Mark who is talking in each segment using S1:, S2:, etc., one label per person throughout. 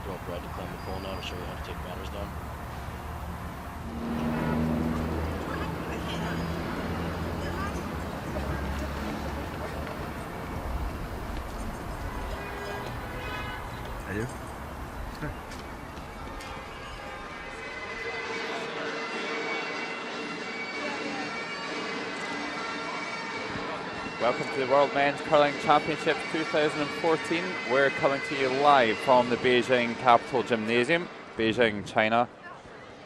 S1: go up red to climb the pole now to show you how to take batters down.
S2: I do.
S3: Welcome to the World Men's Curling Championships 2014. We're coming to you live from the Beijing Capital Gymnasium, Beijing, China.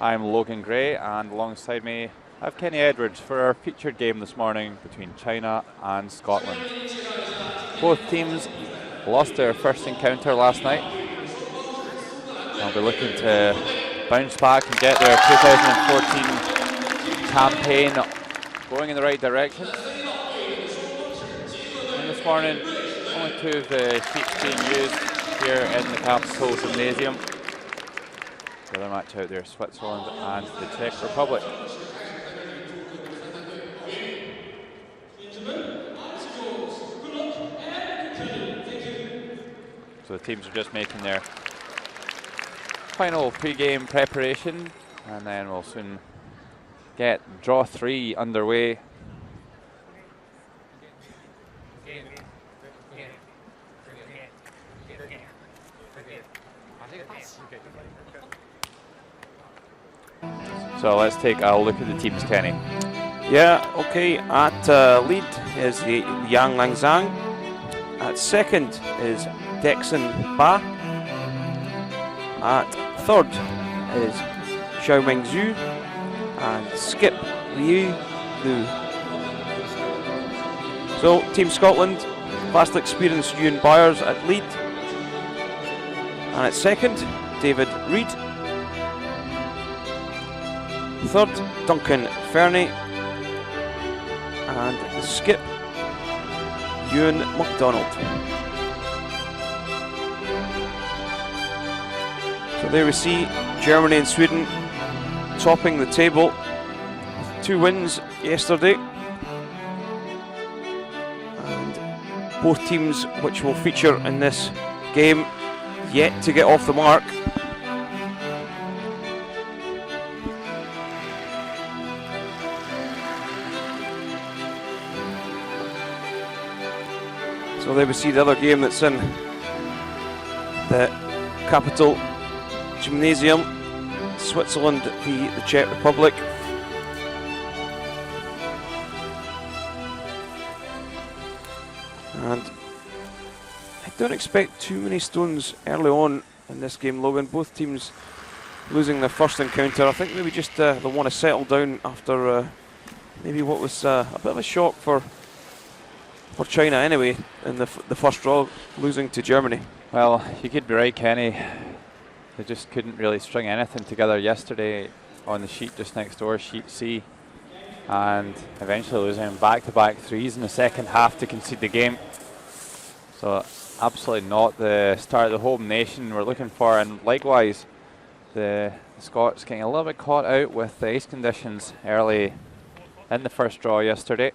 S3: I'm Logan Gray, and alongside me I have Kenny Edwards for our featured game this morning between China and Scotland. Both teams lost their first encounter last night. They'll be looking to bounce back and get their 2014 campaign going in the right direction. This morning, only two of the sheets being used here in the Capital Gymnasium. The other match out there, Switzerland and the Czech Republic. So the teams are just making their final pre-game preparation, and then we'll soon get draw 3 underway. So let's take a look at the teams, Kenny.
S4: Yeah, okay. At lead is the Yang Langzhang. At second is Dexon Ba. At third is Xiaoming Zhu and Skip Liu Lu. So Team Scotland, vastly experienced Ewan Byers at lead. And at second, David Reid. Third, Duncan Fernie, and the skip, Ewan MacDonald. So there we see Germany and Sweden topping the table with 2 wins yesterday, and both teams which will feature in this game yet to get off the mark. So there we see the other game that's in the Capital Gymnasium, Switzerland v the Czech Republic. And I don't expect too many stones early on in this game, Logan. Both teams losing their first encounter. I think maybe just they'll want to settle down after maybe what was a bit of a shock for China anyway, in the first draw, losing to Germany.
S3: Well, you could be right, Kenny. They just couldn't really string anything together yesterday on the sheet just next door, sheet C, and eventually losing back-to-back threes in the second half to concede the game. So absolutely not the start the home nation we're looking for, and likewise the Scots getting a little bit caught out with the ice conditions early in the first draw yesterday,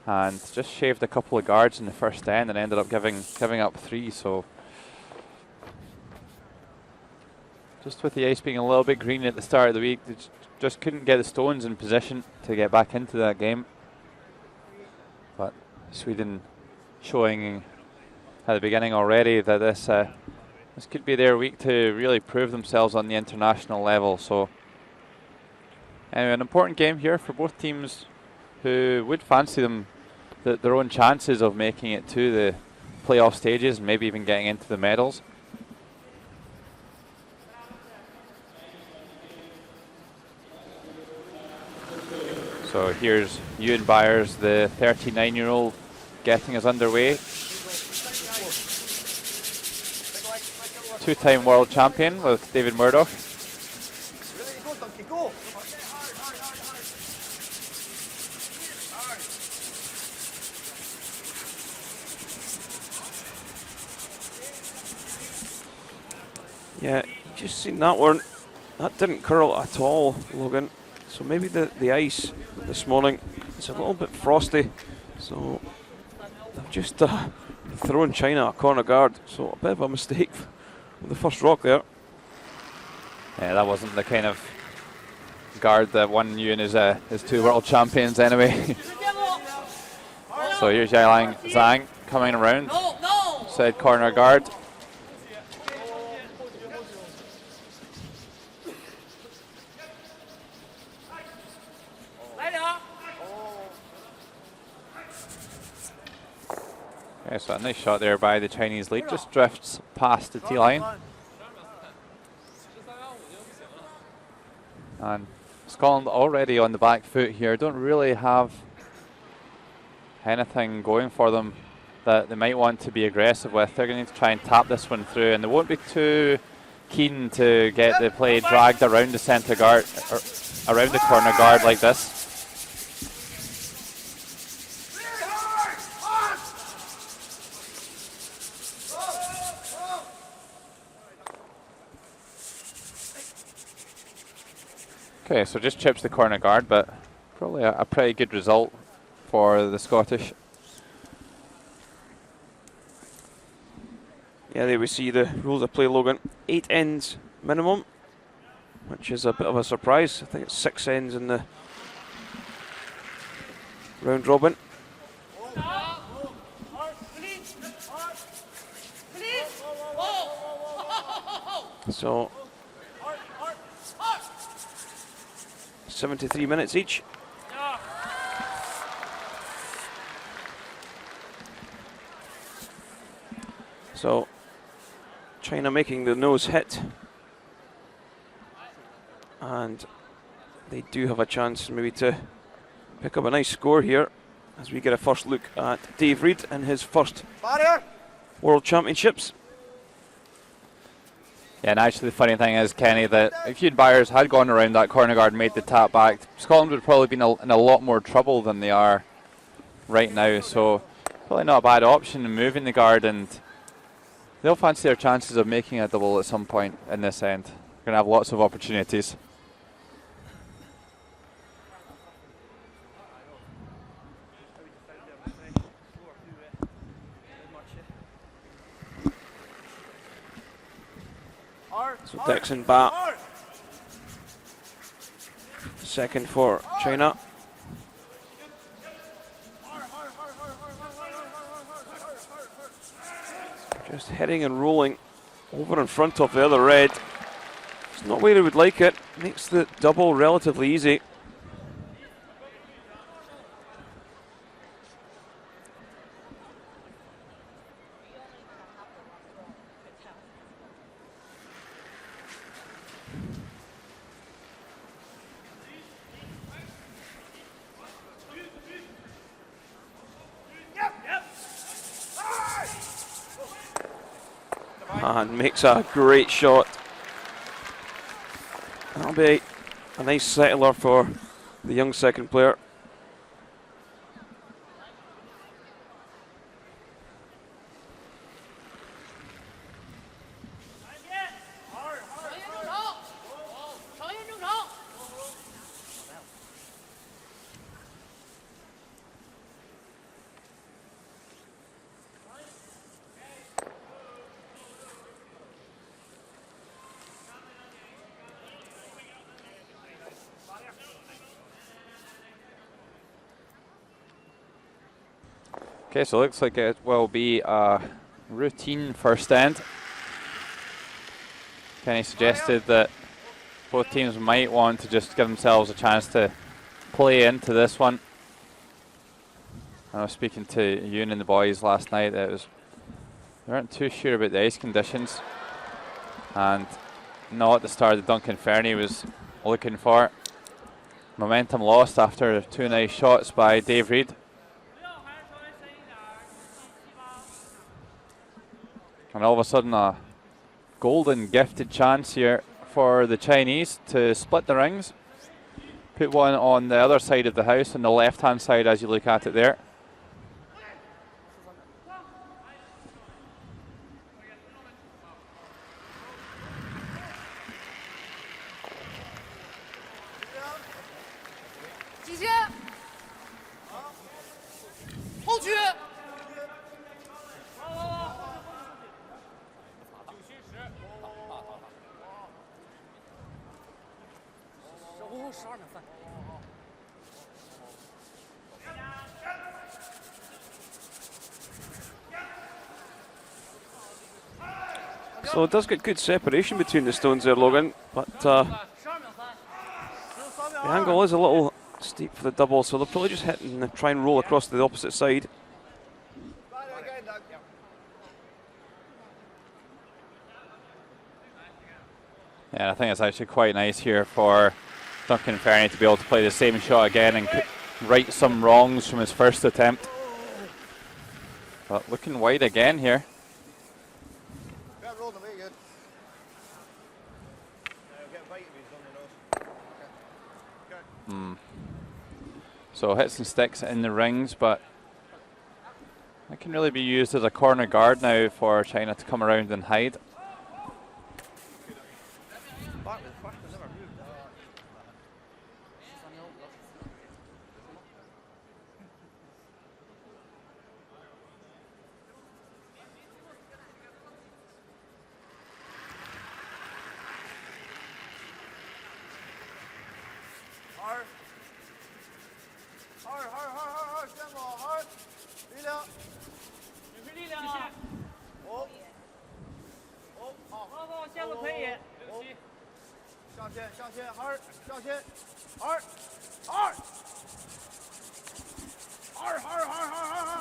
S3: and just shaved a couple of guards in the first end and ended up giving up 3. So just with the ice being a little bit green at the start of the week, they just couldn't get the stones in position to get back into that game. But Sweden showing at the beginning already that this could be their week to really prove themselves on the international level. So anyway, an important game here for both teams who would fancy them their own chances of making it to the playoff stages and maybe even getting into the medals. So here's Ewan Byers, the 39-year-old, getting us underway. 2-time world champion with David Murdoch.
S4: Yeah, just seen that one. That didn't curl at all, Logan. So maybe the ice this morning is a little bit frosty. So they've just thrown China a corner guard. So a bit of a mistake the first rock there.
S3: Yeah, that wasn't the kind of guard that won you and his 2 world champions anyway. So here's Yailang Zhang coming around, said corner guard. Okay, so a nice shot there by the Chinese lead, just drifts past the tee line. And Scotland already on the back foot here, don't really have anything going for them that they might want to be aggressive with. They're going to need to try and tap this one through, and they won't be too keen to get the play dragged around the centre guard, or around the corner guard like this. Okay, so just chips the corner guard, but probably a pretty good result for the Scottish.
S4: Yeah, there we see the rules of play, Logan. 8 ends minimum, which is a bit of a surprise. I think it's 6 ends in the round robin. So 73 minutes each. So China making the nose hit, and they do have a chance maybe to pick up a nice score here as we get a first look at Dave Reed in his first World Championships.
S3: Yeah, and actually the funny thing is, Kenny, that if Hugh Byers had gone around that corner guard and made the tap back, Scotland would have probably been in a lot more trouble than they are right now. So probably not a bad option in moving the guard, and they'll fancy their chances of making a double at some point in this end. They're going to have lots of opportunities.
S4: So Dixon bat, second for China. Just heading and rolling over in front of the other red. It's not where he would like it. Makes the double relatively easy. And makes a great shot. That'll be a nice settler for the young second player.
S3: Okay, so it looks like it will be a routine first end. Kenny suggested that both teams might want to just give themselves a chance to play into this one. I was speaking to Ewan and the boys last night that they weren't too sure about the ice conditions, and not at the start that Duncan Fernie was looking for. Momentum lost after 2 nice shots by Dave Reed. And all of a sudden a golden gifted chance here for the Chinese to split the rings. Put one on the other side of the house, on the left hand side as you look at it there.
S4: So it does get good separation between the stones there, Logan, but the angle is a little steep for the double, so they'll probably just hit and try and roll across to the opposite side.
S3: Yeah, I think it's actually quite nice here for Duncan Fernie to be able to play the same shot again and right some wrongs from his first attempt. But looking wide again here. So hits and sticks in the rings, but that can really be used as a corner guard now for China to come around and hide.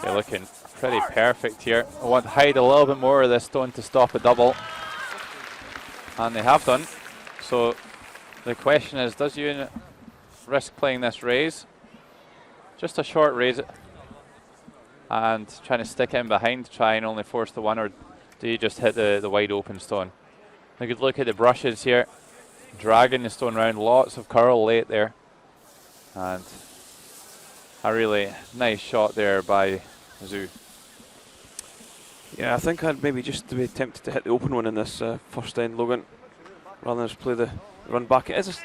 S3: They're looking pretty perfect here. I want to hide a little bit more of this stone to stop a double, and they have done. So the question is, does Unit risk playing this raise? Just a short raise and trying to stick it in behind to try and only force the one, or do you just hit the wide open stone? A good look at the brushes here, dragging the stone around, lots of curl late there, and a really nice shot there by Zhu.
S4: Yeah, I think I'd maybe just be tempted to hit the open one in this first end, Logan, rather than just play the run back. It is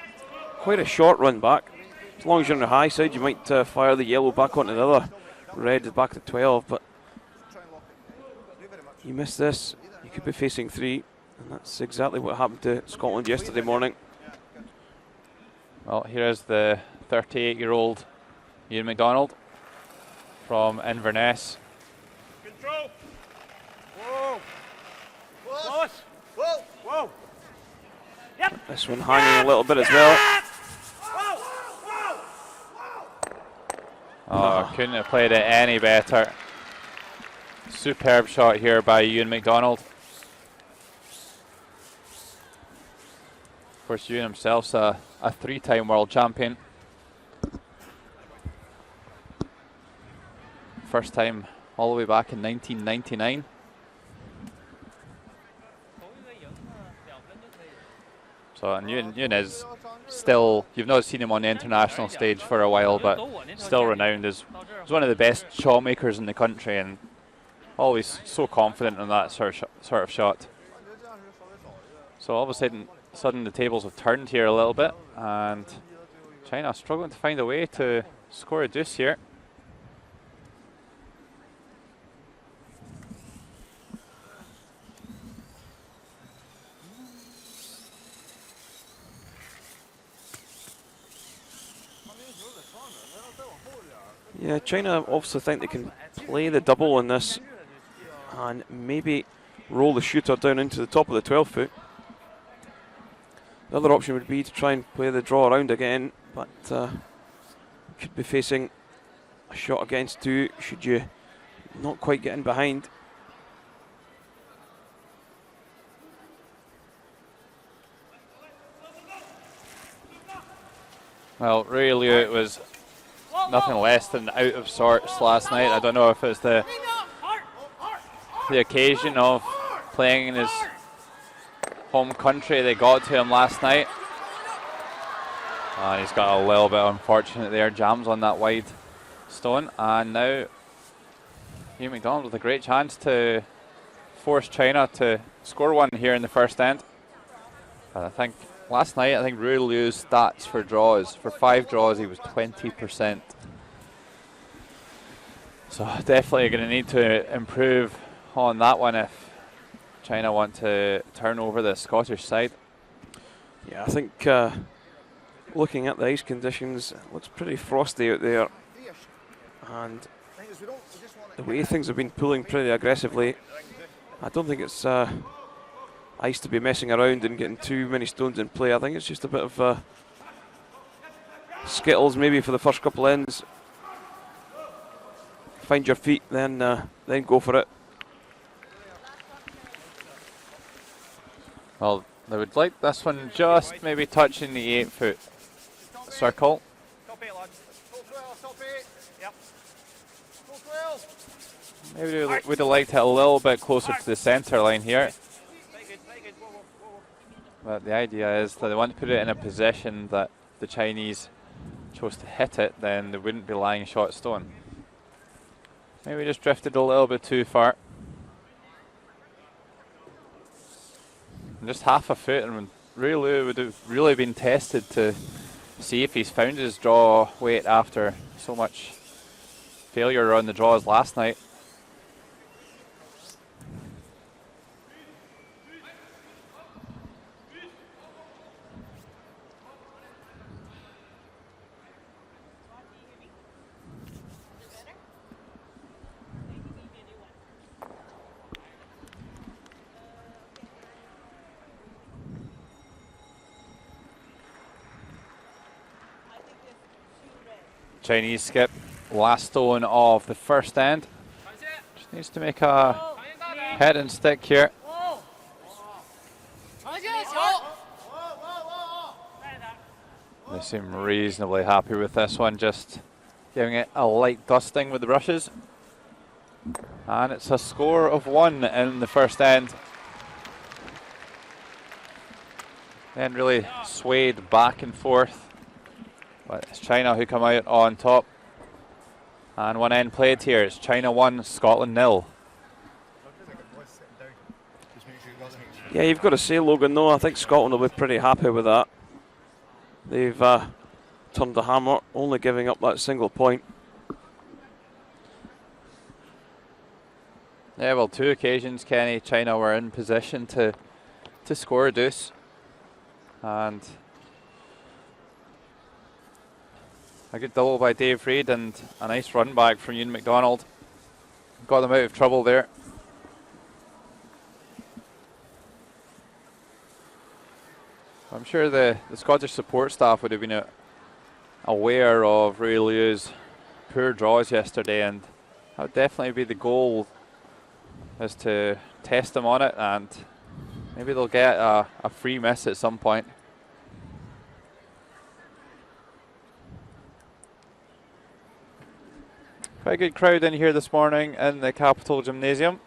S4: quite a short run back. As long as you're on the high side, you might fire the yellow back onto the other. Red is back to 12, but you miss this, you could be facing 3, and that's exactly what happened to Scotland yesterday morning.
S3: Well, here is the 38-year-old Ian McDonald from Inverness.
S5: Control. Whoa. Whoa. Whoa. Whoa. Yep.
S4: This one hanging a little bit as well.
S3: Oh, couldn't have played it any better. Superb shot here by Ewan McDonald. Of course, Ewan himself's a 3-time world champion. First time all the way back in 1999. So and Ewan is still, you've not seen him on the international stage for a while, but still renowned as one of the best shot makers in the country, and always so confident in that sort of shot. So all of a sudden the tables have turned here a little bit, and China struggling to find a way to score a deuce here.
S4: Yeah, China obviously think they can play the double on this and maybe roll the shooter down into the top of the 12 foot. The other option would be to try and play the draw around again, but could be facing a shot against 2 should you not quite get in behind.
S3: Well, really, it was nothing less than out of sorts last night. I don't know if it's the occasion of playing in his home country they got to him last night. And he's got a little bit unfortunate there, jams on that wide stone. And now Hugh McDonald with a great chance to force China to score one here in the first end. And I think last night, Rui Liu's stats for draws, for 5 draws, he was 20%. So definitely going to need to improve on that one if China want to turn over the Scottish side.
S4: Yeah, I think looking at the ice conditions, it looks pretty frosty out there. And the way things have been pulling pretty aggressively, I don't think it's ice to be messing around and getting too many stones in play. I think it's just a bit of skittles maybe for the first couple ends. Find your feet, then go for it.
S3: Well, they would like this one just maybe touching the 8-foot circle.
S5: Stop it, lads. Stop it. Yep.
S3: Maybe they would have liked it a little bit closer to the centre line here.
S5: Very good, very good. Whoa, whoa, whoa, whoa.
S3: But the idea is that they want to put it in a position that the Chinese chose to hit it, then they wouldn't be lying short stone. Maybe just drifted a little bit too far. And just half a foot, and really would have really been tested to see if he's found his draw weight after so much failure on the draws last night. Chinese skip, last stone of the first end. Just needs to make a head and stick here. They seem reasonably happy with this one, just giving it a light dusting with the brushes. And it's a score of 1 in the first end. Then really swayed back and forth. But it's China who come out on top. And one end played here. It's China 1, Scotland 0.
S4: Yeah, you've got to say, Logan, though, I think Scotland will be pretty happy with that. They've turned the hammer, only giving up that single point.
S3: Yeah, well, 2 occasions, Kenny, China were in position to score a deuce. And a good double by Dave Reid and a nice run back from Ewan McDonald. Got them out of trouble there. I'm sure the Scottish support staff would have been aware of Rui Liu's poor draws yesterday, and that would definitely be the goal, is to test them on it, and maybe they'll get a free miss at some point. Quite a good crowd in here this morning in the Capitol Gymnasium.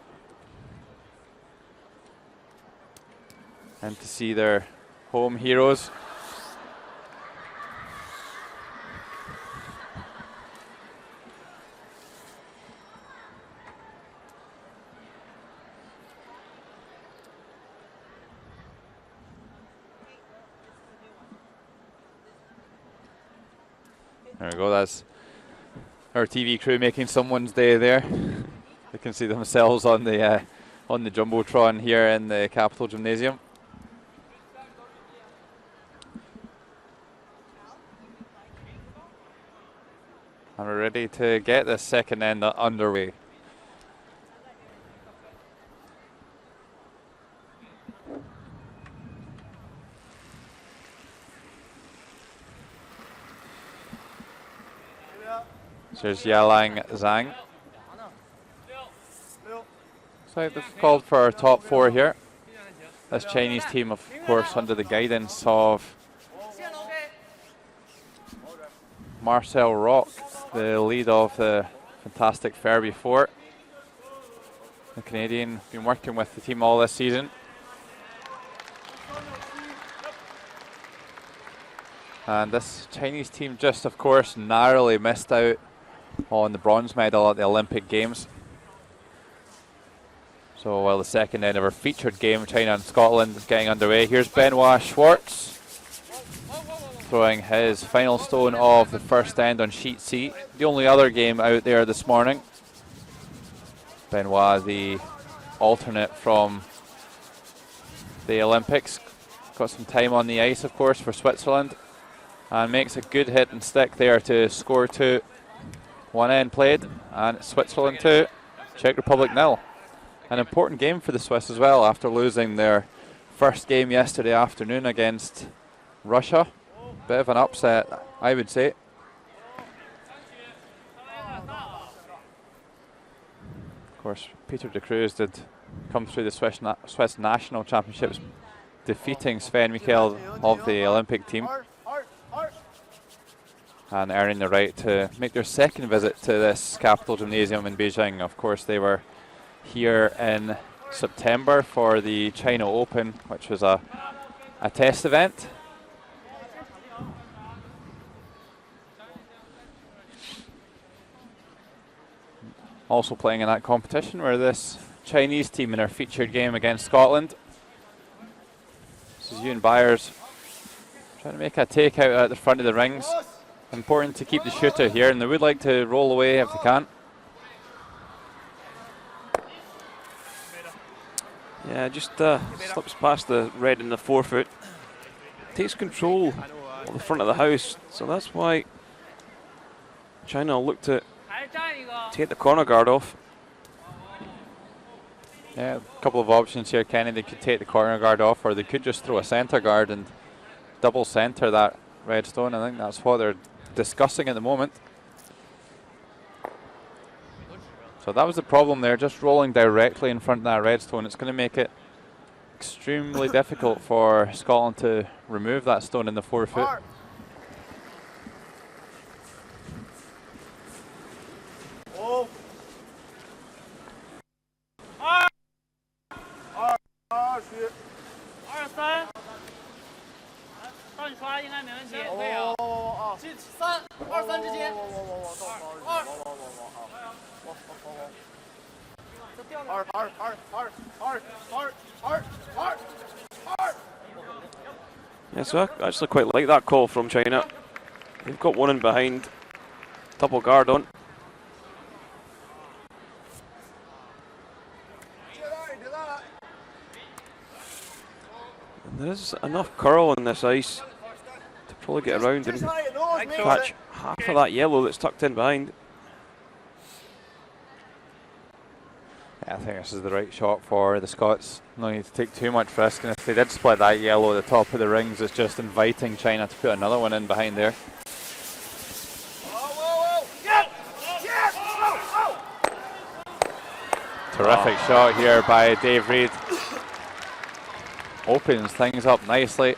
S3: And to see their home heroes. There we go, that's our TV crew making someone's day there. They can see themselves on the Jumbotron here in the Capitol Gymnasium. And we're ready to get the second end underway. So there's Yalang Zhang. So they've called for our top 4 here. This Chinese team, of course, under the guidance of Marcel Rock, the lead of the fantastic Fair before. The Canadian been working with the team all this season. And this Chinese team just, of course, narrowly missed out on the bronze medal at the Olympic Games. So while the second end of our featured game, China and Scotland, is getting underway, here's Benoit Schwartz throwing his final stone of the first end on sheet C. The only other game out there this morning. Benoit, the alternate from the Olympics. Got some time on the ice, of course, for Switzerland, and makes a good hit and stick there to score 2. One end played, and it's Switzerland 2, Czech Republic 0. An important game for the Swiss as well after losing their first game yesterday afternoon against Russia. Bit of an upset, I would say. Of course, Peter de Cruz did come through the Swiss National Championships, defeating Sven Mikkel of the Olympic team and earning the right to make their second visit to this capital gymnasium in Beijing. Of course, they were here in September for the China Open, which was a test event. Also playing in that competition were this Chinese team in their featured game against Scotland. This is Ewan Byers trying to make a take out at the front of the rings. Important to keep the shooter here, and they would like to roll away if they can.
S4: Yeah, just slips past the red in the forefoot. Takes control of the front of the house, so that's why China will look to take the corner guard off.
S3: Yeah, a couple of options here, Kenny. They could take the corner guard off, or they could just throw a centre guard and double centre that red stone. I think that's what they're discussing at the moment. So that was the problem there, just rolling directly in front of that red stone. It's going to make it extremely difficult for Scotland to remove that stone in the forefoot.
S4: Yeah, so I actually quite like that call from China. They've got one in behind, double guard on. And there is enough curl on this ice to probably get around and catch half of that yellow that's tucked in behind.
S3: Yeah, I think this is the right shot for the Scots. No need to take too much risk, and if they did split that yellow at the top of the rings, it's just inviting China to put another one in behind there. Terrific shot here by Dave Reid. Opens things up nicely.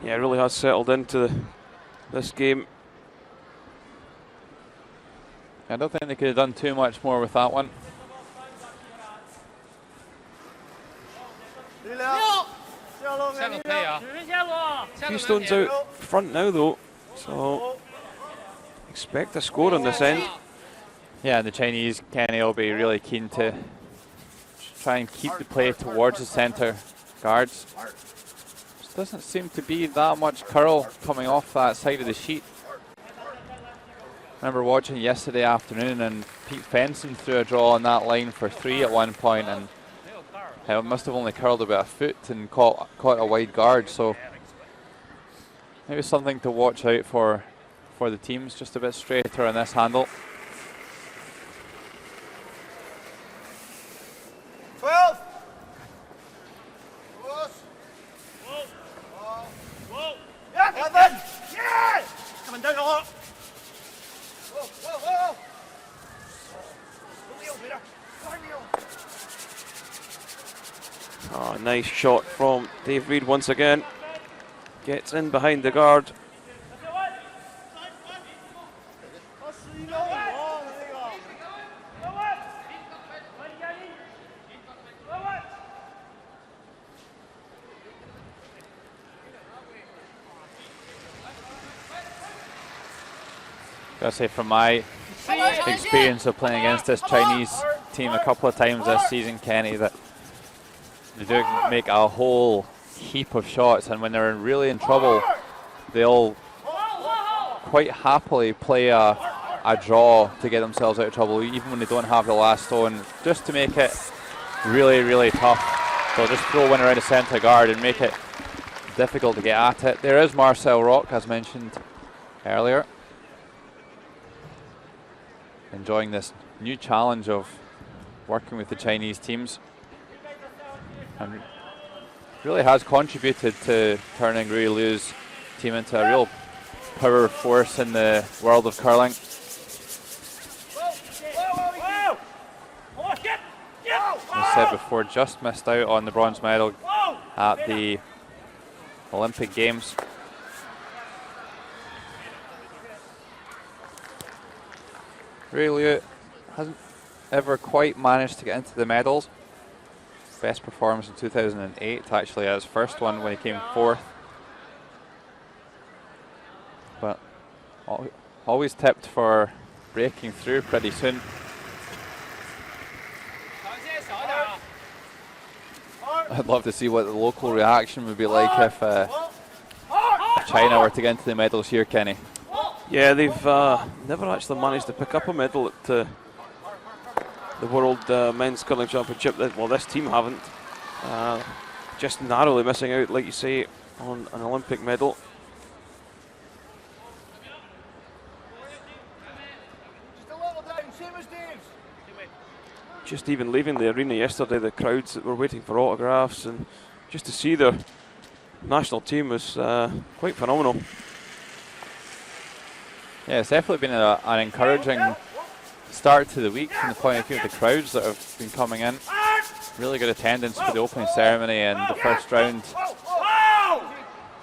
S4: Yeah, it really has settled into this game.
S3: I don't think they could have done too much more with that one.
S4: A few stones out front now though, so expect a score on this end.
S3: Yeah, the Chinese, Kenny, will be really keen to try and keep the play towards the centre guards. Just doesn't seem to be that much curl coming off that side of the sheet. I remember watching yesterday afternoon, and Pete Fenson threw a draw on that line for 3 at one point, and it must have only curled about a foot and caught a wide guard. So maybe something to watch out for the teams, just a bit straighter on this handle.
S5: 12. Yeah! Coming down a lot.
S4: Oh, nice shot from Dave Reid once again. Gets in behind the guard.
S3: Gotta say, from my experience of playing against this Chinese team a couple of times this season, Kenny, that they do make a whole heap of shots, and when they're really in trouble, they'll quite happily play a a draw to get themselves out of trouble, even when they don't have the last stone, just to make it really, really tough. They'll just throw one around the centre guard and make it difficult to get at it. There is Marcel Rock, as mentioned earlier, enjoying this new challenge of working with the Chinese teams, and really has contributed to turning Rui Liu's team into a real power force in the world of curling. As I said before, just missed out on the bronze medal at the Olympic Games. Rui Liu hasn't ever quite managed to get into the medals. Best performance in 2008, actually, as first one when he came fourth. But always tipped for breaking through pretty soon. I'd love to see what the local reaction would be like if China were to get into the medals here, Kenny.
S4: Yeah, they've never actually managed to pick up a medal at the World Men's Curling Championship. Well, this team haven't. Just narrowly missing out, like you say, on an Olympic medal. Just even leaving the arena yesterday, the crowds that were waiting for autographs, and just to see their national team was quite phenomenal.
S3: Yeah, it's definitely been an encouraging start to the week from the point of view of the crowds that have been coming in. Really good attendance for the opening ceremony and the first round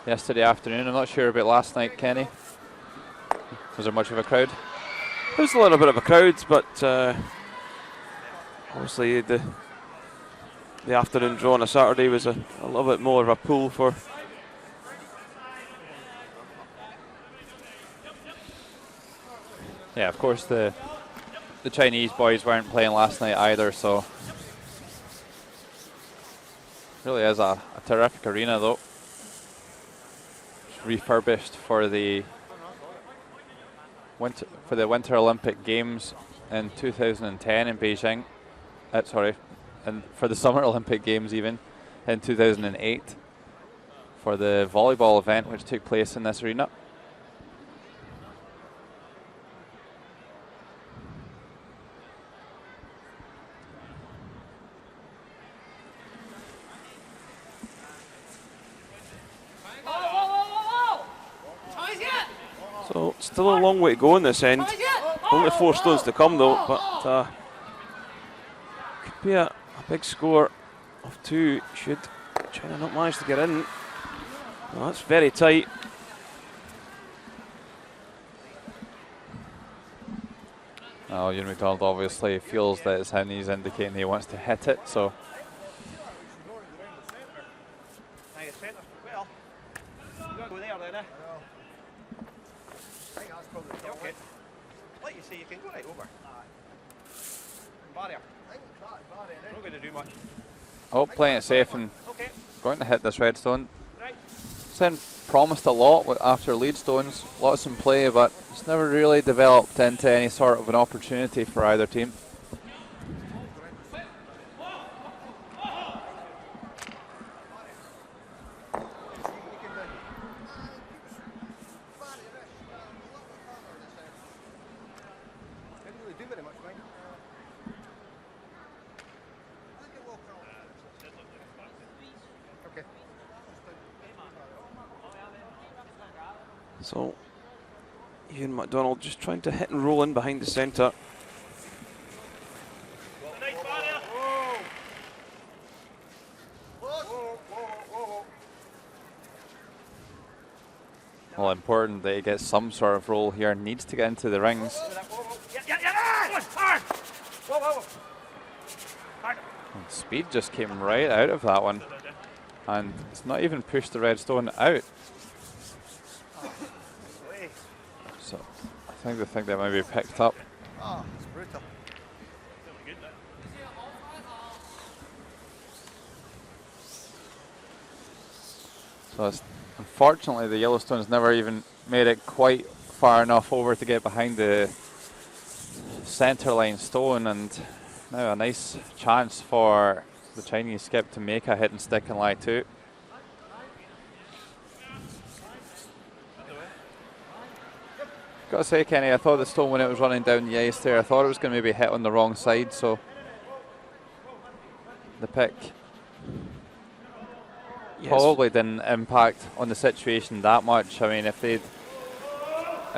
S3: yesterday afternoon. I'm not sure about last night, Kenny. Was there much of a crowd?
S4: There was a little bit of a crowd, but obviously the afternoon draw on a Saturday was a little bit more of a pull for.
S3: Yeah, of course the Chinese boys weren't playing last night either, so really is a terrific arena though. It's refurbished for the Winter Olympic Games in 2010 in Beijing. And for the Summer Olympic Games even in 2008 for the volleyball event which took place in this arena.
S4: So still a long way to go in this end. Only 4 stones to come though, but could be a big score of 2 should China not manage to get in. Well, that's very tight.
S3: Oh, Ewan McDonald obviously feels that his hand is indicating he wants to hit it, so
S5: Like you say, you can go right over. Barrier. Not going to do much.
S3: oh, playing it safe and
S5: Okay.
S3: going to hit this red stone.
S5: Right.
S3: Sen promised a lot after lead stones, lots in play, but it's never really developed into any sort of an opportunity for either team.
S4: So Ewan McDonald just trying to hit and roll in behind the centre.
S3: Well, important that he gets some sort of roll here, needs to get into the rings. And speed just came right out of that one, and it's not even pushed the red stone out. So I think that might be picked up.
S5: Oh, it's brutal.
S3: So it's, unfortunately, the Yellowstones never even made it quite far enough over to get behind the centre line stone, and now a nice chance for the Chinese skip to make a hit and stick in lie 2. Got to say, Kenny, I thought the stone when it was running down the ice there, I thought it was going to maybe hit on the wrong side, so the pick probably didn't impact on the situation that much. I mean, if it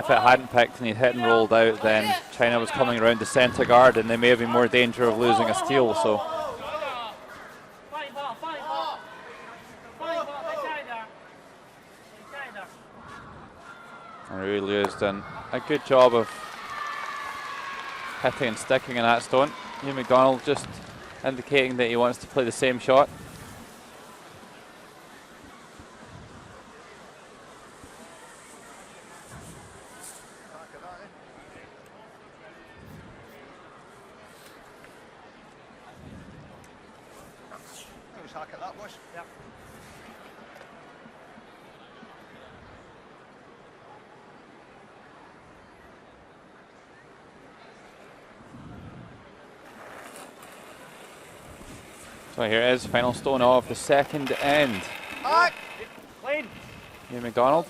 S3: hadn't picked and he'd hit and rolled out, then China was coming around the centre guard and they may have been more danger of losing a steal. So and really has done a good job of hitting and sticking in that stone. Hugh McDonald just indicating that he wants to play the same shot. So here is final stone of the second end. Hugh McDonald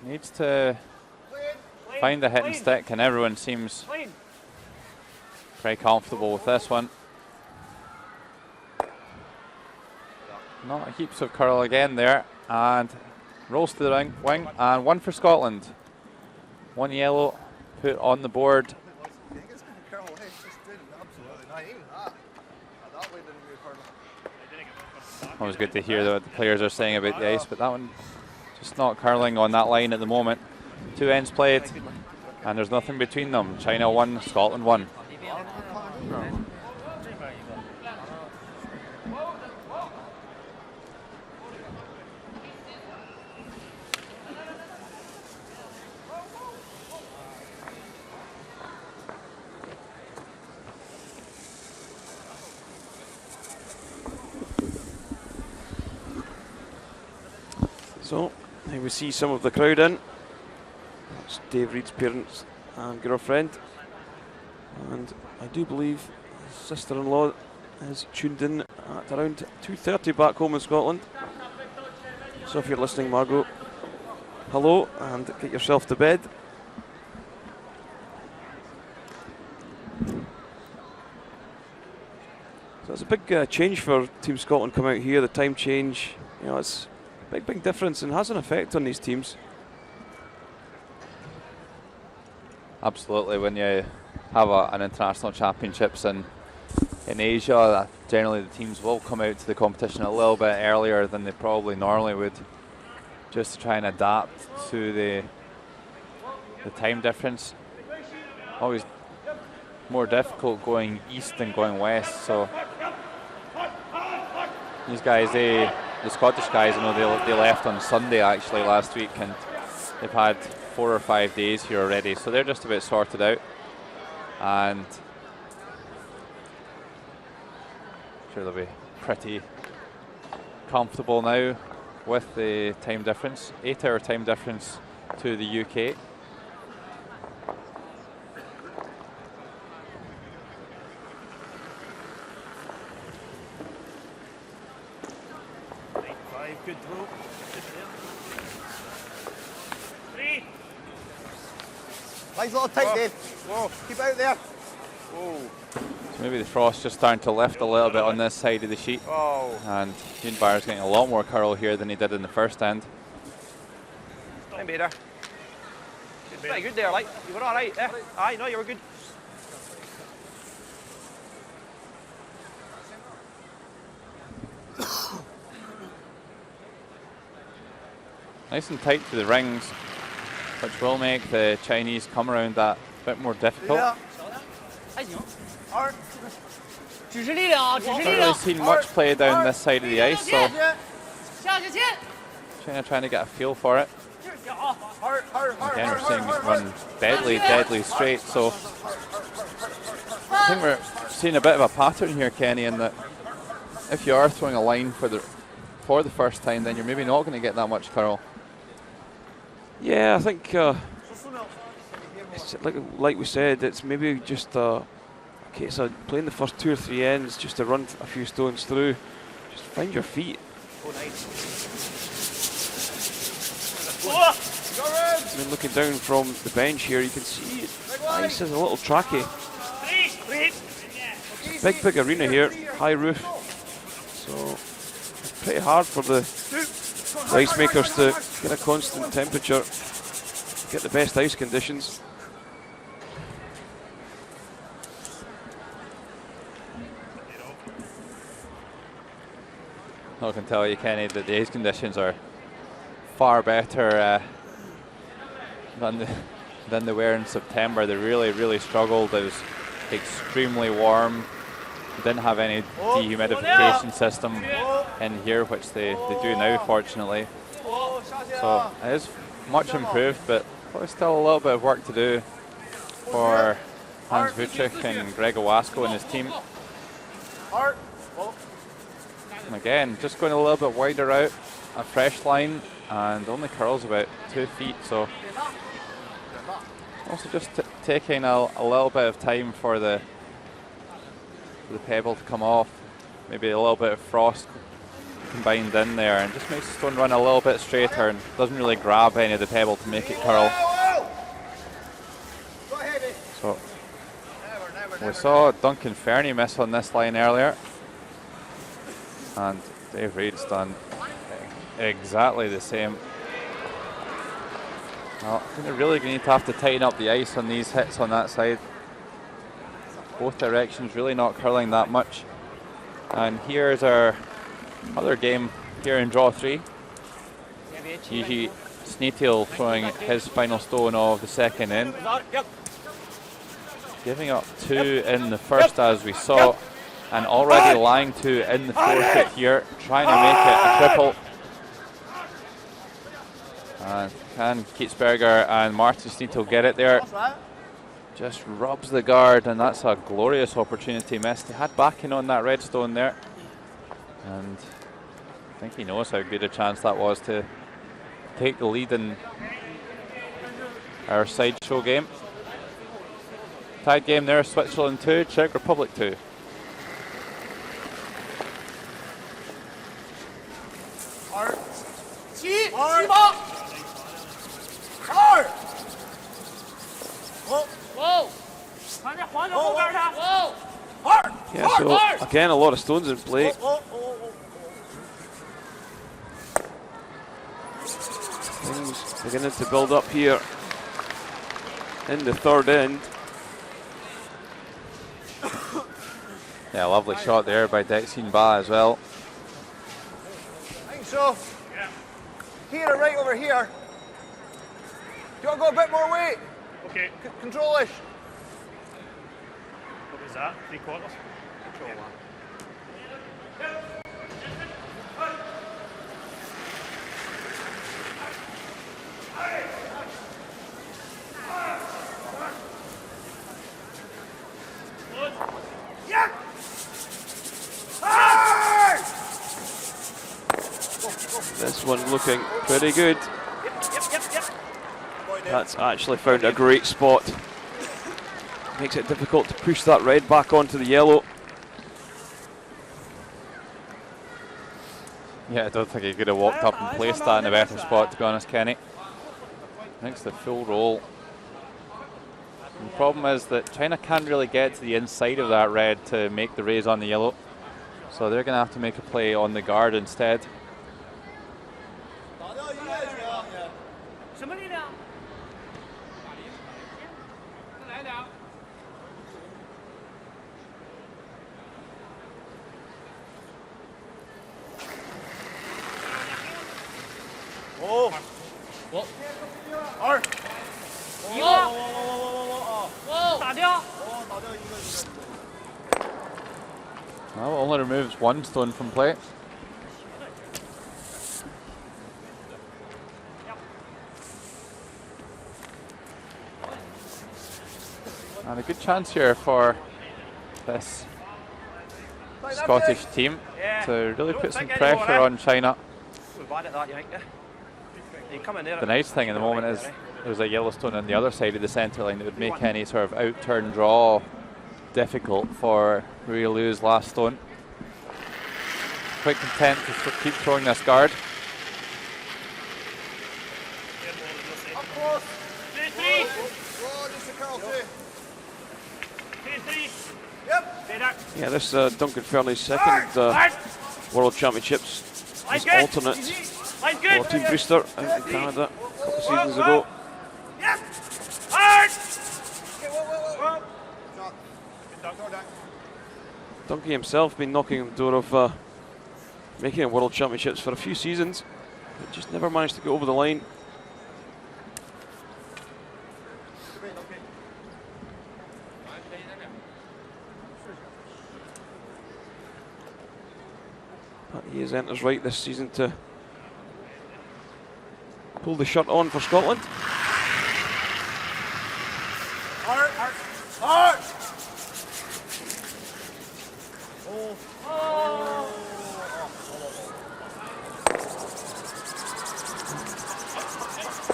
S3: needs to find a hit and stick, and everyone seems very comfortable with this one. Not heaps of curl again there, and rolls to the wing, and one for Scotland. One yellow put on the board. Always good to hear what the players are saying about the ice, but that one just not curling on that line at the moment. 2 ends played, and there's nothing between them. China 1, Scotland 1.
S4: So, here we see some of the crowd in. That's Dave Reed's parents and girlfriend. And I do believe his sister-in-law is tuned in at around 2:30 back home in Scotland. So if you're listening, Margot, hello, and get yourself to bed. So it's a big change for Team Scotland come out here, the time change. You know, it's big difference and has an effect on these teams.
S3: Absolutely, when you have an international championships in Asia, generally the teams will come out to the competition a little bit earlier than they probably normally would, just to try and adapt to the time difference. Always more difficult going east than going west, so these guys, the Scottish guys, I know they left on Sunday actually last week, and they've had 4 or 5 days here already, so they're just about sorted out, and I'm sure they'll be pretty comfortable now with the time difference. 8-hour time difference to the UK.
S5: Good throw. Three. Line's a little tight, Dave. Whoa. Keep out there. Whoa.
S3: So maybe the frost just starting to lift a little bit on this side of the sheet.
S5: Oh.
S3: And Unbar's getting a lot more curl here than he did in the first end.
S5: Fine, better. Pretty good there, like. You were all right. Aye, no, you were good.
S3: Nice and tight to the rings, which will make the Chinese come around that a bit more difficult. Haven't really seen much play down this side of the ice, so China trying to get a feel for it. Again, we're seeing it run deadly straight, so I think we're seeing a bit of a pattern here, Kenny, in that if you are throwing a line for the first time, then you're maybe not going to get that much curl.
S4: Yeah, I think it's like we said, it's maybe just a case of playing the first 2 or 3 ends just to run a few stones through. Just find your feet.
S5: Oh, nice.
S4: And then looking down from the bench here, you can see ice is a little tracky. It's a big arena here, high roof. So it's pretty hard for the ice makers to get a constant temperature, get the best ice conditions.
S3: I can tell you, Kenny, that the ice conditions are far better than they were in September. They really struggled. It was extremely warm. We didn't have any dehumidification system in here, which they do now, fortunately. So it is much improved, but probably still a little bit of work to do for Hans Vucic and Greg Owasco and his team. And again, just going a little bit wider out, a fresh line, and only curls about 2 feet. So also just taking a little bit of time for the pebble to come off. Maybe a little bit of frost combined in there, and just makes the stone run a little bit straighter and doesn't really grab any of the pebble to make it curl. So we saw Duncan Fernie miss on this line earlier, and Dave Reid's done exactly the same. Well, I think they're really going to have to tighten up the ice on these hits on that side. Both directions really not curling that much. And here's our other game here in draw 3. Gigi Sneetiel throwing his final stone of the second in. Giving up 2 in the first, as we saw, and already lying 2 in the fourth hit here, trying to make it a triple. And can Keatsberger and Martin Sneetiel get it there? Just rubs the guard, and that's a glorious opportunity missed. He had backing on that red stone there, and I think he knows how good a chance that was to take the lead in our sideshow game. Tied game there, Switzerland 2, Czech Republic 2.
S4: Yeah, so again, a lot of stones in play. Things beginning to build up here in the third end.
S3: Yeah, lovely shot there by Dexine Ba as well.
S5: I think so. Here, right over here. Do you want to go a bit more weight?
S6: Okay.
S5: Control-ish.
S6: What was that? 3/4?
S5: Control one.
S4: This one looking pretty good. That's actually found a great spot. Makes it difficult to push that red back onto the yellow.
S3: Yeah, I don't think he could have walked up and placed that in a better spot, to be honest, Kenny. Makes the full roll. And the problem is that China can't really get to the inside of that red to make the raise on the yellow. So they're going to have to make a play on the guard instead. Well, only removes 1 stone from play. And a good chance here for this Scottish team to really put some pressure on China. The nice thing in the moment is there's a yellow stone on the other side of the centre line that would make any sort of out-turn draw difficult for Riolu's last stone. Quite content to keep throwing this guard.
S5: Up close.
S6: 2-3.
S5: Whoa, just a curl too.
S6: 2-3.
S5: Yep.
S6: Stay there.
S4: Yeah, this Duncan Fairley's second World Championships.
S6: Line's
S4: His
S6: good.
S4: alternate
S6: Line's
S4: for
S6: good.
S4: Team Brewster out in Canada a couple of seasons ago.
S6: Yep. Hard.
S5: Okay, whoa. Stop. Good dog, go down.
S4: Duncan himself been knocking on the door of making a World Championships for a few seasons, but just never managed to get over the line. But he has enters right this season to pull the shirt on for Scotland.
S5: Hard. Hard.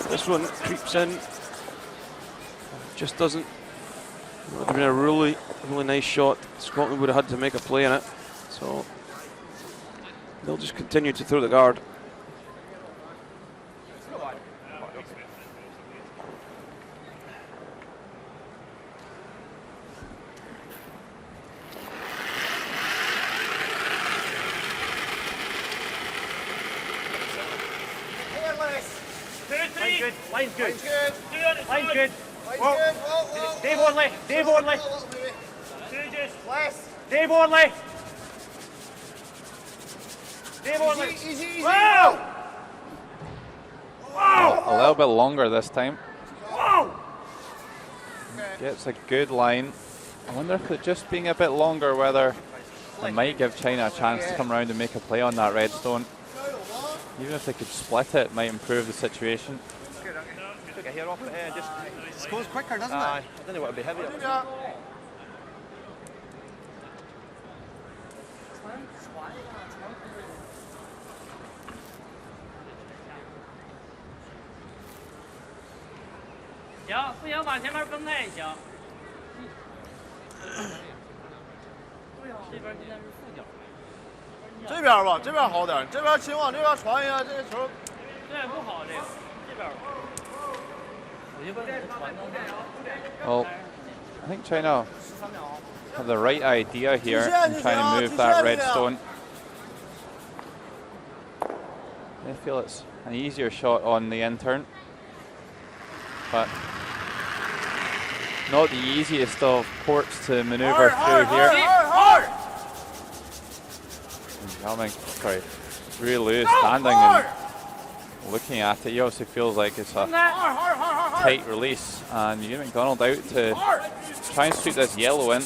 S4: This one creeps in, just doesn't. It would have been a really nice shot. Scotland would have had to make a play in it, so they'll just continue to throw the guard.
S6: Line's good. Line's good.
S5: Line's good.
S6: Line's good.
S5: Line's
S6: Whoa.
S5: good. Whoa.
S6: Dave Orley. Dave Orley.
S5: Maybe. Less.
S6: Dave Orley. Dave Orley.
S5: Easy.
S6: Whoa. Whoa.
S3: A little bit longer this time.
S6: Whoa.
S3: Gets a good line. I wonder if it just being a bit longer, whether it might give China a chance to come around and make a play on that red stone. Even if they could split it, it might improve the situation.
S1: Took a hair off it, just
S5: goes quicker, doesn't
S1: I don't know what would be heavier.
S5: it?
S6: 行，不行往前面分开也行。这边现在是副脚。
S5: 这边吧，这边好点，这边秦往这边传一下，这个球。
S6: 对，不好这个，这边。我就问你传到那。
S3: Well, I think China have the right idea here in trying to move that red stone. They feel it's an easier shot on the in-turn, but not the easiest of courts to maneuver through here. Coming, sorry, Riolu standing and looking at it. He obviously feels like it's a tight release, and Ewan McDonald out to try and sweep this yellow in.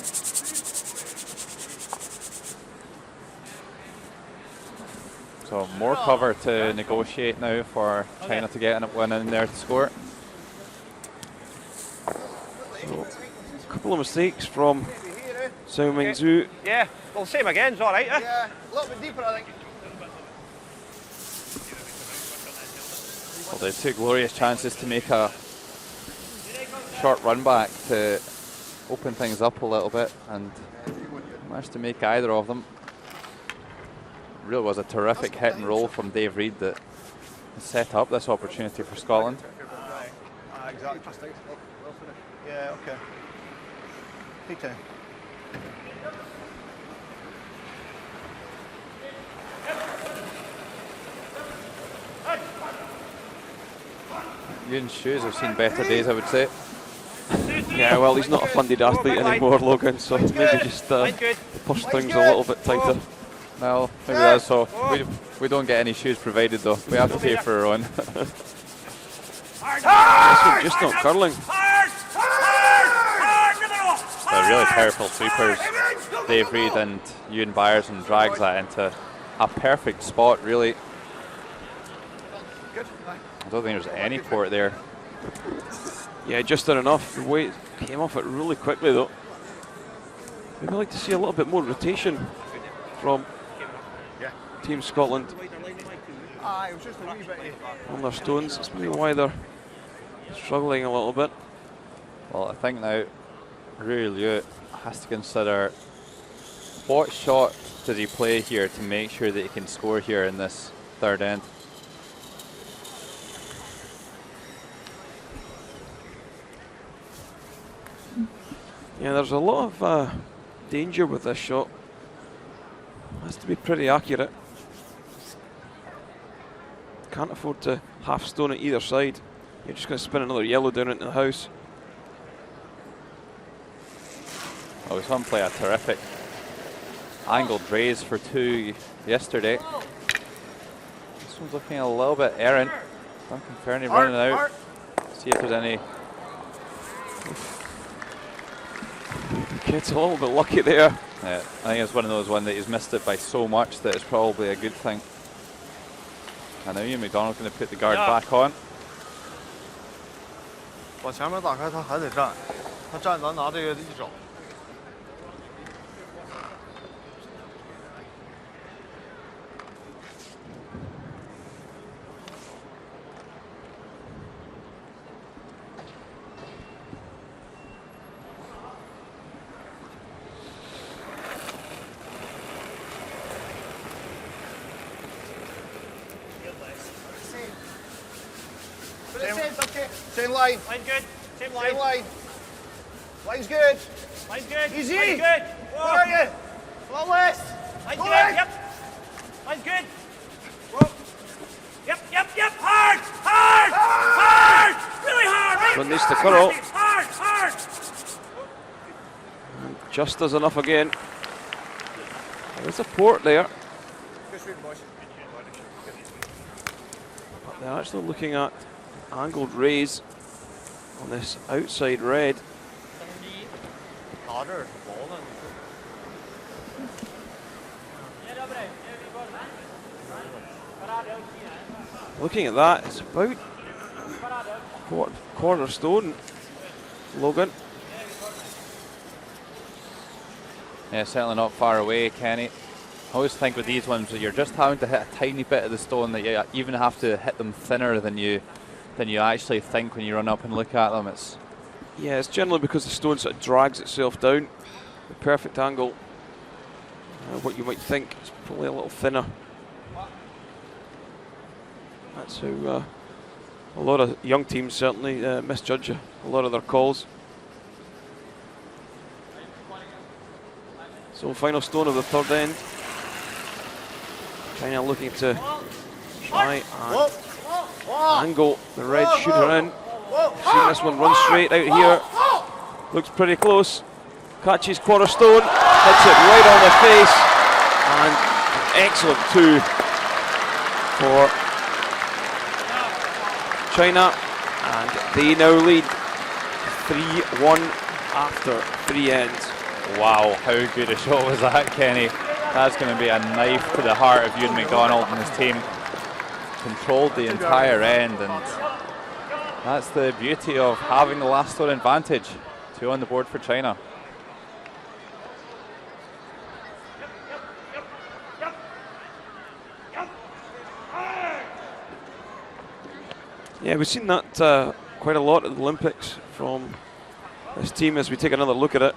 S3: So more cover to negotiate now for China to get a win in there to score.
S4: So, a couple of mistakes from Sao Mingzhu.
S1: Yeah, well, same again, it's all right, eh?
S5: Yeah, a little bit deeper, I think.
S3: Well, they took glorious chances to make a short run back to open things up a little bit, and managed to make either of them. It really was a terrific hit and roll from Dave Reid that set up this opportunity for Scotland.
S5: Exactly. Yeah, okay. Take time.
S4: Ewan's shoes have seen better days, I would say. Yeah, well, he's not a funded athlete anymore, Logan, so maybe just the purse strings a little bit tighter.
S3: Well, maybe that's so. We don't get any shoes provided though. We have to pay for our own.
S4: This one just not curling.
S3: They're really powerful sweepers. Dave Reid and Ewan Byers, and drags that into a perfect spot, really. I don't think there's any port there.
S4: Yeah, just done enough. The weight came off it really quickly though. Maybe I'd like to see a little bit more rotation from Team Scotland
S5: It was just a wee bit.
S4: on their stones. That's maybe why they're struggling a little bit.
S3: Well, I think now Rui Liu has to consider what shot does he play here to make sure that he can score here in this third end.
S4: Yeah, there's a lot of danger with this shot. Has to be pretty accurate. Can't afford to half stone at either side. You're just going to spin another yellow down into the house.
S3: Oh, we saw him play a terrific angled raise for 2 yesterday. This one's looking a little bit errant. Duncan Fernie running out. See if there's any.
S4: Gets a little bit lucky there.
S3: Yeah, I think it's one of those that he's missed it by so much that it's probably a good thing. And now Ian McDonald's going to put the guard back on.
S5: 往前面打开，他还得站，他站咱拿这个一手。Same line.
S1: Line good. Same line.
S5: Same line. Line's good.
S1: Line's good.
S5: Easy.
S1: Line's good.
S5: Where are you? Flawless.
S1: Line's
S5: Go
S1: good.
S5: in.
S1: Yep. Line's good. Whoa. Yep. Hard. Really hard.
S4: One needs to curl.
S1: Hard.
S4: And just does enough again. There's a port there.
S5: Good shooting, boys.
S4: But they're actually looking at angled raise on this outside red.
S5: Harder. Ball then.
S4: Looking at that, it's about quarter stone, Logan.
S3: Yeah, certainly not far away, Kenny. I always think with these ones that you're just having to hit a tiny bit of the stone, that you even have to hit them thinner than you actually think when you run up and look at them.
S4: Yeah, it's generally because the stone sort of drags itself down. The perfect angle. What you might think is probably a little thinner. That's how a lot of young teams certainly misjudge a lot of their calls. So final stone of the third end. China looking to try and angle the red shooter in. Seeing this one run straight out here. Looks pretty close. Catches quarter stone, hits it right on the face, and an excellent 2 for China, and they now lead 3-1 after 3 ends.
S3: Wow, how good a shot was that, Kenny? That's going to be a knife to the heart of Ewan McDonald and his team. Controlled the entire end, and that's the beauty of having the last stone advantage. 2 on the board for China.
S4: Yeah, we've seen that quite a lot at the Olympics from this team as we take another look at it.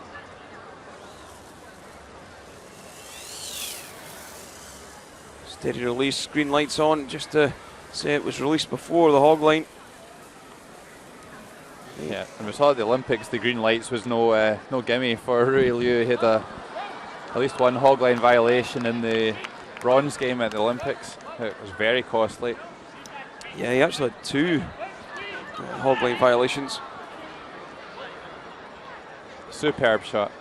S4: Steady release, green lights on, just to say it was released before the hog line.
S3: Yeah, and we saw at the Olympics the green lights was no gimme for Rui Liu. He had at least one hog line violation in the bronze game at the Olympics. It was very costly.
S4: Yeah, he actually had 2 hog line violations.
S3: Superb shot.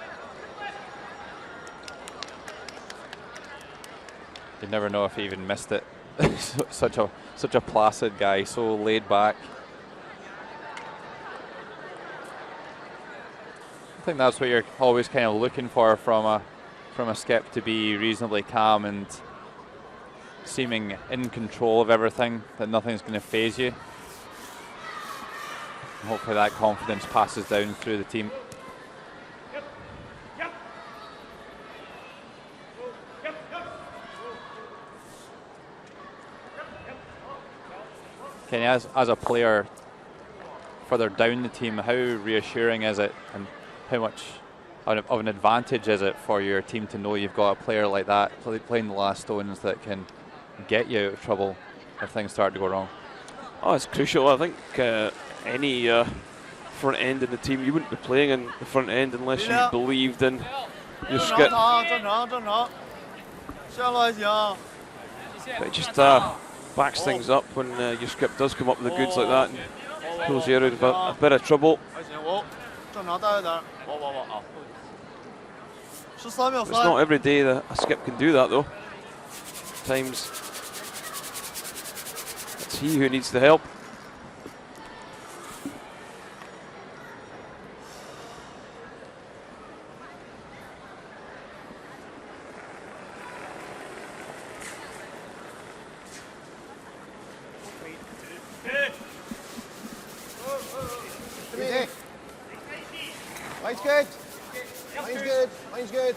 S3: You'd never know if he even missed it. such a placid guy, so laid back. I think that's what you're always kind of looking for from a skip, to be reasonably calm and seeming in control of everything, that nothing's going to phase you. And hopefully that confidence passes down through the team. Kenny, as a player, further down the team, how reassuring is it, and how much of an advantage is it for your team to know you've got a player like that playing the last stones that can get you out of trouble if things start to go wrong?
S4: Oh, it's crucial. I think any front end in the team, you wouldn't be playing in the front end unless you believed in your skip. But it just backs things up when your skip does come up with the goods like that and pulls you out of a bit of trouble. It's not every day that a skip can do that though. Times it's he who needs the help.
S5: Easy. Line's good. Line's good. Line's good.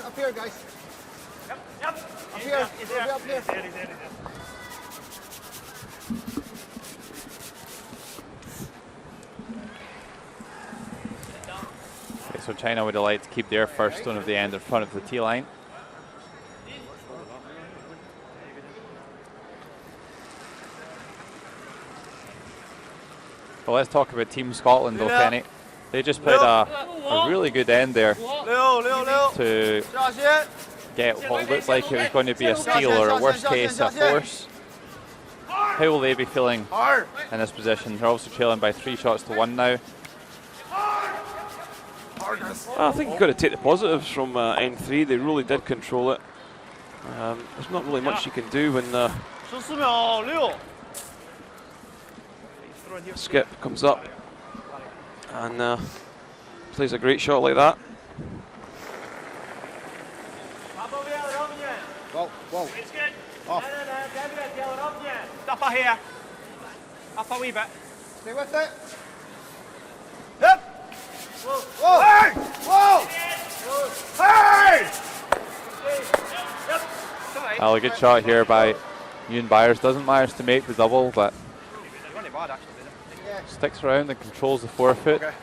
S5: Up here, guys.
S1: Yep.
S5: Up here. Up here.
S1: He's there.
S3: Okay, so China would like to keep their first stone of the end in front of the tee line. Well, let's talk about Team Scotland though, Kenny. They just played a really good end there to get what looked like it was going to be a steal, or at worst case a force. How will they be feeling in this position? They're also trailing by 3 shots to 1 now.
S4: I think you've got to take the positives from N3. They really did control it. There's not really much you can do when skip comes up and plays a great shot like that.
S5: Whoa.
S1: It's good.
S5: Off.
S1: Up here. Up a wee bit.
S5: Stay with it. Yep. Whoa. Hey! Whoa! Hey!
S3: Well, a good shot here by Ewan Byers. Doesn't manage to make the double, but sticks around and controls the forefoot.
S5: Okay.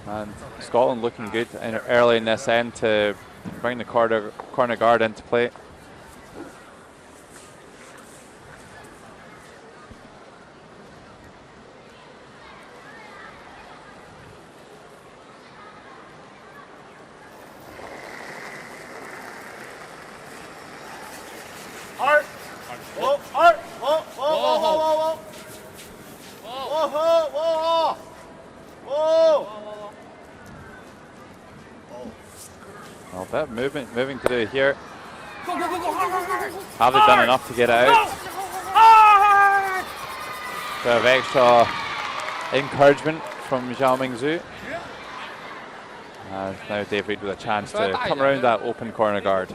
S3: And Scotland looking good early in this end to bring the corner guard into play.
S1: Hard. Whoa. Hard. Whoa.
S3: Well, a bit of moving to do here. Have they done enough to get it out? Bit of extra encouragement from Zhao Mingzhu. Now Dave Reid with a chance to come around that open corner guard.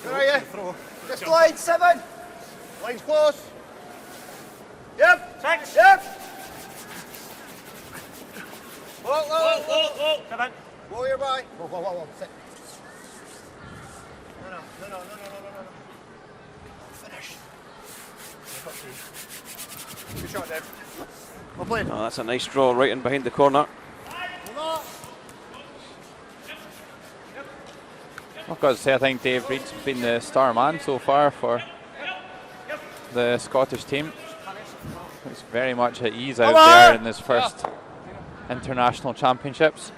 S5: Where are you? Just line 7. Line's close. Yep.
S1: 6.
S5: Yep. Whoa.
S1: 7.
S5: Whoa, you're by. Whoa. Sit. No. Finish. Good shot, Dave. Well played.
S4: Oh, that's a nice draw right in behind the corner.
S3: I've got to say, I think Dave Reid's been the star man so far for the Scottish team. He's very much at ease out there in his first international championships.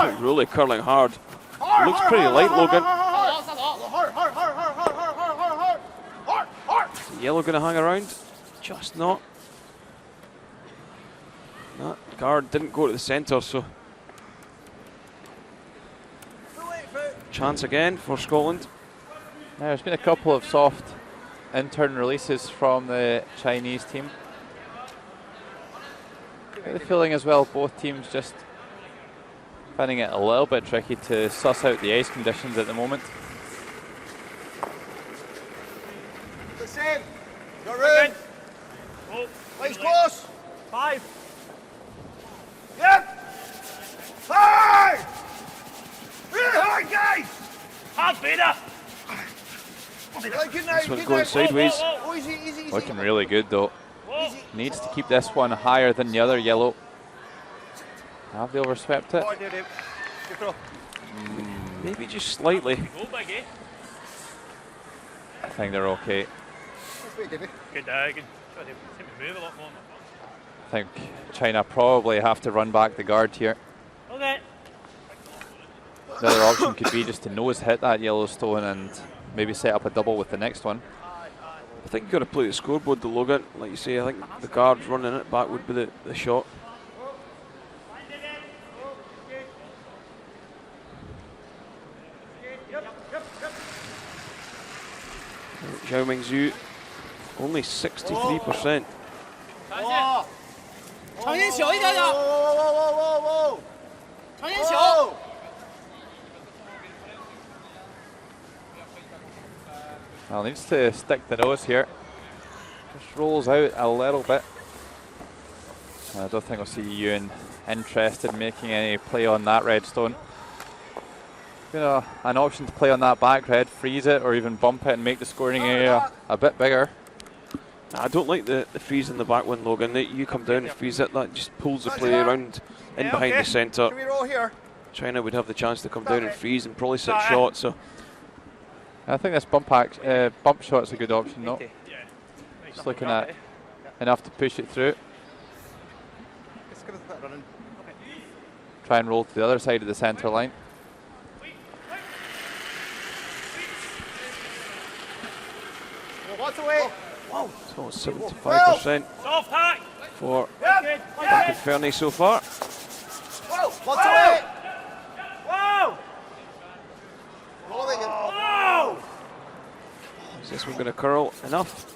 S4: It's really curling hard. Looks pretty light, Logan. Is the yellow going to hang around? Just not. That guard didn't go to the centre, so chance again for Scotland.
S3: There's been a couple of soft in-turn releases from the Chinese team. Get the feeling as well, both teams just finding it a little bit tricky to suss out the ice conditions at the moment.
S5: The same. Got room.
S1: Oh,
S5: Line's close.
S1: 5.
S5: Yep. Hard. Really hard, guys.
S1: Hard beater.
S5: Right, good now,
S4: This one's
S5: good
S4: going
S5: now.
S4: sideways.
S5: Oh, easy, easy, easy.
S3: Looking really good though.
S1: Whoa.
S3: Needs to keep this one higher than the other yellow. Have they overswept it?
S5: Oh, Dave. Good throw.
S4: Maybe just slightly.
S1: Go, Biggie.
S3: I think they're okay.
S5: That's great, Davey.
S1: Good, good. God, they seem to move a lot more.
S3: I think China probably have to run back the guard here.
S1: Okay.
S3: The other option could be just to nose hit that yellow stone and maybe set up a double with the next one.
S4: I think you've got to play the scoreboard, the Logan. Like you say, I think the guard running it back would be the shot. Zhao Mingzhu, only 63%.
S5: Oh.
S6: 长线小一点点，
S5: Whoa.
S6: 长线小。
S3: Well, needs to stick the nose here. Just rolls out a little bit. I don't think we'll see Ewan interested in making any play on that red stone. You know, an option to play on that back red, freeze it, or even bump it and make the scoring area a bit bigger.
S4: I don't like the freeze in the back one, Logan. You come down and freeze it, that just pulls the play around in
S5: Yeah,
S4: behind
S5: okay.
S4: the centre.
S5: Can we roll here?
S4: China would have the chance to come down and
S5: Okay.
S4: freeze and probably set
S5: Sorry.
S4: shot. So
S3: I think this bump shot's a good option, though. Just looking at enough to push it through.
S5: Just give us that running.
S3: Try and roll to the other side of the centre line.
S5: Lots away.
S4: so 75%
S1: Soft hack.
S4: for
S1: Good.
S4: Fernie so far.
S5: Whoa. Lots away.
S1: Whoa.
S5: Rolling it.
S1: Whoa.
S4: Is this one going to curl enough?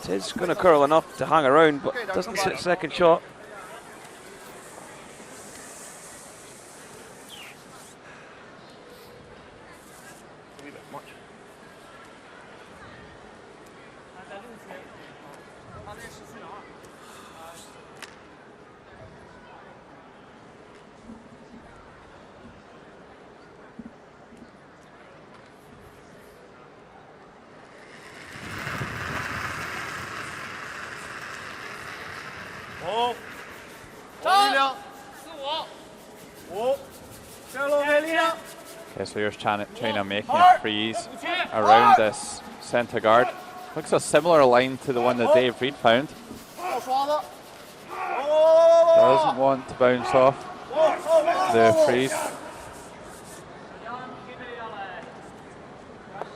S4: It is going to curl enough to hang around, but doesn't sit second shot.
S5: A wee bit much.
S1: Oh.
S6: 4-5。
S5: Oh. 下路没力量。
S3: Okay, so here's China making a freeze around this centre guard. Looks a similar line to the one that Dave Reed found.
S5: 好刷子。
S3: Doesn't want to bounce off the freeze.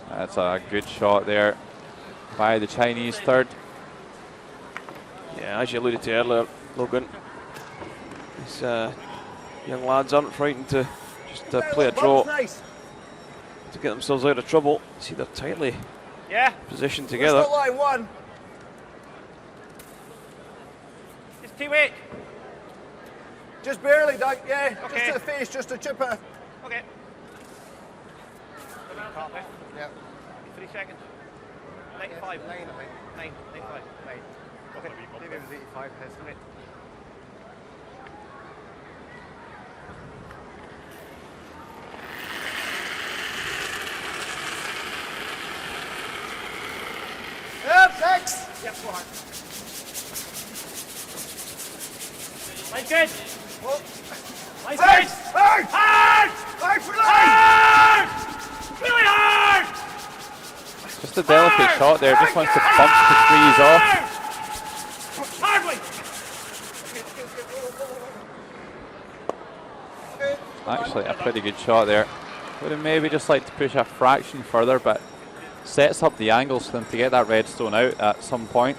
S3: That's a good shot there by the Chinese third.
S4: Yeah, as you alluded to earlier, Logan, these young lads aren't frightened to just play a draw
S5: Nice.
S4: to get themselves out of trouble. See, they're tightly
S1: Yeah.
S4: positioned together.
S5: Stop line one.
S1: It's T-weight.
S5: Just barely, Doug. Yeah.
S1: Okay.
S5: Just to the face, just to chip it.
S1: Okay.
S5: Yeah.
S1: 3 seconds. 95.
S5: 9, I think.
S1: 9. 95.
S5: 9. Okay. Maybe it was 85. His.
S1: Okay.
S5: Yep. 6.
S1: Yep, go hard. Line's good.
S5: Oh.
S1: Line's
S5: Hard.
S1: good.
S5: Hard.
S1: Hard!
S5: Hard for line.
S1: Hard! Really hard!
S3: Just a delicate shot there, just wants to bump the freeze off.
S1: Hardly!
S3: Actually, a pretty good shot there. Would have maybe just like to push a fraction further, but sets up the angles for them to get that red stone out at some point.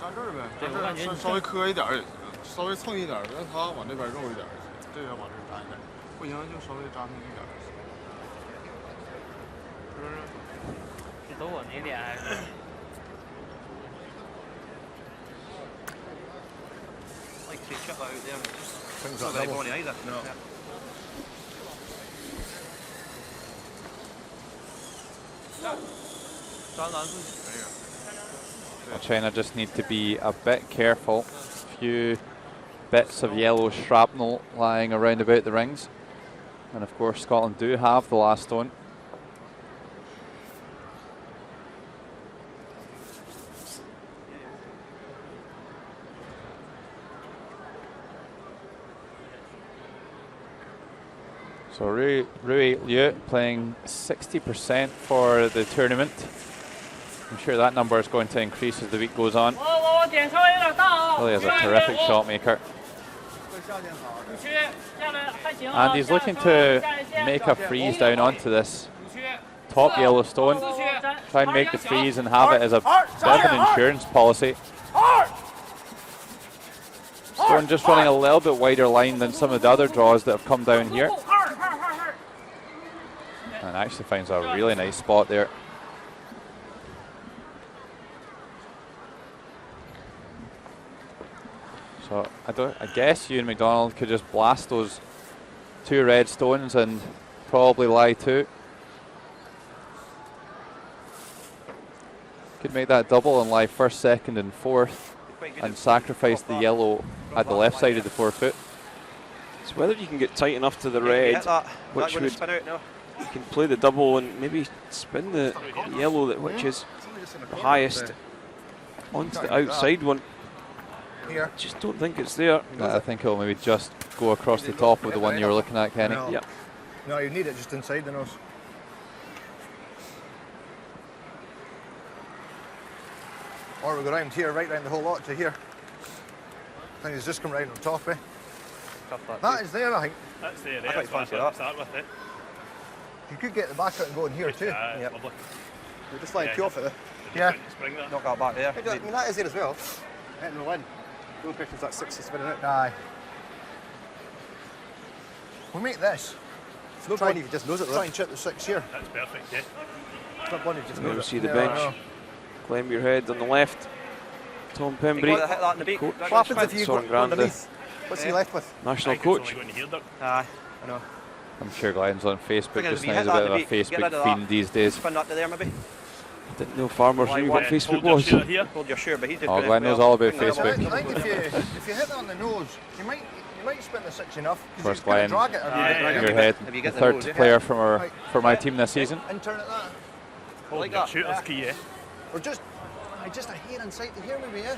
S7: 站这儿呗，站这儿稍微磕一点儿，稍微蹭一点儿，让他往那边肉一点儿，这边往这儿弹一点。
S2: 不行就稍微扎那一点。是不是？
S6: 你走我那脸还是？Like to chip out there.
S5: Things
S6: Not
S5: like
S6: very
S5: double.
S6: bony either.
S5: No.
S3: Well, China just need to be a bit careful. A few bits of yellow shrapnel lying around about the rings. And of course Scotland do have the last stone. So Rui Liu playing 60% for the tournament. I'm sure that number is going to increase as the week goes on. Really is a terrific shot maker. And he's looking to make a freeze down onto this top yellow stone. Try and make the freeze and have it as a bit of an insurance policy. Stone just running a little bit wider line than some of the other draws that have come down here. And actually finds a really nice spot there. So I guess Ewan McDonald could just blast those 2 red stones and probably lie 2. Could make that double and lie 1st, 2nd and 4th and sacrifice the yellow at the left side of the 4-foot.
S4: It's whether you can get tight enough to the red, which would you can play the double and maybe spin the yellow, which is the highest, onto the outside one.
S5: Here.
S4: Just don't think it's there.
S3: I think it'll maybe just go across the top of the one you were looking at, Kenny.
S5: No.
S4: Yep.
S5: No, you need it just inside the nose. Or we go round here, right round the whole lot to here. I think it's just come round on top, eh? That is there, I think.
S1: That's there.
S6: I quite fancy that.
S1: Start with it.
S5: You could get the back out and go in here too.
S1: Yep. Lovely.
S5: We're just flying
S1: Yeah,
S5: two off it.
S1: Yeah. Spring that.
S6: Knock that back there.
S5: I mean, that is there as well. Hitting the line. The only question is that 60 spinning out. Aye. We'll make this. It's no point if you just nose it. Try and chip the 6 here.
S1: That's perfect, yeah.
S5: It's not one if you just
S4: There we
S5: nose it.
S4: see the
S5: Yeah,
S4: bench.
S5: I know.
S4: Clem your head on the left. Tom
S6: You
S4: Pembry,
S6: got to hit that in the beak.
S4: coach.
S5: What happens if you go
S4: Soren Grande,
S5: underneath? What's he left with?
S4: national
S1: I think it's
S4: coach.
S1: only going here, Dirk.
S6: Aye, I know.
S3: I'm sure Glenn's on Facebook
S6: Thing is,
S3: just
S6: if you
S3: now.
S6: hit
S3: He's a
S6: that
S3: bit
S6: in
S3: of
S6: the
S3: a
S6: beak, get rid
S3: Facebook
S6: of
S3: fiend
S6: that.
S3: these days.
S6: Spin that to there maybe.
S4: Didn't know farmers knew what Facebook
S1: Hold your
S4: was.
S1: share here.
S6: Hold your shoe, but he did.
S3: Oh,
S6: good
S3: Glenn
S6: well.
S3: knows all about
S6: Bring that
S3: Facebook.
S6: up.
S5: I think if you hit it on the nose, you might spin the 6 enough.
S3: First
S5: Glenn.
S3: Glenn,
S5: Drag it.
S3: your head,
S6: If you
S3: the
S6: get the
S3: third
S6: nose, yeah.
S3: player for my team this season.
S5: And turn it that.
S1: Hold
S6: Like
S1: your
S6: that.
S1: shooter's key, yeah.
S5: Or just a hair inside to here maybe, yeah?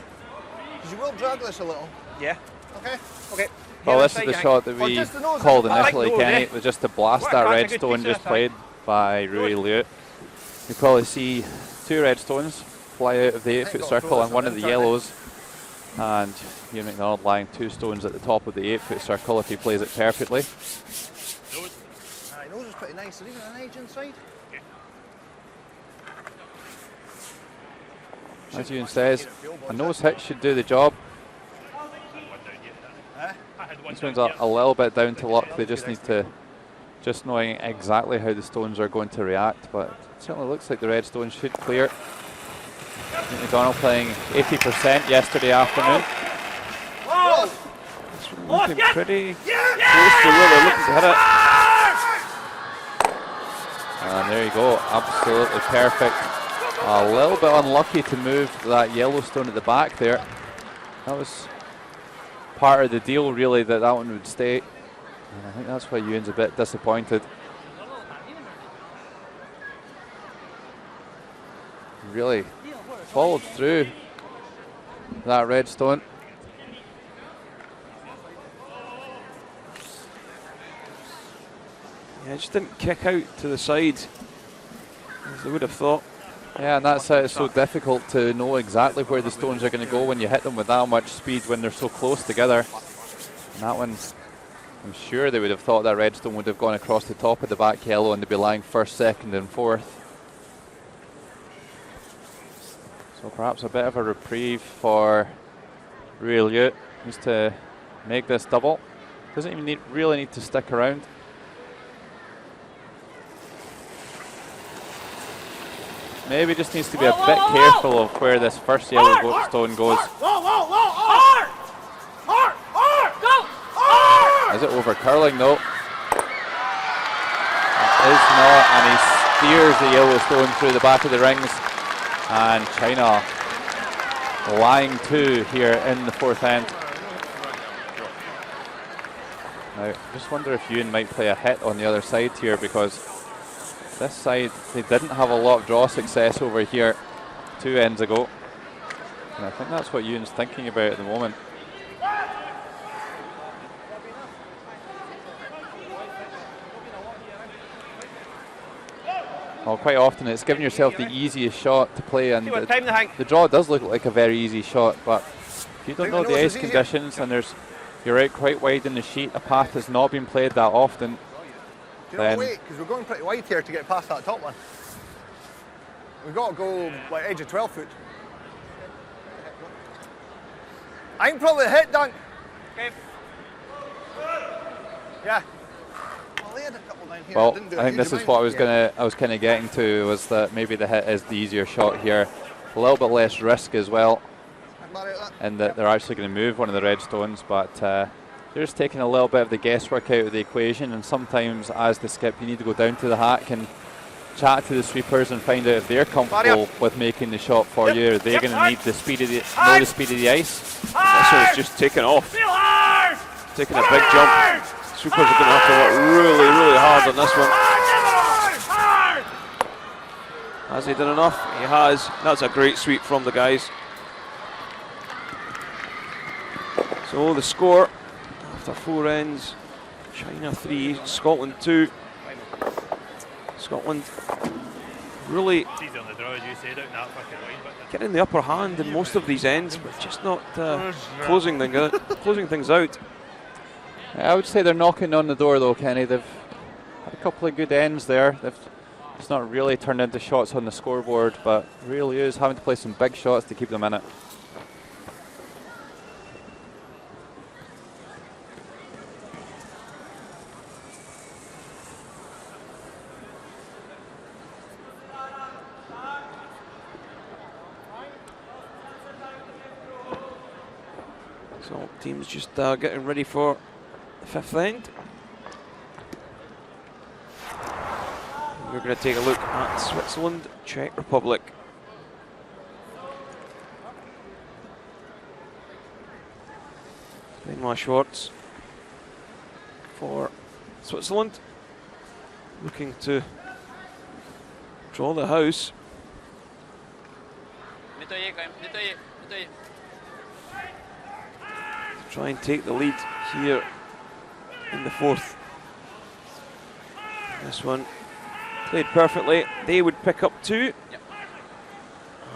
S5: Because you will drag this a little.
S6: Yeah.
S5: Okay?
S6: Okay.
S3: Well,
S6: Here
S3: this is
S6: inside,
S3: the
S6: Yank.
S3: shot that
S5: Or
S3: we
S5: just the nose.
S3: called
S5: I like
S3: initially,
S6: nose,
S3: Kenny.
S6: eh?
S3: It was just to blast
S6: What,
S3: that
S6: that's a
S3: red
S6: good
S3: stone
S6: piece
S3: just
S6: of that
S3: played by Rui Liu. You probably see 2 red stones fly out of the 8-foot circle and one of the yellows. And Ewan McDonald lying 2 stones at the top of the 8-foot circle if he plays it perfectly.
S5: Aye, nose is pretty nice. Is even an edge inside?
S3: As Ewan says, a nose hit should do the job. This one's a little bit down to luck. They just need to just knowing exactly how the stones are going to react, but it certainly looks like the red stones should clear. McDonald playing 80% yesterday afternoon.
S4: It's looking pretty close to where they're looking to hit it.
S3: And there you go, absolutely perfect. A little bit unlucky to move that yellow stone at the back there. That was part of the deal really, that one would stay. And I think that's why Ewan's a bit disappointed. Really followed through that red stone.
S4: Yeah, it just didn't kick out to the side as they would have thought.
S3: Yeah, and that's how it's so difficult to know exactly where the stones are going to go when you hit them with that much speed when they're so close together. And that one, I'm sure they would have thought that red stone would have gone across the top of the back yellow and they'd be lying 1st, 2nd and 4th. So perhaps a bit of a reprieve for Rui Liu, just to make this double. Doesn't even really need to stick around. maybe just needs to be a bit careful of where this first yellow stone goes. Is it over curling? No. It is not, and he steers the yellow stone through the back of the rings. And China lying to here in the fourth end. Now, I just wonder if Ewan might play a hit on the other side here, because this side, they didn't have a lot of draw success over here 2 ends ago. And I think that's what Ewan's thinking about at the moment. Well, quite often it's giving yourself the easiest shot to play, and the draw does look like a very easy shot, but if you don't know the ice conditions and you're out quite wide in the sheet, a path has not been played that often, then
S5: wait, because we're going pretty wide here to get past that top one. We've got to go like edge of 12 foot. I can probably hit dunk.
S1: Okay.
S5: Yeah. Well, they had a couple down here.
S3: well,
S5: Didn't do
S3: I
S5: a
S3: think
S5: huge
S3: this is
S5: amount.
S3: what I was kind of getting to, was that maybe the hit is the easier shot here. A little bit less risk as well, and that they're actually going to move one of the red stones, but they're just taking a little bit of the guesswork out of the equation, and sometimes as the skip you need to go down to the hack and chat to the sweepers and find out if they're comfortable with making the shot for you. Are they going to need the speed of the speed of the ice?
S4: This one's just taken off. Taking a big jump. Sweepers are going to have to work really, really hard on this one. Has he done enough? He has. That's a great sweep from the guys. So the score after 4 ends, China 3, Scotland 2. Scotland really getting the upper hand in most of these ends, but just not closing things out.
S3: I would say they're knocking on the door though, Kenny. They've had a couple of good ends there. It's not really turned into shots on the scoreboard, but really is having to play some big shots to keep them in it.
S4: So teams just getting ready for the 5th end. We're going to take a look at Switzerland, Czech Republic. Benoit Schwartz for Switzerland, looking to draw the house. Try and take the lead here in the 4th. This one played perfectly. They would pick up 2. Yep.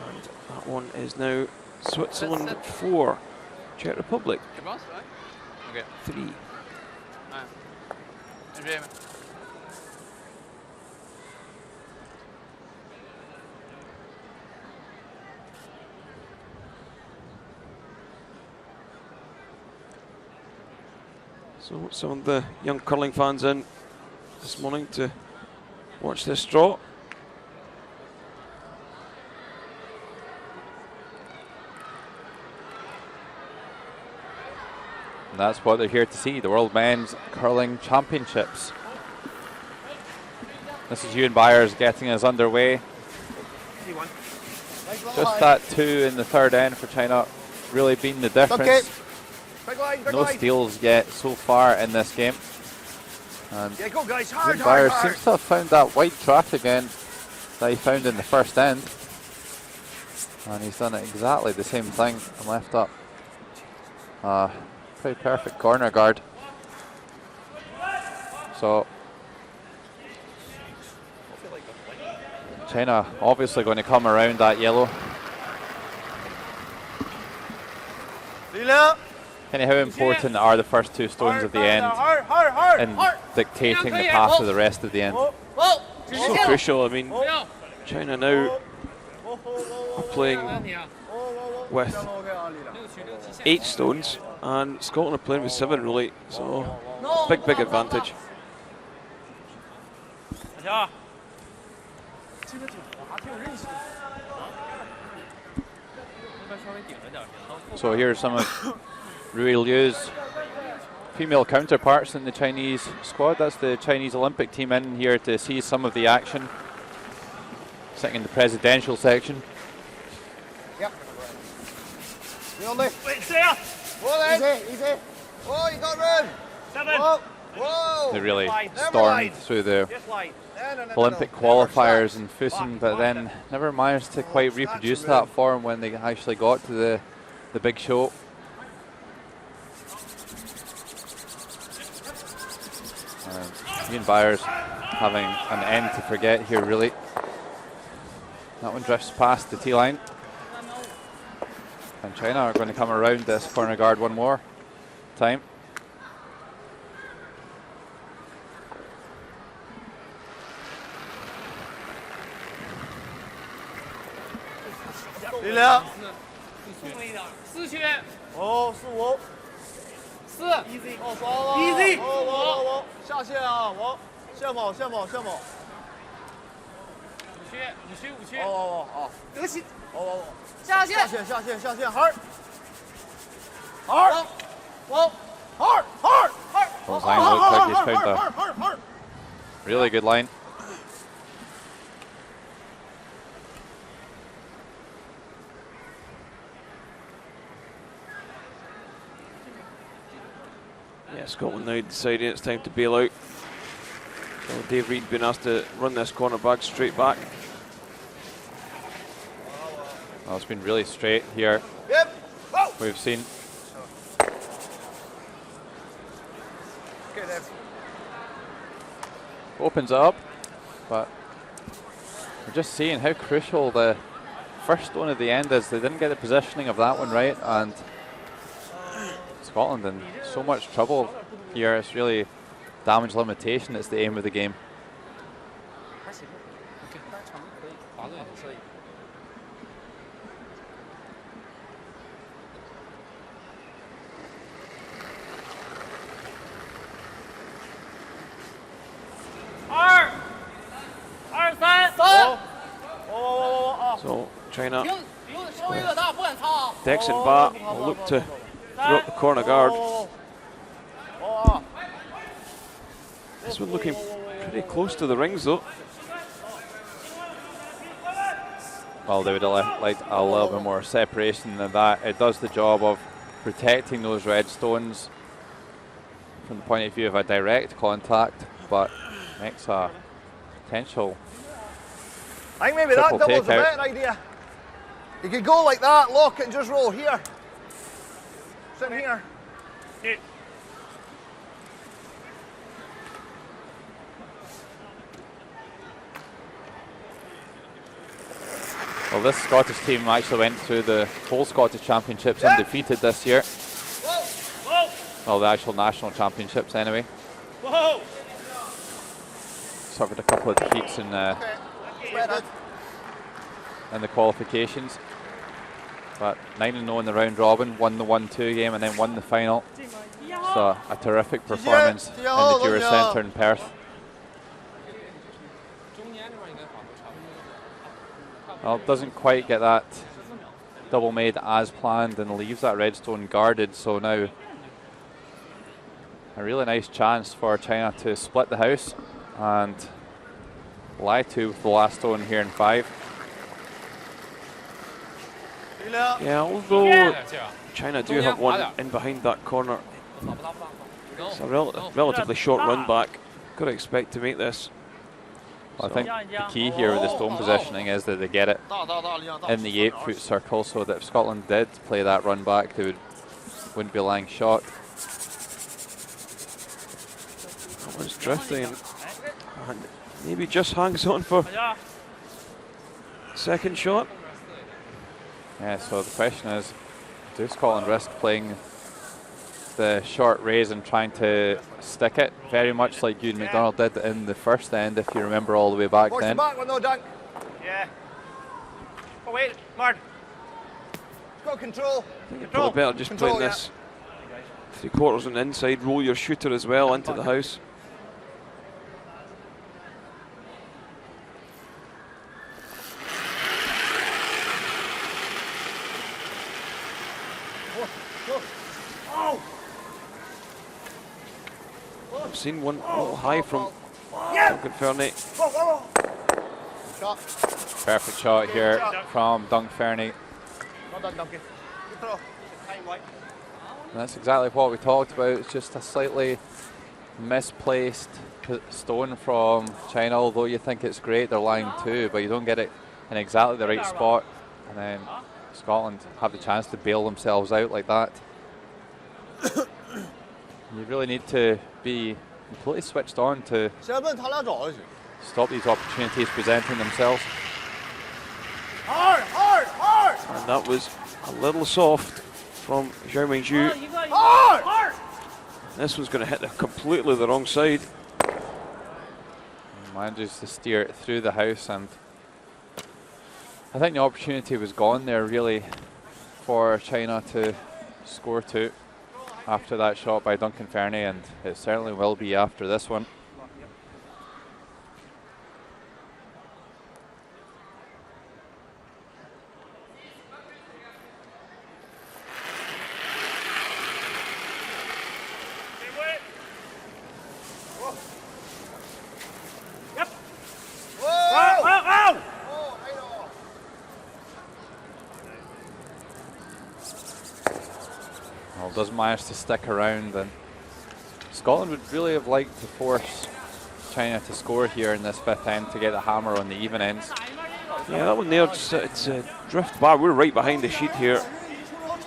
S4: And that one is now Switzerland 4, Czech Republic 3. So some of the young curling fans in this morning to watch this draw.
S3: And that's what they're here to see, the World Men's Curling Championships. This is Ewan Byers getting us underway. Just that 2 in the 3rd end for China really being the difference. No steals yet so far in this game. And
S5: Yeah, go guys, hard,
S3: Ewan Byers
S5: hard,
S3: seems to have found that white track again that he found in the 1st end. And he's done exactly the same thing and left up pretty perfect corner guard. So China obviously going to come around that yellow. Kenny, how important are the first 2 stones at the end in dictating the path of the rest of the end?
S4: So crucial. I mean, China now are playing with 8 stones, and Scotland are playing with 7 really. So big advantage.
S3: So here's some of Rui Liu's female counterparts in the Chinese squad. That's the Chinese Olympic team in here to see some of the action. Sitting in the presidential section.
S5: Yep. You on there?
S1: Wait, stay up.
S5: Whoa then. Easy. Whoa, you got room.
S1: 7.
S5: Whoa. Whoa.
S3: They really
S1: Never
S3: stormed
S5: mind.
S3: through the
S1: Just line.
S5: No.
S3: Olympic
S5: Never
S3: qualifiers in
S5: slack.
S3: Fussen, but then never managed to quite reproduce that form when they actually got to the big show. And Ian Byers having an end to forget here, really. That one drifts past the tee line. And China are going to come around this corner guard one more time.
S5: Đi了。
S6: 4圈
S5: 哦，4-5。
S6: 4
S5: Easy。哦，爽了。
S6: Easy
S5: 我下线啊，我线跑。
S6: 5圈5圈
S5: 哦。
S6: 得起
S5: 哦。
S6: 下线
S5: 下线，hard。hard。
S3: Those line looks like he's found a
S5: hard。
S3: really good line.
S4: Yeah, Scotland now deciding it's time to bail out. So Dave Reed been asked to run this corner back straight back.
S3: Well, it's been really straight here.
S5: Yep. Whoa.
S3: We've seen
S5: Okay, Dave.
S3: opens up, but we're just seeing how crucial the first one at the end is. They didn't get the positioning of that one right, and Scotland in so much trouble here. It's really damage limitation. It's the aim of the game.
S6: 滑动也是摄影。 2 3 3
S4: So China,
S6: 停，稍微有点大，不敢擦。
S4: Dex and Ba will look to drop the corner guard. This one looking pretty close to the rings though.
S3: Well, they would have liked a little bit more separation than that. It does the job of protecting those red stones from the point of view of a direct contact, but makes a potential
S5: I think maybe that
S3: triple
S5: double's a
S3: takeout.
S5: better idea. You could go like that, lock it and just roll here. Sit here.
S3: Well, this Scottish team actually went through the whole Scottish Championships undefeated this year. Well, the actual national championships anyway.
S1: Whoa!
S3: Suffered a couple of defeats in the qualifications. But 9-0 in the round robin, won the 1-2 game and then won the final. So a terrific performance in the GER Centre in Perth. Well, doesn't quite get that double made as planned and leaves that redstone guarded. So now a really nice chance for China to split the house and lie to with the last stone here in 5.
S4: Yeah, although China do have one in behind that corner. It's a relatively short run back. Got to expect to make this.
S3: Well, I think the key here with the stone positioning is that they get it in the 8-foot circle, so that if Scotland did play that run back, they wouldn't be lying shot.
S4: That one's drifting and maybe just hangs on for second shot.
S3: Yeah, so the question is, do Scotland risk playing the short raise and trying to stick it, very much like Ewan McDonald did in the first end, if you remember all the way back
S5: Watch
S3: then.
S5: the back one though, Dunk.
S1: Yeah. Oh, wait, Martin.
S5: Got control.
S4: I think you're probably better just playing this 3/4 on the inside, roll your shooter as well into the house. I've seen one little high from Duncan Fernie.
S5: Shot.
S3: Perfect shot here from Dunk Fernie.
S5: Well done, Duncan. Good throw.
S3: And that's exactly what we talked about. It's just a slightly misplaced stone from China, although you think it's great, they're lying two, but you don't get it in exactly the right spot. And then Scotland have the chance to bail themselves out like that. You really need to be completely switched on to stop these opportunities presenting themselves.
S5: Hard, hard, hard!
S4: And that was a little soft from Zhao Mingzhu.
S5: Hard!
S4: This was going to hit completely the wrong side.
S3: Manages to steer it through the house, and I think the opportunity was gone there really for China to score two after that shot by Duncan Fernie, and it certainly will be after this one. Doesn't manage to stick around, and Scotland would really have liked to force China to score here in this fifth end to get the hammer on the even ends.
S4: Yeah, that one there, it's a drift bar. We're right behind the sheet here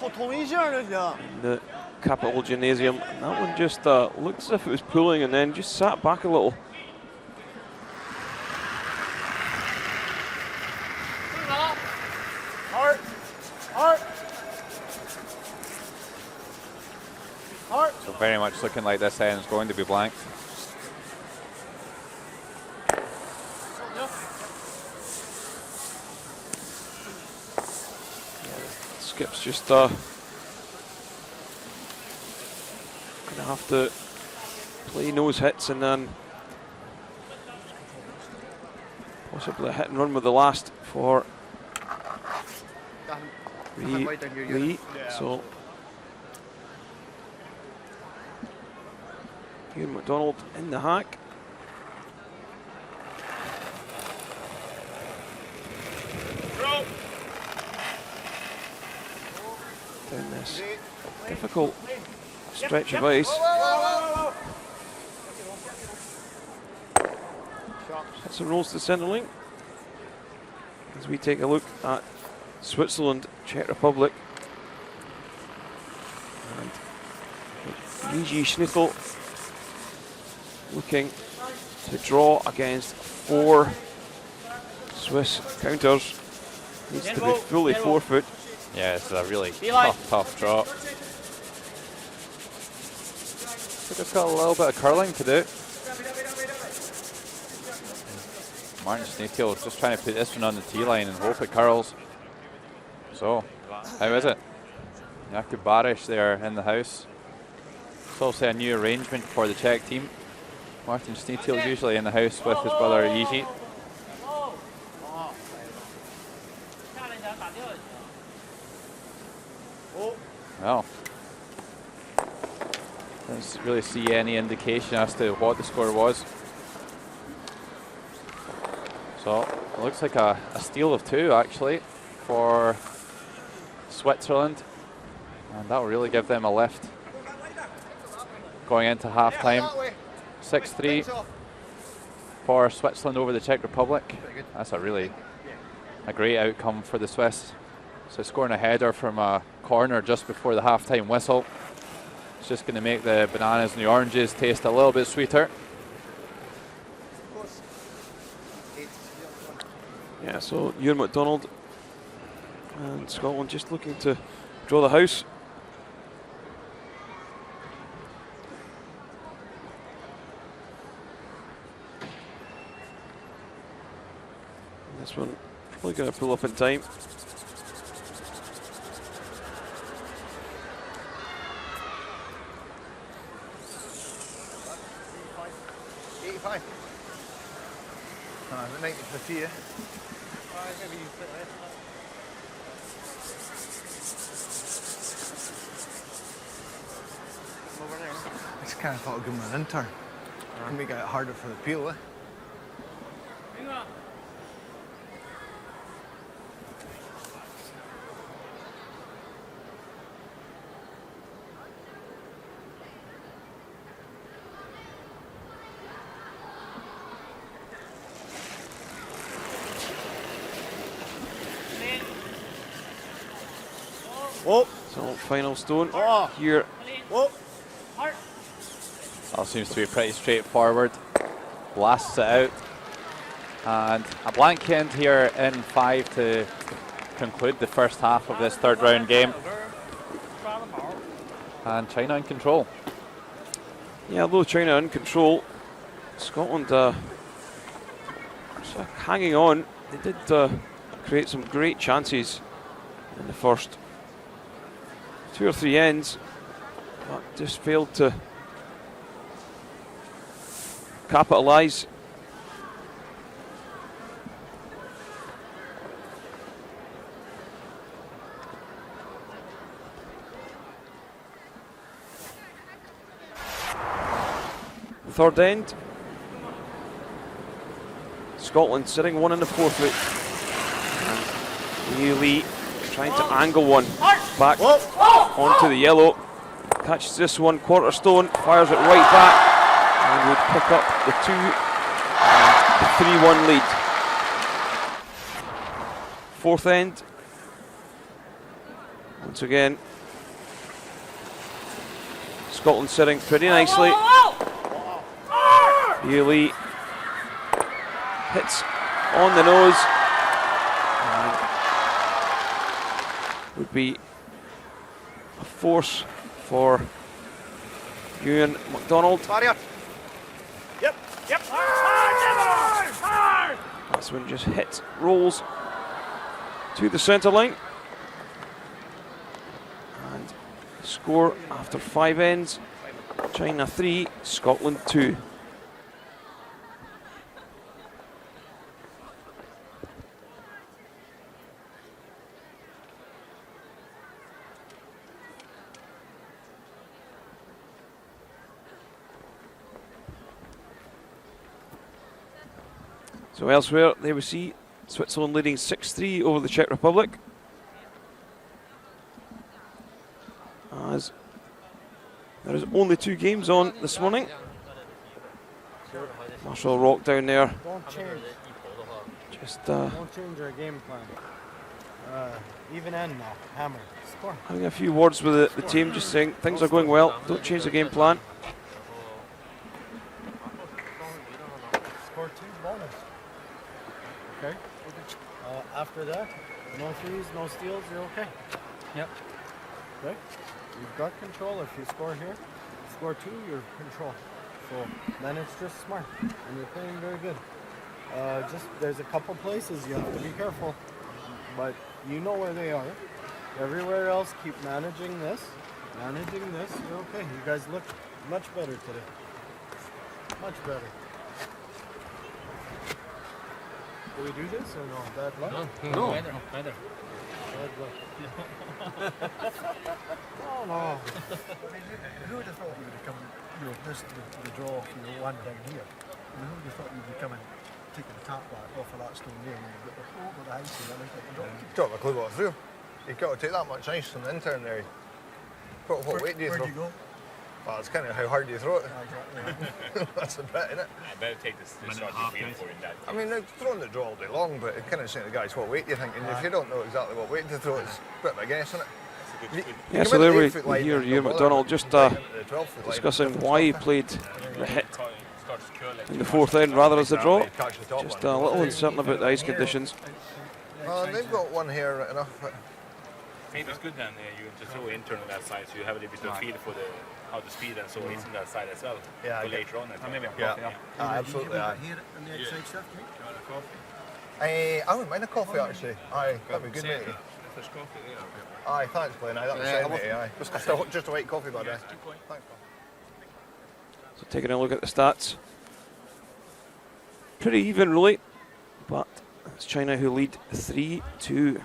S4: in the Capital Gymnasium. And that one just looked as if it was pulling and then just sat back a little.
S5: Hard! Hard!
S3: So very much looking like this end is going to be blanked.
S4: Skip's just gonna have to play nose hits and then possibly a hit and run with the last for Lee. So Ian McDonald in the hack. Down this difficult stretch of ice. Hits and rolls to centre link. As we take a look at Switzerland, Czech Republic. And Gigi Schnitzel looking to draw against 4 Swiss counters. Needs to be fully 4 foot.
S3: Yeah, it's a really tough drop. So it's got a little bit of curling to do. Martin Schneefield just trying to put this one on the tee line and hope it curls. So, how is it? Jakub Barish there in the house. It's also a new arrangement for the Czech team. Martin Schneefield usually in the house with his brother Yiji. Well, doesn't really see any indication as to what the score was. So it looks like a steal of 2 actually for Switzerland, and that will really give them a lift going into half time. 6-3 for Switzerland over the Czech Republic. That's a great outcome for the Swiss. So scoring a header from a corner just before the half-time whistle. It's just going to make the bananas and the oranges taste a little bit sweeter.
S4: Yeah, so Ewan McDonald and Scotland just looking to draw the house. And this one probably going to pull up in time.
S5: The 90th here. just kind of thought I'd give him an intern. And make it harder for the peel, eh?
S4: So final stone here.
S3: That seems to be pretty straightforward. Blasts it out. And a blank end here in 5 to conclude the first half of this third round game. And China in control.
S4: Yeah, although China in control, Scotland hanging on. They did create some great chances in the first 2 or 3 ends, but just failed to capitalise. Third end. Scotland sitting 1 in the 4th weight. Liu Lee trying to angle one back onto the yellow. Catches this one, quarter stone, fires it right back, and would pick up the 3-1 lead. 4th end. Once again, Scotland sitting pretty nicely. Liu Lee hits on the nose. Would be a force for Ewan McDonald.
S1: Yep.
S4: This one just hits, rolls to the centre line. And score after 5 ends. China 3, Scotland 2. So elsewhere, there we see Switzerland leading 6-3 over the Czech Republic. As there is only 2 games on this morning. Marshall Rock down there.
S8: Don't change.
S4: Just
S8: Don't change our game plan. Even end now. Hammer. Score.
S4: having a few words with the team, just saying things are going well. Don't change the game plan.
S8: Score 2 bonus. Okay. After that, no threes, no steals. You're okay. Yep. Okay. You've got control. If you score here, score 2, you're control. So then it's just smart, and you're playing very good. Just there's a couple places you have to be careful, but you know where they are. Everywhere else, keep managing this. You're okay. You guys look much better today. Much better. Do we do this or no? Bad luck?
S6: No. Neither.
S8: Bad luck. Oh no.
S9: Who would have thought you would have come, this the draw for your one down here? Who would have thought you'd be coming, taking the tap back off of that stone there, and you've got the ice and everything.
S5: Don't have a clue what through. You've got to take that much ice from the intern there. What weight do you throw?
S9: Where do you go?
S5: Well, it's kind of how hard do you throw it.
S9: Exactly.
S5: That's the bit, innit?
S7: I better take this shot for you in that.
S5: I mean, they're throwing the draw all day long, but it kind of saying to the guys, what weight do you think? And if you don't know exactly what weight to throw, it's a bit of a guess, isn't it?
S4: Yeah, so there we hear Ewan McDonald just discussing why he played the hit in the 4th end rather as the draw. Just a little uncertain about the ice conditions.
S5: They've got one here right enough. But
S7: Maybe it's good then. You just throw intern on that side, so you have a little bit of feel for how to speed and so it's on that side as well.
S5: Yeah,
S7: for later on.
S5: Absolutely.
S9: Here on the outside stuff,
S5: I wouldn't mind a coffee actually. Aye, that'd be good, mate.
S7: There's coffee there.
S5: Aye, thanks, Glenn. Aye, that was fine, mate. Aye. Just a white coffee, by the way. Thanks,
S4: So taking a look at the stats. Pretty even, really, but it's China who lead 3-2.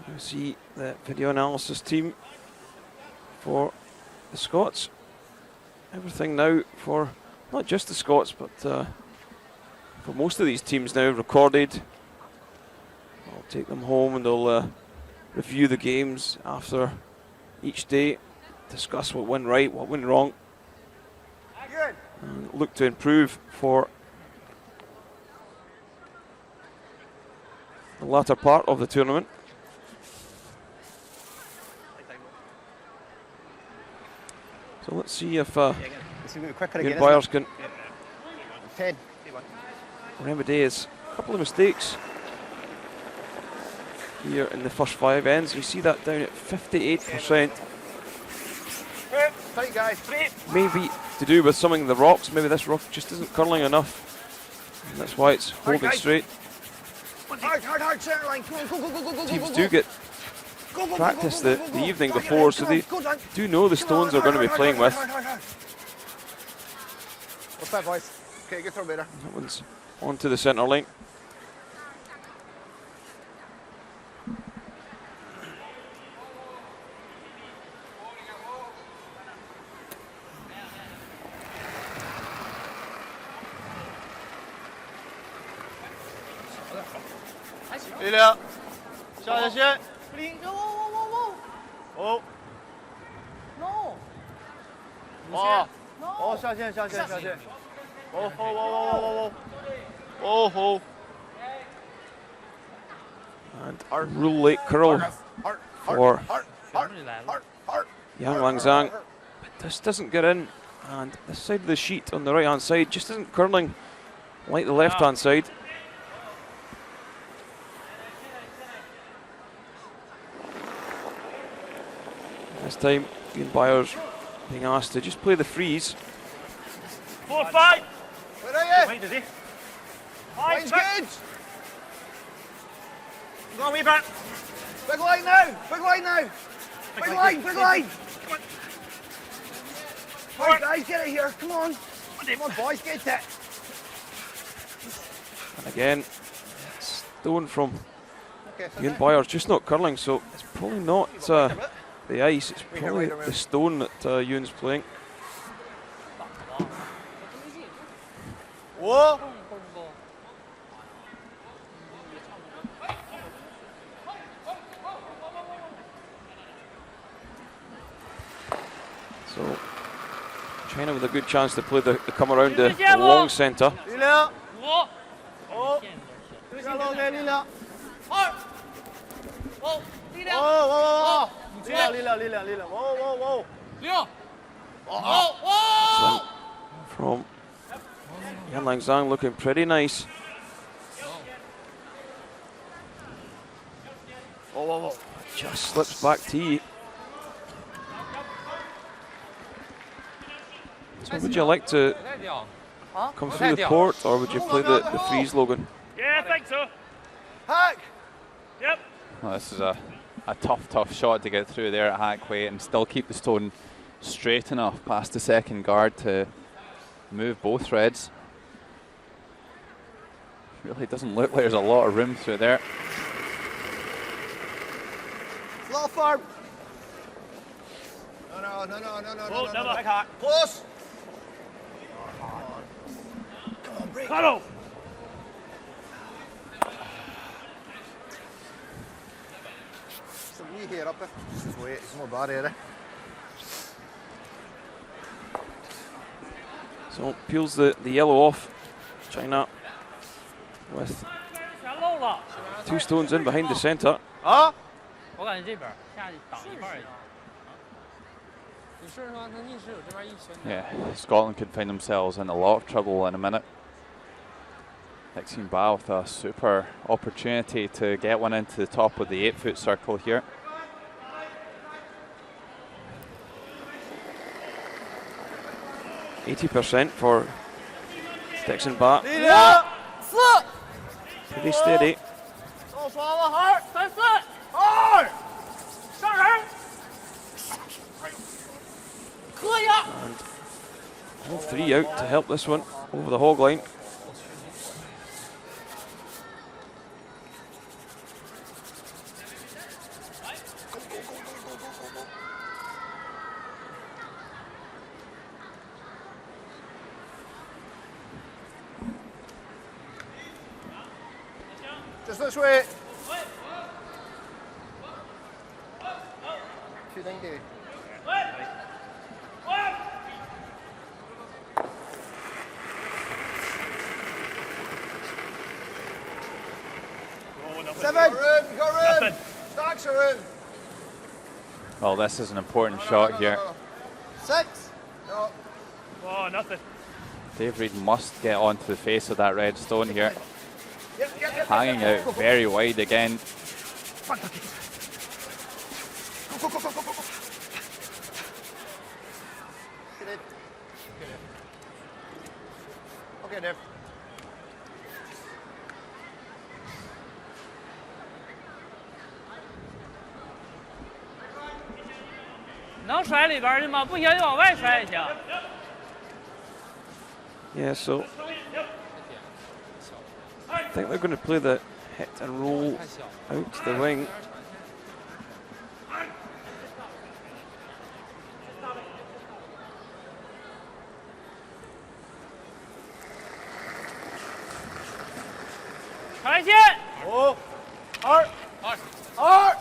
S4: You see the video analysis team for the Scots. Everything now for not just the Scots, but for most of these teams now recorded. I'll take them home and they'll review the games after each day, discuss what went right, what went wrong, and look to improve for the latter part of the tournament. So let's see if Ian Byers can remedy his couple of mistakes here in the first 5 ends. You see that down at 58%.
S5: Tight, guys.
S4: Maybe to do with something in the rocks. Maybe this rock just isn't curling enough. And that's why it's holding straight.
S5: Hard, center line. Come on, go.
S4: Teams do get practice the evening before, so they do know the stones they're going to be playing with.
S5: What's that, boys? Okay, good throw, better.
S4: That one's onto the centre line.
S5: Oh.
S6: No.
S5: Oh, 下线。Oh.
S4: And rule late curl for Yang Langzhang. But this doesn't get in, and this side of the sheet on the right hand side just isn't curling like the left hand side. This time, Ian Byers being asked to just play the freeze.
S1: 4-5.
S5: Where are you?
S1: Wait, does he?
S5: Line's good.
S1: Go on, wee bit.
S5: Big line now. Big line. Come on, guys, get it here. Come on, boys, get it.
S4: And again, stone from Ian Byers just not curling, so it's probably not the ice, it's probably the stone that Ewan's playing.
S5: Whoa!
S4: So China with a good chance to play the come around the long centre. From Yan Langzhang looking pretty nice. Just slips back T. So would you like to come through the port, or would you play the freeze, Logan?
S1: Yeah, I think so.
S5: Hack!
S1: Yep.
S3: Well, this is a tough shot to get through there at Hackway and still keep the stone straight enough past the second guard to move both reds. Really doesn't look like there's a lot of room through there.
S5: It's a little far. No.
S1: No.
S5: Close. Come on, break.
S1: Cuddle.
S5: Some wee here up there. Just wait, it's not bad here.
S4: So peels the yellow off. China with 2 stones in behind the centre.
S6: 我感觉这边下去挡一半而已。
S3: Yeah, Scotland could find themselves in a lot of trouble in a minute. Dixon Ba with a super opportunity to get one into the top of the 8-foot circle here.
S4: %80 for Dixon Ba. Pretty steady. And all 3 out to help this one over the hog line.
S5: this way. 290. Seven. You got room. Stacks are in.
S3: Well, this is an important shot here.
S5: 6. No.
S1: Oh, nothing.
S3: Dave Reed must get onto the face of that red stone here.
S5: Yep.
S3: Hanging out very wide again.
S5: Go. Okay, Dave.
S6: 能甩里边去吗？不行就往外甩也行。
S4: Yeah, so I think they're going to play the hit and roll out to the wing.
S5: Oh, Art. Art.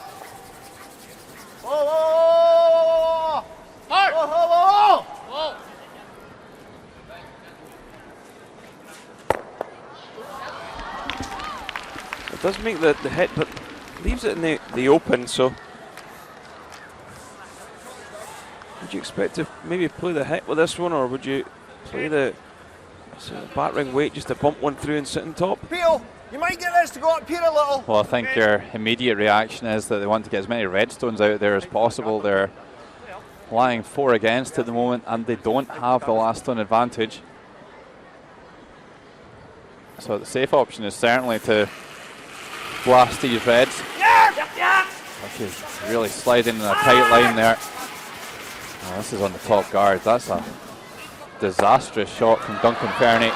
S5: Whoa. Art. Whoa.
S4: It does make the hit, but leaves it in the open, so would you expect to maybe play the hit with this one, or would you play the battering weight just to bump one through and sit on top?
S5: Peel, you might get this to go up here a little.
S3: Well, I think your immediate reaction is that they want to get as many red stones out there as possible. They're lying 4 against at the moment, and they don't have the last stone advantage. So the safe option is certainly to blast these reds. Which is really sliding in a tight line there. Oh, this is on the top guard. That's a disastrous shot from Duncan Fernie.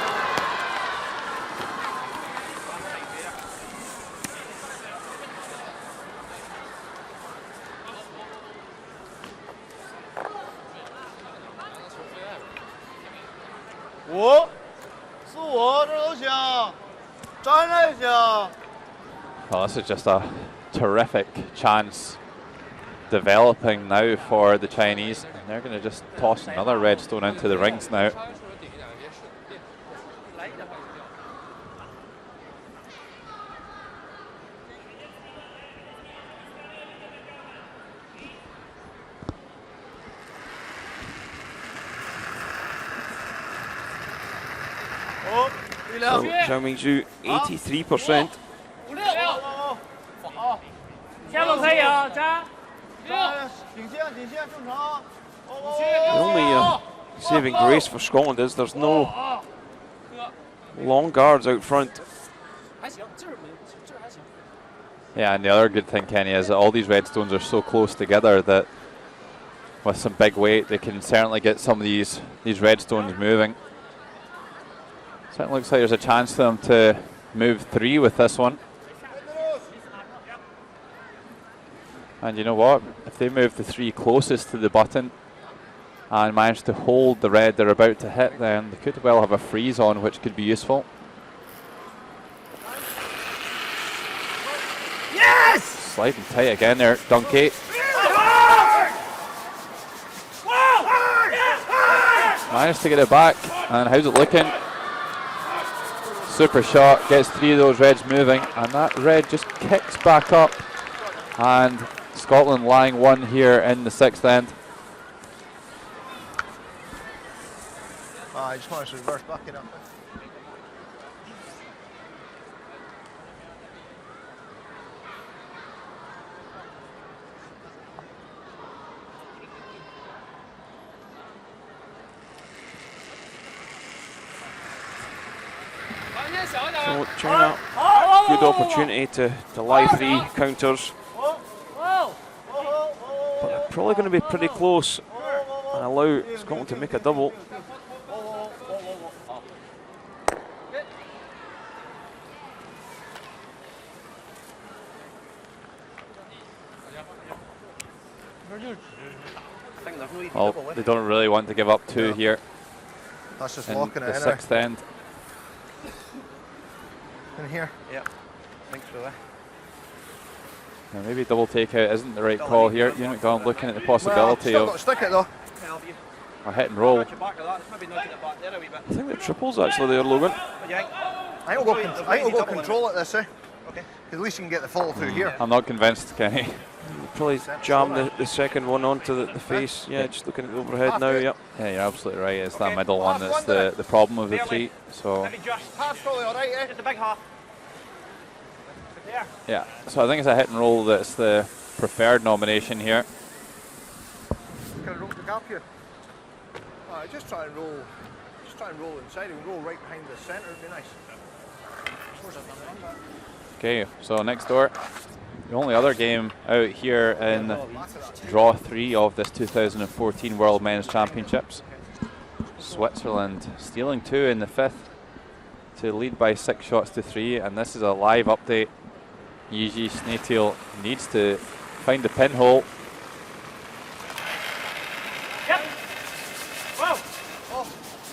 S3: Well, this is just a terrific chance developing now for the Chinese. And they're going to just toss another red stone into the rings now.
S4: So Zhao Mingzhu 83%.
S6: 下路可以啊，扎。
S5: 顶线正常。
S4: The only saving grace for Scotland is there's no long guards out front.
S3: Yeah, and the other good thing, Kenny, is that all these red stones are so close together that with some big weight they can certainly get some of these red stones moving. Certainly looks like there's a chance for them to move 3 with this one. And you know what? If they move the 3 closest to the button and manage to hold the red they're about to hit, then they could well have a freeze on, which could be useful.
S5: Yes!
S3: Sliding tight again there, Dunkey. Managed to get it back, and how's it looking? Super shot, gets 3 of those reds moving, and that red just kicks back up, and Scotland lying 1 here in the 6th end.
S5: I just managed to reverse back it up.
S4: So China, good opportunity to lie 3 counters. But they're probably going to be pretty close and allow Scotland to make a double.
S3: Well, they don't really want to give up 2 here
S5: That's just
S3: in
S5: locking
S3: the
S5: it in.
S3: 6th end.
S5: In here.
S6: Yeah.
S5: think so, eh?
S3: Now maybe double takeout isn't the right call here. Ian McDonald looking at the possibility
S5: still
S3: of
S5: got to stick it though.
S3: a hit and roll.
S1: Back to that. It's maybe nudging it back there a wee bit.
S4: I think the triples actually there, Logan.
S1: What do you think?
S5: I think we'll go control at this, eh?
S1: Okay.
S5: 'Cause at least you can get the follow through here.
S3: I'm not convinced, Kenny.
S4: Probably jam the second one onto the face. Yeah, just looking at the overhead now. Yep.
S3: Yeah, you're absolutely right. It's that
S1: Okay.
S3: middle one
S5: Half
S3: that's
S5: one,
S3: the problem of the
S1: Barely.
S3: three. So
S1: Maybe just.
S5: Half's probably alright, eh?
S1: Just the big half. There.
S3: yeah, so I think it's a hit and roll that's the preferred nomination here.
S5: Can I roll the gap here? Alright, just try and roll. Just try and roll inside. You can roll right behind the centre. It'd be nice.
S3: Okay, so next door, the only other game out here in draw 3 of this 2014 World Men's Championships. Switzerland stealing 2 in the 5th to lead by 6 shots to 3, and this is a live update. Yiji Snatil needs to find the pinhole.
S1: Yep. Whoa. Oh.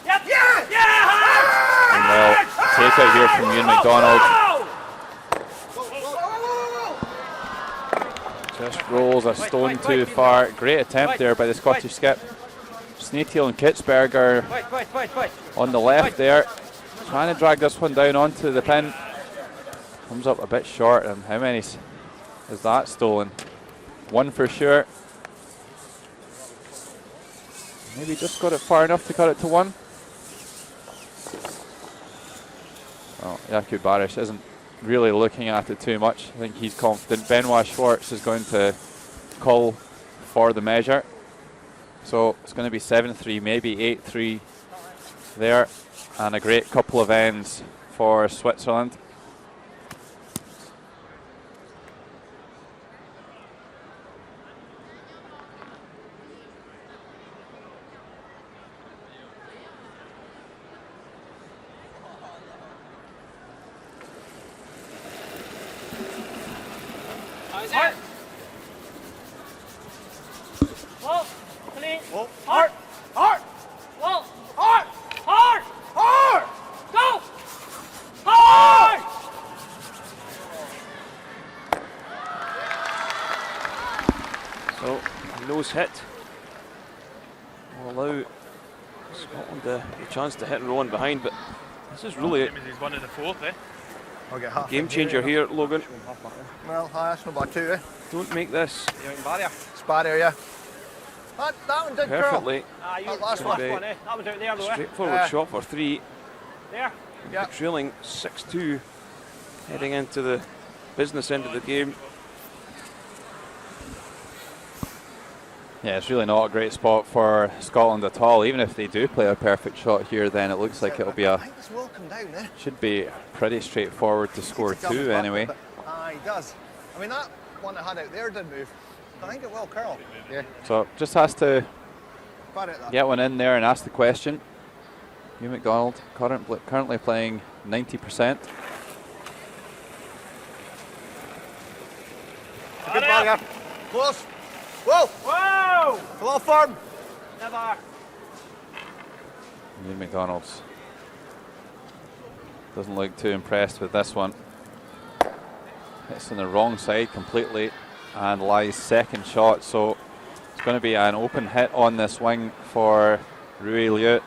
S1: Yep. Yeah. Yeah.
S3: And well, take out here from Ian McDonald. Just rolls a stone too far. Great attempt there by the Scottish skip. Snatil and Kitzberger on the left there. Trying to drag this one down onto the pin. Comes up a bit short, and how many is that stolen? 1 for sure. Maybe just got it far enough to cut it to 1. Well, Jakub Barish isn't really looking at it too much. I think he's confident. Benoit Schwartz is going to call for the measure. So it's going to be 7-3, maybe 8-3 there. And a great couple of ends for Switzerland.
S1: Hard. Whoa. Clean. Whoa. Hard. Hard. Whoa. Hard. Hard. Hard. Go. Hard.
S4: So nose hit will allow Scotland a chance to hit and roll in behind, but this is really a
S7: He's one in the 4th, eh?
S5: I'll get half
S4: game
S5: in
S4: changer here, Logan.
S5: Well, that's not bad too, eh?
S4: Don't make this
S5: It's barrier, yeah. That one did curl.
S4: perfectly.
S1: You
S5: That last
S1: last
S4: one.
S1: one, eh? That was out there, though, eh?
S4: Straightforward shot for 3.
S1: There.
S5: Yeah.
S4: Trailing 6-2, heading into the business end of the game.
S3: Yeah, it's really not a great spot for Scotland at all. Even if they do play a perfect shot here, then it looks like it'll be
S5: I
S3: a
S5: think this will come down, eh?
S3: should be pretty straightforward to score
S5: Double
S3: 2
S5: bucket,
S3: anyway.
S5: but- Aye, it does. I mean, that one that had out there did move. I think it will curl. Yeah.
S3: So just has to
S5: Got it, that.
S3: get one in there and ask the question. Hugh McDonald currently playing 90%.
S5: Good ball, yeah. Close. Whoa!
S1: Whoa.
S5: A little firm.
S1: Never.
S3: Hugh McDonald's doesn't look too impressed with this one. Hits on the wrong side completely and lies second shot, so it's going to be an open hit on this wing for Rui Liu.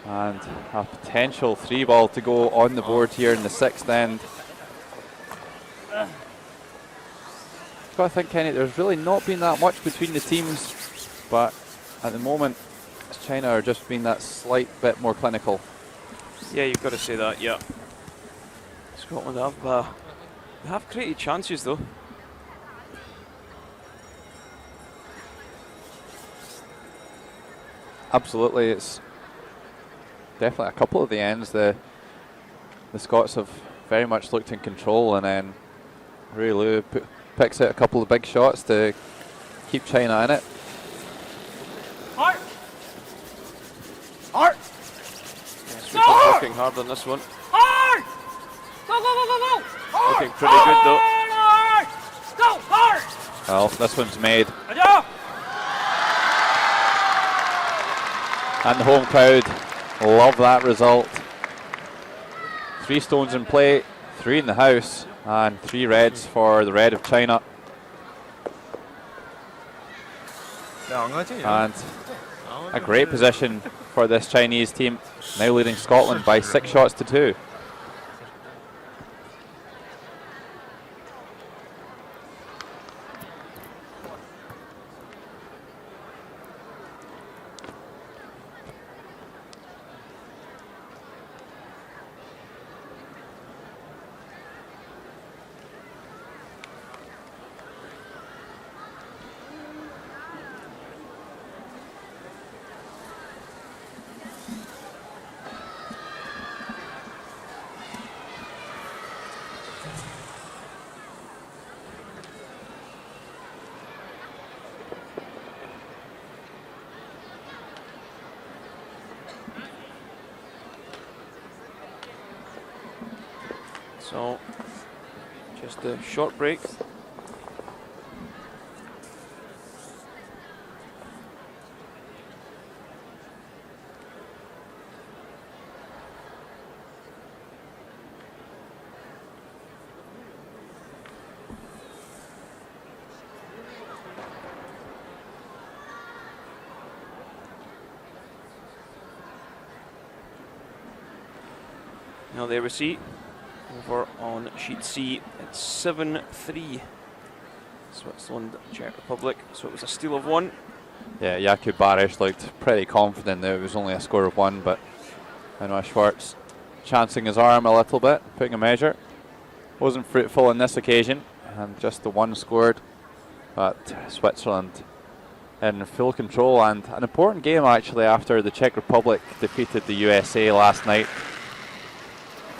S3: And a potential 3-ball to go on the board here in the 6th end. I think, Kenny, there's really not been that much between the teams, but at the moment China are just being that slight bit more clinical.
S4: Yeah, you've got to say that, yeah. Scotland have created chances though.
S3: Absolutely, it's definitely a couple of the ends. The Scots have very much looked in control, and then Rui Liu picks out a couple of big shots to keep China in it.
S1: Hard. Hard.
S4: Yes, working hard on this one.
S1: Hard. Go, go, go, go, go. Hard.
S4: Looking pretty good though.
S1: Hard. Go, hard.
S3: Well, this one's made.
S1: Good job.
S3: And the home crowd love that result. 3 stones in play, 3 in the house and 3 reds for the red of China. And a great position for this Chinese team, now leading Scotland by 6 shots to 2.
S4: So, just a short break. Now there we see, over on sheet C, it's 7-3. Switzerland, Czech Republic. So it was a steal of 1.
S3: Yeah, Jakub Barish looked pretty confident that it was only a score of 1, but I know Schwartz chancing his arm a little bit, putting a measure. Wasn't fruitful on this occasion, and just the 1 scored. But Switzerland in full control, and an important game actually after the Czech Republic defeated the USA last night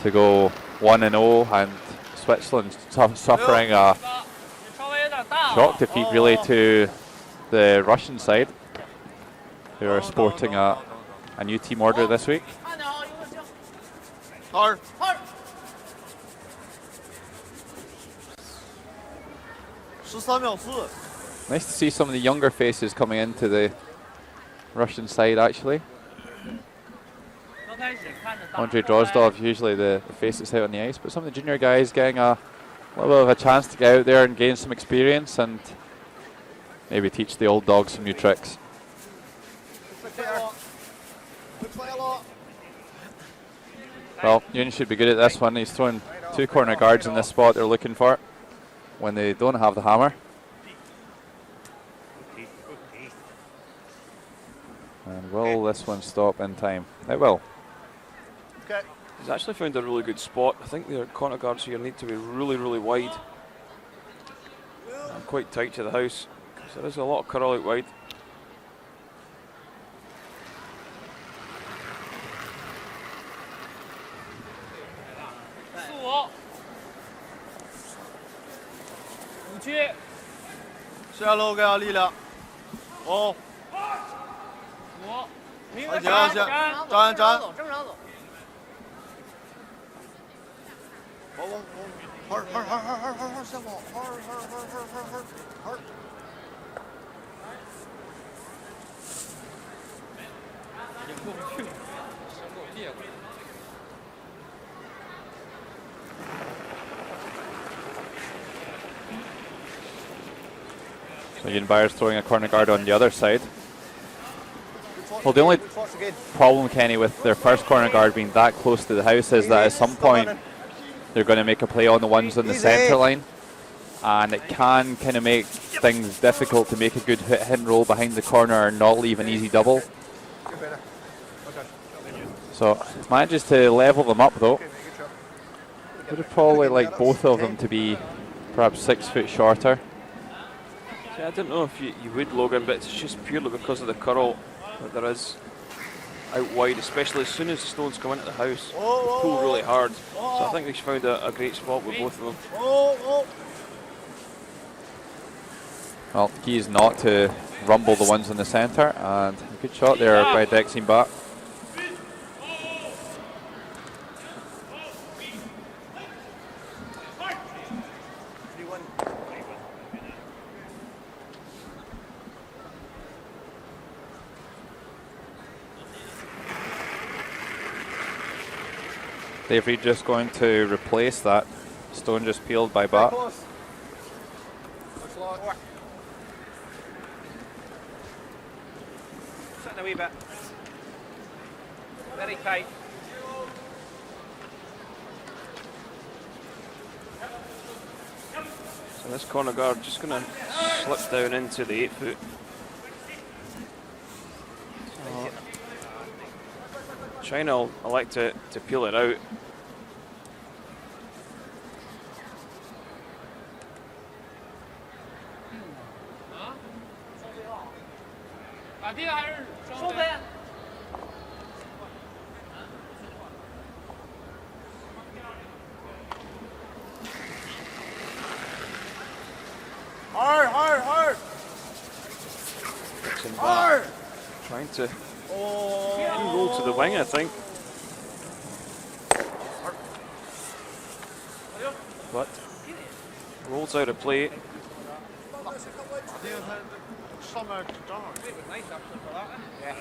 S3: to go 1-0, and Switzerland suffering a shock defeat really to the Russian side, who are sporting a new team order this week. Nice to see some of the younger faces coming into the Russian side actually. Andrei Drozdov, usually the face that's out on the ice, but some of the junior guys getting a little bit of a chance to get out there and gain some experience and maybe teach the old dogs some new tricks. Well, Yoon should be good at this one. He's throwing 2 corner guards in this spot they're looking for when they don't have the hammer. And will this one stop in time? It will.
S4: He's actually found a really good spot. I think the corner guards here need to be really wide and quite tight to the house, because there is a lot of curl out wide.
S3: So Yoon Byers throwing a corner guard on the other side. Well, the only problem, Kenny, with their first corner guard being that close to the house is that at some point they're going to make a play on the ones on the centre line, and it can kind of make things difficult to make a good hit and roll behind the corner and not leave an easy double. So manages to level them up though. Would have probably liked both of them to be perhaps 6 foot shorter.
S4: Yeah, I don't know if you would, Logan, but it's just purely because of the curl that there is out wide, especially as soon as the stones come into the house. They pull really hard. So I think they've found a great spot with both of them.
S3: Well, key is not to rumble the ones in the centre, and a good shot there by Dexine Bat. Dave Reed just going to replace that stone just peeled by Bat.
S5: Close. Looks like.
S1: Sitting a wee bit. Very tight.
S4: So this corner guard just going to slip down into the 8 foot. So China will elect to peel it out.
S5: Hard, hard, hard.
S4: Mixing back,
S5: Hard.
S4: trying to roll to the wing, I think. But rolls out of play.
S2: Summer to dark.
S1: It was nice actually for that. Yeah.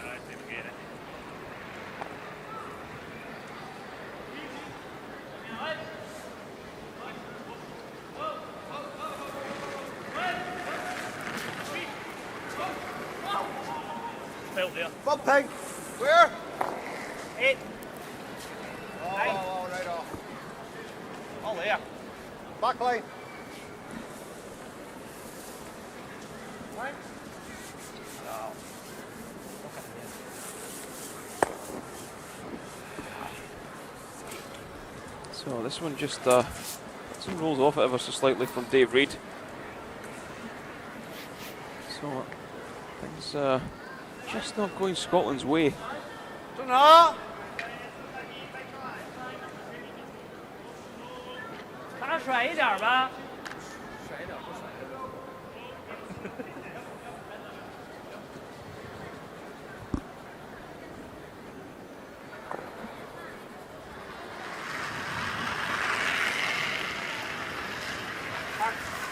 S6: Felt there.
S5: Bumping. Where?
S1: 8.
S5: Oh,
S1: Nine.
S5: oh, right off.
S1: All there.
S5: Back line.
S4: So this one just rolls off it ever so slightly from Dave Reed. So things just not going Scotland's way.
S5: Don't know.
S6: Thả水点儿吧。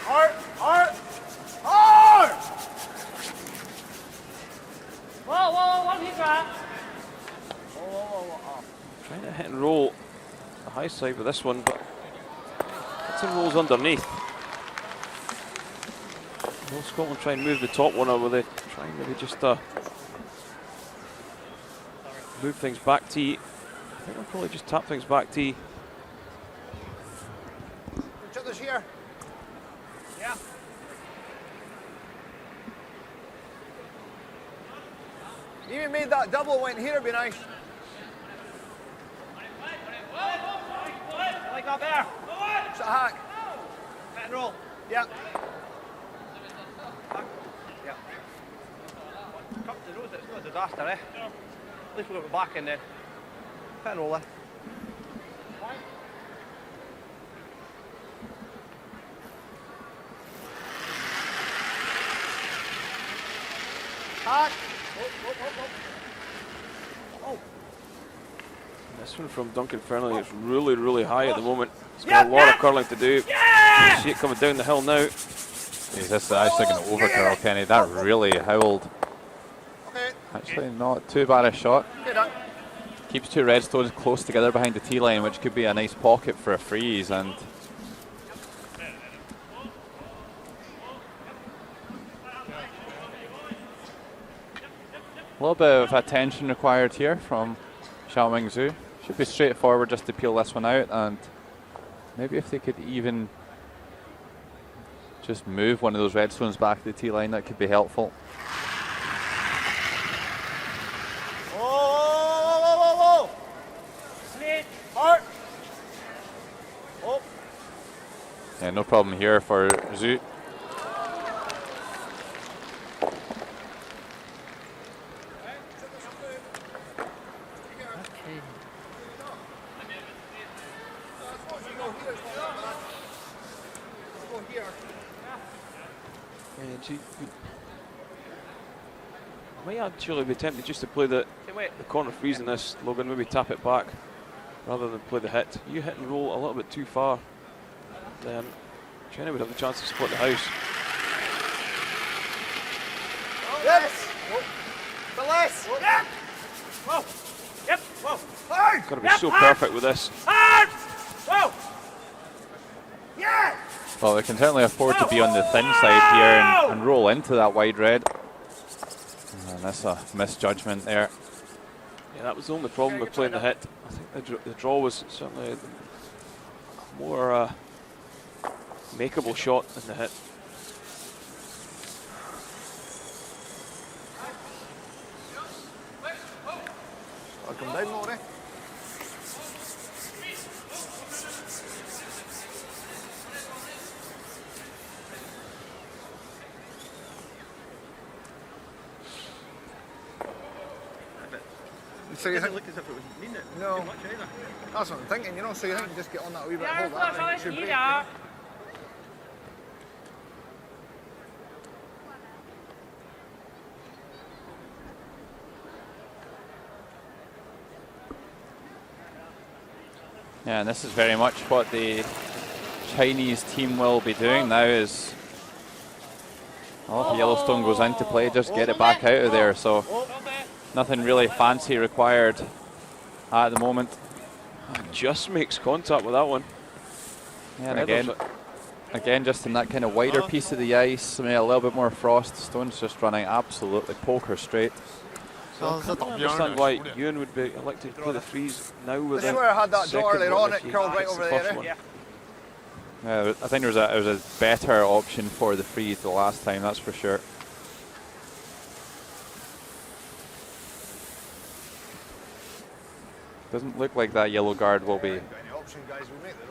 S5: Hard, hard, hard.
S6: 往里转。
S4: Trying to hit and roll the high side with this one, but hits and rolls underneath. Will Scotland try and move the top one, or will they try and maybe just move things back tee? I think they'll probably just tap things back tee.
S5: Each other's here.
S1: Yeah.
S5: Even made that double went here, it'd be nice.
S1: Like that there.
S5: It's a hack.
S1: Hit and roll.
S5: Yeah.
S1: Yeah. Come to the road, it's no disaster, eh? At least we'll go back in then. Hit and roll, eh?
S5: Hack.
S4: This one from Duncan Fernley is really, really high at the moment. It's got a lot of curling to do. You see it coming down the hill now.
S3: Jeez, this is actually going to overcurl, Kenny. That really howled.
S5: Okay.
S3: Actually, not too bad a shot.
S5: Okay, done.
S3: Keeps two redstones close together behind the tee line, which could be a nice pocket for a freeze. And a little bit of attention required here from Xiaoming Zhu. Should be straightforward just to peel this one out, and maybe if they could even just move one of those redstones back to the tee line, that could be helpful.
S5: Whoa.
S6: Slid.
S5: Hard. Oh.
S3: Yeah, no problem here for Zhu.
S4: Might actually be tempted just to play the corner freeze in this, Logan, maybe tap it back rather than play the hit. You hit and roll a little bit too far, then China would have the chance to split the house.
S5: Yes. The less.
S1: Yeah. Whoa. Yep. Whoa.
S4: Got to be so perfect with this.
S3: Well, they can certainly afford to be on the thin side here and roll into that wide red. And that's a misjudgment there.
S4: Yeah, that was the only problem with playing the hit. I think the draw was certainly a more makeable shot than the hit.
S5: I'll come down, Laurie. So you think,
S1: look as if it was mean it.
S5: No.
S1: Too much either.
S5: That's what I'm thinking, you know, so you think you just get on that a wee bit, hold
S6: Ja,
S5: that, and it should break.
S6: ja.
S3: Yeah, and this is very much what the Chinese team will be doing now is, well, if Yellowstone goes into play, just get it back out of there. So nothing really fancy required at the moment.
S4: Just makes contact with that one.
S3: Yeah, and again, just in that kind of wider piece of the ice, maybe a little bit more frost. Stone's just running absolutely poker straight.
S4: So I can't understand why Ewan would be elected to play the freeze now with
S5: This is where I had that draw earlier on, it curled right over there.
S3: Yeah, I think there was a better option for the freeze the last time, that's for sure. Doesn't look like that yellow guard will be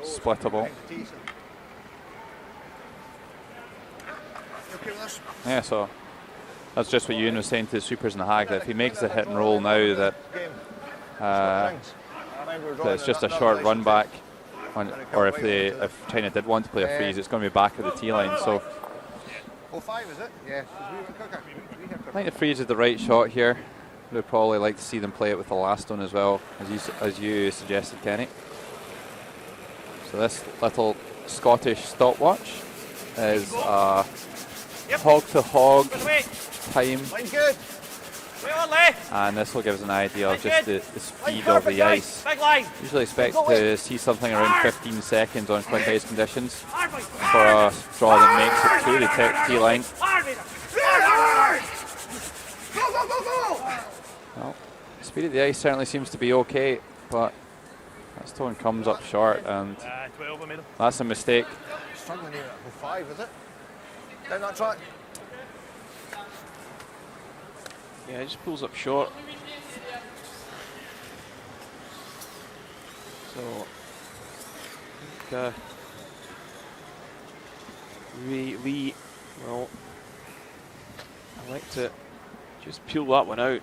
S3: splittable. Yeah, so that's just what Ewan was saying to the supers and the hag, that if he makes the hit and roll now, that it's just a short run back, or if China did want to play a freeze, it's going to be back at the tee line. So
S5: 05 is it? Yeah.
S3: I think the freeze is the right shot here. We'd probably like to see them play it with the last one as well, as you suggested, Kenny. So this little Scottish stopwatch is hog to hog time, and this will give us an idea of just the speed of the ice. Usually expect to see something around 15 seconds on quick ice conditions for a draw that makes it to the tee line. Well, speed of the ice certainly seems to be okay, but that stone comes up short, and that's a mistake.
S5: Struggling here at 05, is it? Down that track.
S4: Yeah, it just pulls up short. So, I think Lee, well, I like to just peel that one out.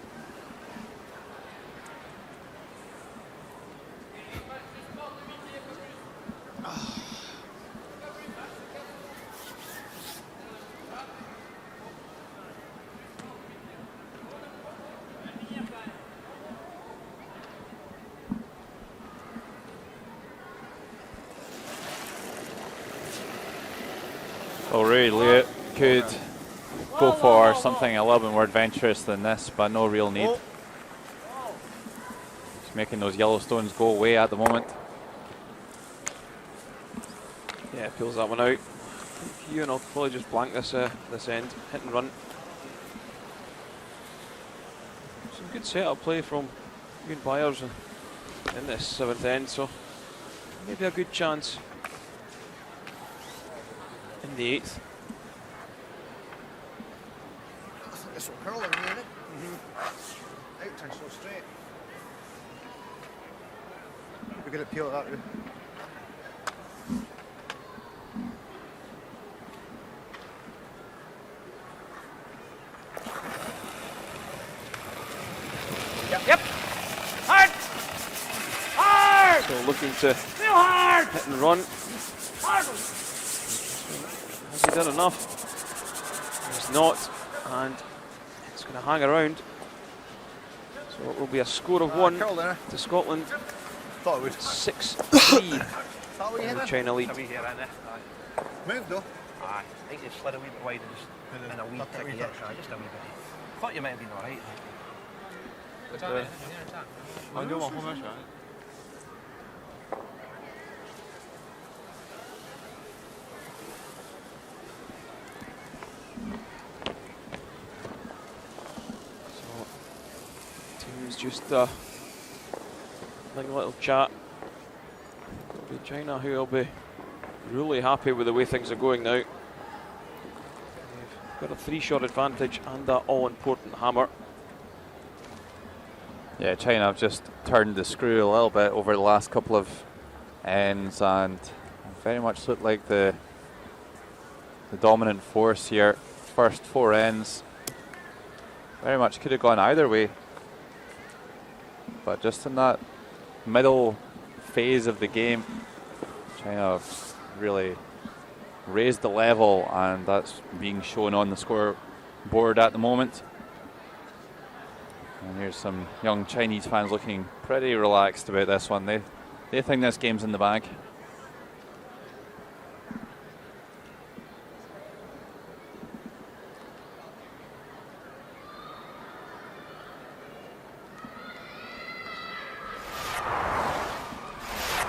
S3: Well, really could go for something a little bit more adventurous than this, but no real need. Just making those Yellowstones go away at the moment.
S4: Yeah, peels that one out. Ewan will probably just blank this this end, hit and run. Some good setup play from Ewan Byers in this seventh end, so maybe a good chance in the eighth.
S5: This will curl in the minute. Out turn so straight. We're going to peel that route.
S6: Yep. Hard. Hard.
S4: So looking to
S6: Real hard.
S4: hit and run.
S6: Hard.
S4: Has he done enough? He's not, and it's going to hang around. So it will be a score of 1 to Scotland.
S5: Thought it would.
S4: 6-3. And the China lead.
S5: Move though.
S1: Aye, I think they slid a wee bit wide and just in a wee ticky extra, just a wee bit. Thought you might have been alright.
S2: 你就往后面选。
S4: Teams just having a little chat. It'll be China who will be really happy with the way things are going now. They've got a 3-shot advantage and that all-important hammer.
S3: Yeah, China have just turned the screw a little bit over the last couple of ends and very much looked like the dominant force here. First 4 ends very much could have gone either way, but just in that middle phase of the game, China have really raised the level, and that's being shown on the scoreboard at the moment. And here's some young Chinese fans looking pretty relaxed about this one. They think this game's in the bag.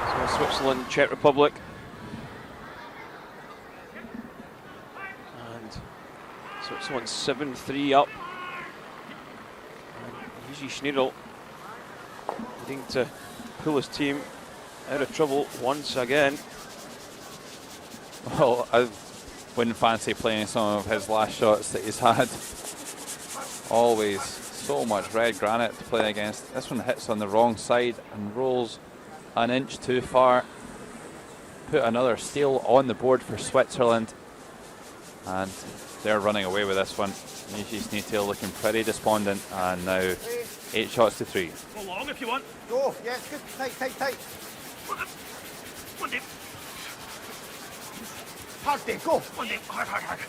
S4: So Switzerland, Czech Republic. And Switzerland 7-3 up. Easy Schneidl needing to pull his team out of trouble once again.
S3: Well, I wouldn't fancy playing some of his last shots that he's had. Always so much red granite to play against. This one hits on the wrong side and rolls an inch too far. Put another steal on the board for Switzerland, and they're running away with this one. Nishi Sneetail looking pretty despondent, and now 8 shots to 3.
S6: Go long if you want.
S5: Go, yeah, it's good. Tight, tight, tight.
S6: One deep.
S5: Hard, Dave, go.
S6: One deep. Hard, hard, hard.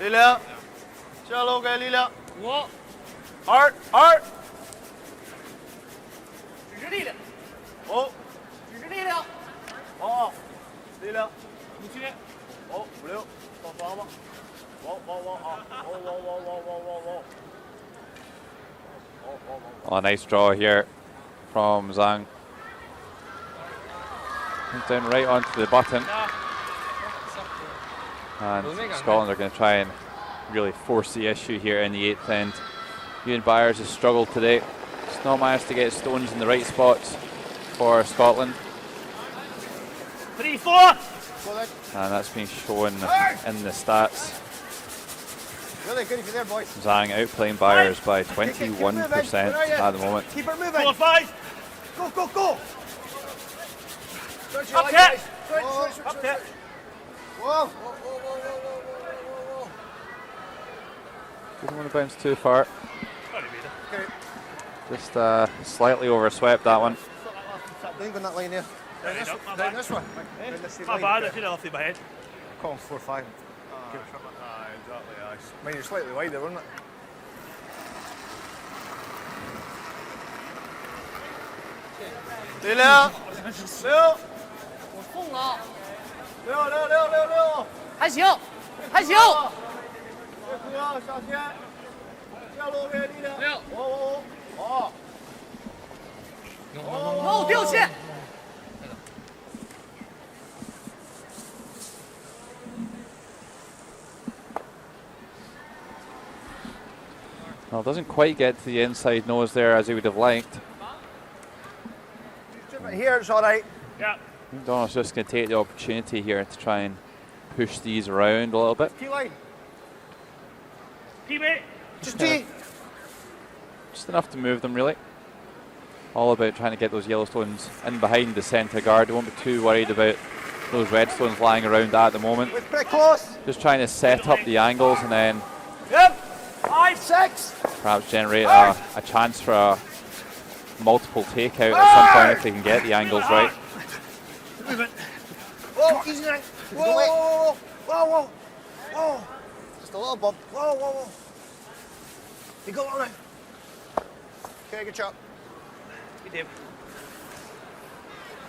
S2: Lilia, 下楼给力量。
S6: 我
S2: 2、2。
S6: 只是力量，
S2: 哦，
S6: 只是力量。
S2: 好，力量。
S6: 5区。
S2: 哦，5、6，放防吧。往啊！往。
S3: Oh, nice draw here from Zhang. Down right onto the button. And Scotland are going to try and really force the issue here in the 8th end. Ewan Byers has struggled today. Just not managed to get stones in the right spots for Scotland.
S6: 3-4.
S3: And that's being shown in the stats.
S5: Really good if you're there, boys.
S3: Zhang outplaying Byers by 21% at the moment.
S5: Keep it moving.
S6: 4-5.
S5: Go, go, go.
S6: Up hit.
S5: Up hit. Whoa.
S3: Doesn't want to bounce too far.
S5: Okay.
S3: Just slightly overswept that one.
S5: Don't go in that line there. Down this one. Down this
S6: Not
S5: line.
S6: bad, I feel off the head.
S5: Call him 4-5. Give it a shot.
S2: Exactly.
S5: I mean, you're slightly wider, wasn't it?
S2: Lilia，6。
S6: 我痛了，
S2: 6，
S6: 还行，还行。
S2: 别哭啊，上天。下楼给力量。
S6: 6。
S2: 好。
S6: 哦，掉线。
S3: Well, doesn't quite get to the inside nose there as he would have liked.
S5: Here, it's all right.
S6: Yeah.
S3: Donald's just going to take the opportunity here to try and push these around a little bit.
S5: T-line.
S6: Teammate.
S5: Just T.
S3: Just enough to move them, really. All about trying to get those yellow stones in behind the centre guard. They won't be too worried about those red stones lying around at the moment.
S5: We're pretty close.
S3: Just trying to set up the angles and then
S5: 5, 6.
S3: perhaps generate a chance for a multiple takeout at some point if they can get the angles right.
S6: Move it.
S5: Whoa, easy now. Whoa, whoa, whoa, whoa. Just a little bump. Whoa, whoa, whoa. You go on now. Okay, good shot.
S1: You did.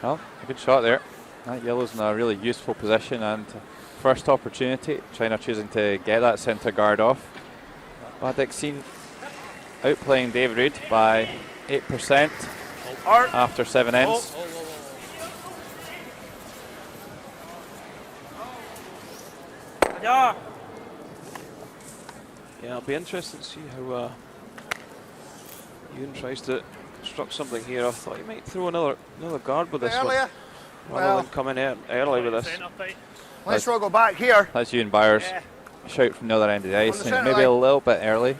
S3: Well, a good shot there. That yellow's in a really useful position, and first opportunity, China choosing to get that centre guard off. Badexin outplaying David Reid by 8% after 7 ends.
S6: Yeah.
S4: Yeah, it'll be interesting to see how Ewan tries to construct something here. I thought he might throw another guard with this
S5: Earlier.
S4: one, rather than come in early with this.
S5: Let's go back here.
S3: That's Ewan Byers. Shout from the other end of the ice, and maybe a little bit early.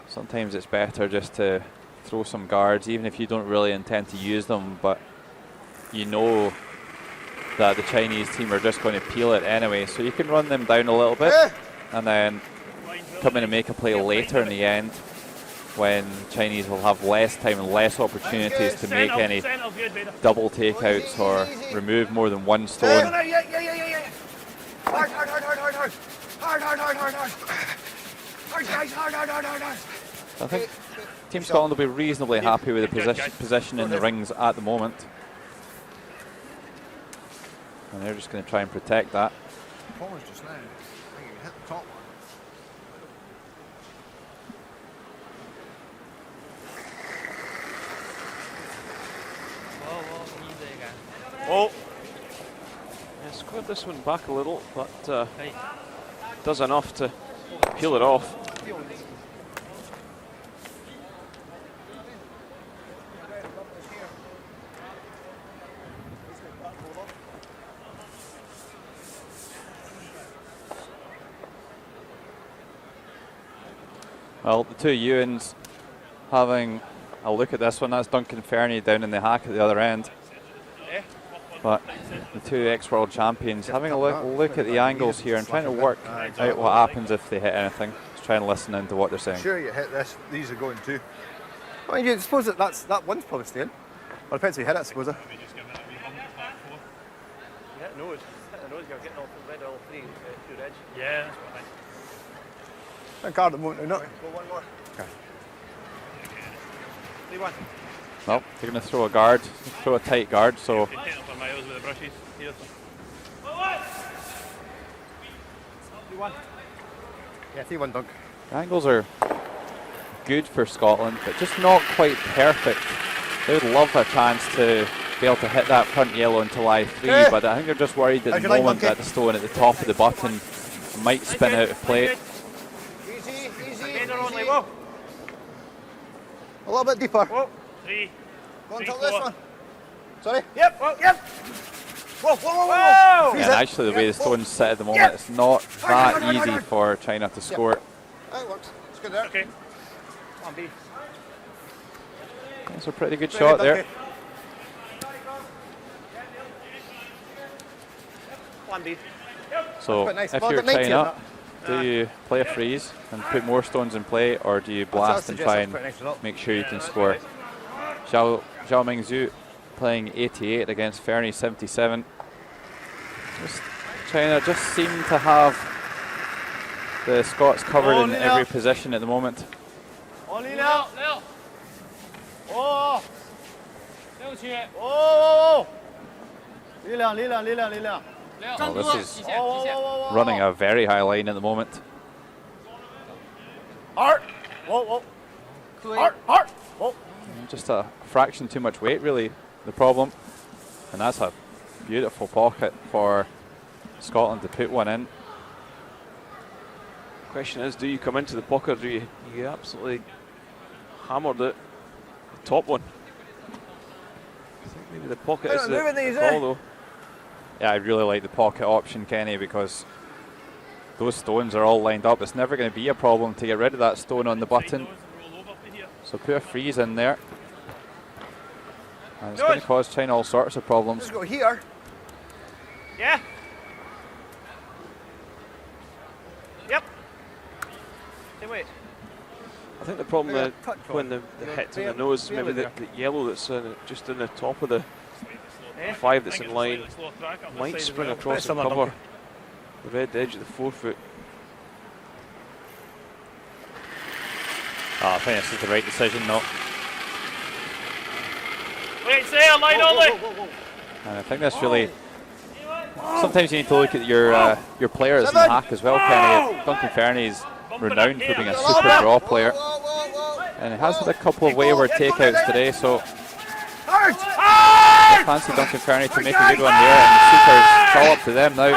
S3: Sometimes it's better just to throw some guards, even if you don't really intend to use them, but you know that the Chinese team are just going to peel it anyway, so you can run them down a little bit and then come in and make a play later in the end when Chinese will have less time and less opportunities to make any double takeouts or remove more than one stone.
S5: Hard, hard, hard, hard, hard, hard. Hard, hard, hard, hard, hard. Hard, guys, hard, hard, hard, hard, hard.
S3: I think Team Scotland will be reasonably happy with the position in the rings at the moment. And they're just going to try and protect that.
S5: Almost just now. I think you hit the top one.
S4: Oh! Yeah, squared this one back a little, but does enough to peel it off.
S3: Well, the two Ewans having a look at this one. That's Duncan Fernie down in the hack at the other end. But the two ex-world champions having a look at the angles here and trying to work out what happens if they hit anything. Just try and listen into what they're saying.
S5: Sure, you hit this. These are going too. Well, you suppose that one's probably staying. Well, depends if you hit it, I suppose.
S1: You hit the nose. Hit the nose, you're getting all three to edge.
S6: Yeah, that's what I think.
S5: That card at the moment, not.
S1: Go one more.
S5: Okay.
S1: 3-1.
S3: Well, they're going to throw a guard, throw a tight guard, so...
S5: Yeah, 3-1 dunk.
S3: The angles are good for Scotland, but just not quite perfect. They would love a chance to be able to hit that front yellow into lie 3, but I think they're just worried at the moment that the stone at the top of the button might spin out of play.
S5: Easy, easy.
S1: Only, whoa.
S5: A little bit deeper.
S1: Whoa.
S6: 3.
S5: Go on top this one. Sorry?
S1: Yep, whoa, yep.
S5: Whoa, whoa, whoa, whoa.
S3: And actually the way the stones sit at the moment, it's not that easy for China to score.
S5: That works. It's good there.
S6: Okay.
S1: On B.
S3: That's a pretty good shot there.
S1: One B.
S3: So
S5: nice.
S3: if
S5: Well,
S3: you're
S5: got 90
S3: tying
S5: on
S3: up, do you play a freeze and put more stones in play, or do you blast and try and make sure you can score? Zhao Mingzhu playing 88 against Fernie 77. China just seem to have the Scots covered in every position at the moment.
S5: Only now. Oh.
S6: 6区
S5: Oh. 力量，力量，力量，力量。
S3: Well, this is running a very high line at the moment.
S5: Hard. Whoa, whoa. Hard, hard. Whoa.
S3: Just a fraction too much weight, really, the problem. And that's a beautiful pocket for Scotland to put one in.
S4: Question is, do you come into the pocket, or do you absolutely hammered it? The top one. I think maybe the pocket is the call, though.
S3: Yeah, I really like the pocket option, Kenny, because those stones are all lined up. It's never going to be a problem to get rid of that stone on the button. So put a freeze in there. And it's going to cause China all sorts of problems.
S5: Just go here.
S1: Yeah. Yep. Same way.
S4: I think the problem when the hit in the nose is maybe the yellow that's just in the top of the 5 that's in line might spring across and cover the red edge of the forefoot.
S3: Oh, I think this is the right decision, though.
S6: Wait, say a line only.
S3: And I think this really. Sometimes you need to look at your players in the hack as well, Kenny. Duncan Fernie is renowned for being a super draw player, and he has had a couple of wayward takeouts today. So I fancy Duncan Fernie to make a good one here, and the supers, it's all up to them now.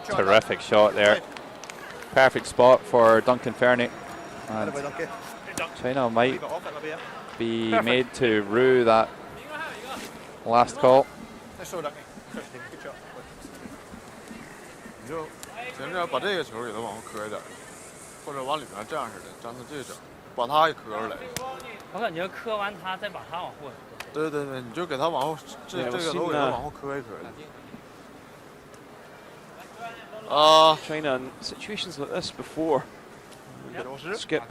S3: Terrific shot there. Perfect spot for Duncan Fernie. And China might be made to rue that last call.
S2: 你就现在把这个球给它往后磕一点，或者往里面这样似的，粘到这角，把它给磕出来。
S6: 我感觉磕完它再把它往后。
S2: 对对对，你就给它往后，这个都给它往后磕一磕。
S4: China in situations like this before. Skip.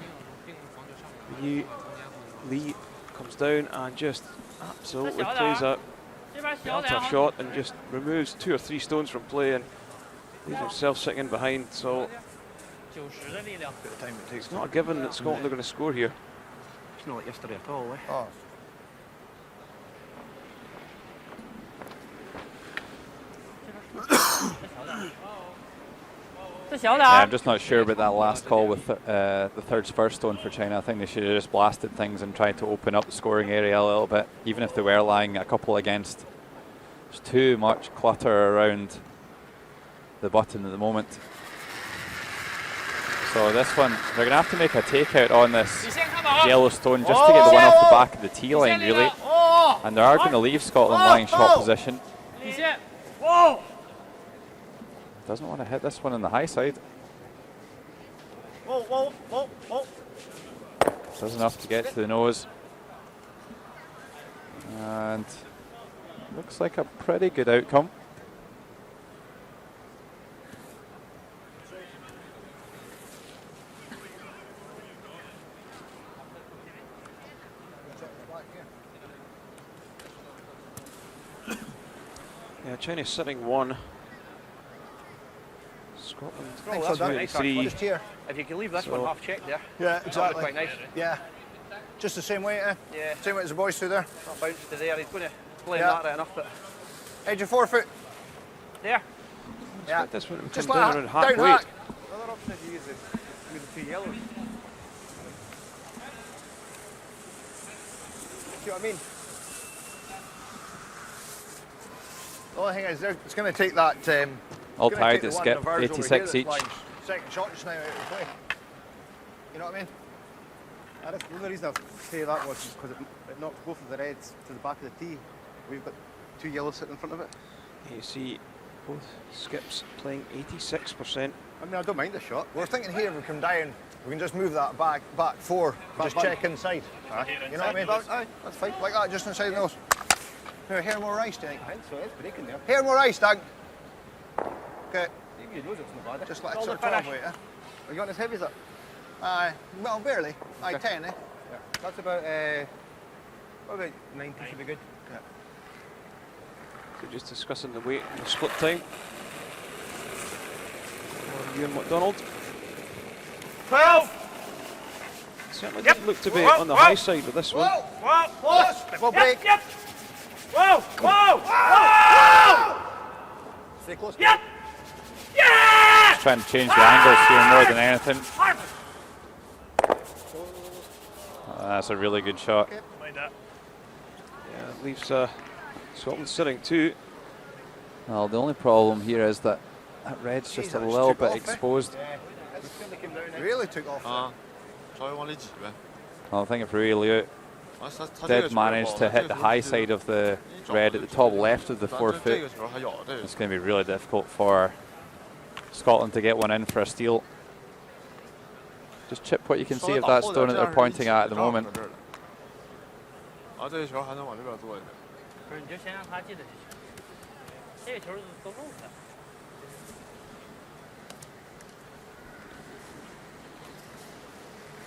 S4: Lee comes down and just absolutely plays that belter shot and just removes 2 or 3 stones from play and leaves himself sitting in behind. So it's not a given that Scotland are going to score here.
S1: It's not like yesterday at all, eh?
S5: Oh.
S3: Yeah, I'm just not sure about that last call with the third Spurs stone for China. I think they should have just blasted things and tried to open up the scoring area a little bit, even if they were lying a couple against. There's too much clutter around the button at the moment. So this one, they're going to have to make a takeout on this yellow stone just to get the one off the back of the tee line, really. And they are going to leave Scotland lying shot position. Doesn't want to hit this one on the high side. Does enough to get to the nose. And looks like a pretty good outcome.
S4: Yeah, China's sitting 1. Scotland.
S5: Thanks for that.
S4: 3.
S5: Just here.
S1: If you can leave this one half checked there.
S5: Yeah,
S1: That would
S5: exactly.
S1: be quite nice.
S5: Yeah. Just the same way, eh?
S1: Yeah.
S5: Same way as the boys through there.
S1: Not bounce to there. He's going to play
S5: Yeah.
S1: that right enough. But
S5: Edge of forefoot.
S1: there.
S5: Yeah.
S4: This one
S5: Just
S4: comes
S5: like
S4: down
S5: that.
S4: around half
S5: Down
S4: weight.
S5: hack.
S1: The other option is you use the 2 yellows. See what I mean?
S5: The only thing is, it's going to take that.
S3: All
S5: gonna
S3: tied
S5: take the
S3: at
S5: one
S3: skip,
S5: reverse over
S3: 86
S5: here
S3: each.
S5: that's lying second shot just now out of play. You know what I mean?
S10: The only reason I say that was because it knocked both of the reds to the back of the tee. We've got 2 yellows sitting in front of it.
S4: You see both skips playing 86%.
S10: I mean, I don't mind the shot.
S5: We're thinking here, if we come down, we can just move that back 4, just
S10: back.
S5: check inside. You know what I mean?
S10: Aye, that's fine.
S5: Like that, just inside the nose. Now, hair more ice, do you think?
S10: I think so, it's breaking there.
S5: Hair more ice, Doug. Okay.
S10: You know it's not bad.
S5: Just like a sort of 12 weight, eh?
S10: Are you not as heavy as that?
S5: Aye, well, barely. Aye, 10, eh?
S10: Yeah. That's about 90 should be good.
S5: Yeah.
S4: So just discussing the weight and the split time. Ewan McDonald.
S1: 12!
S4: Certainly didn't look to be on the high side with this one.
S5: We'll break.
S1: Whoa! Whoa! Whoa!
S5: Stay close.
S1: Yep! Yeah!
S3: Just trying to change the angles here more than anything. That's a really good shot.
S4: Yeah, it leaves Scotland sitting 2.
S3: Well, the only problem here is that red's just a little bit exposed.
S5: Really took off.
S2: 稍微往里挤呗。
S3: I think if Rui Liu
S2: 他这个
S3: did manage to hit the high side of the red at the top left of the
S2: 这
S3: forefoot,
S2: 个球还咬这个。
S3: it's going to be really difficult for Scotland to get one in for a steal. Just chip what you can see of that stone that they're pointing at the moment.
S2: 啊，这个球还能往这边做一点。
S6: 不是，你就先让他进的就行。这个球都够的。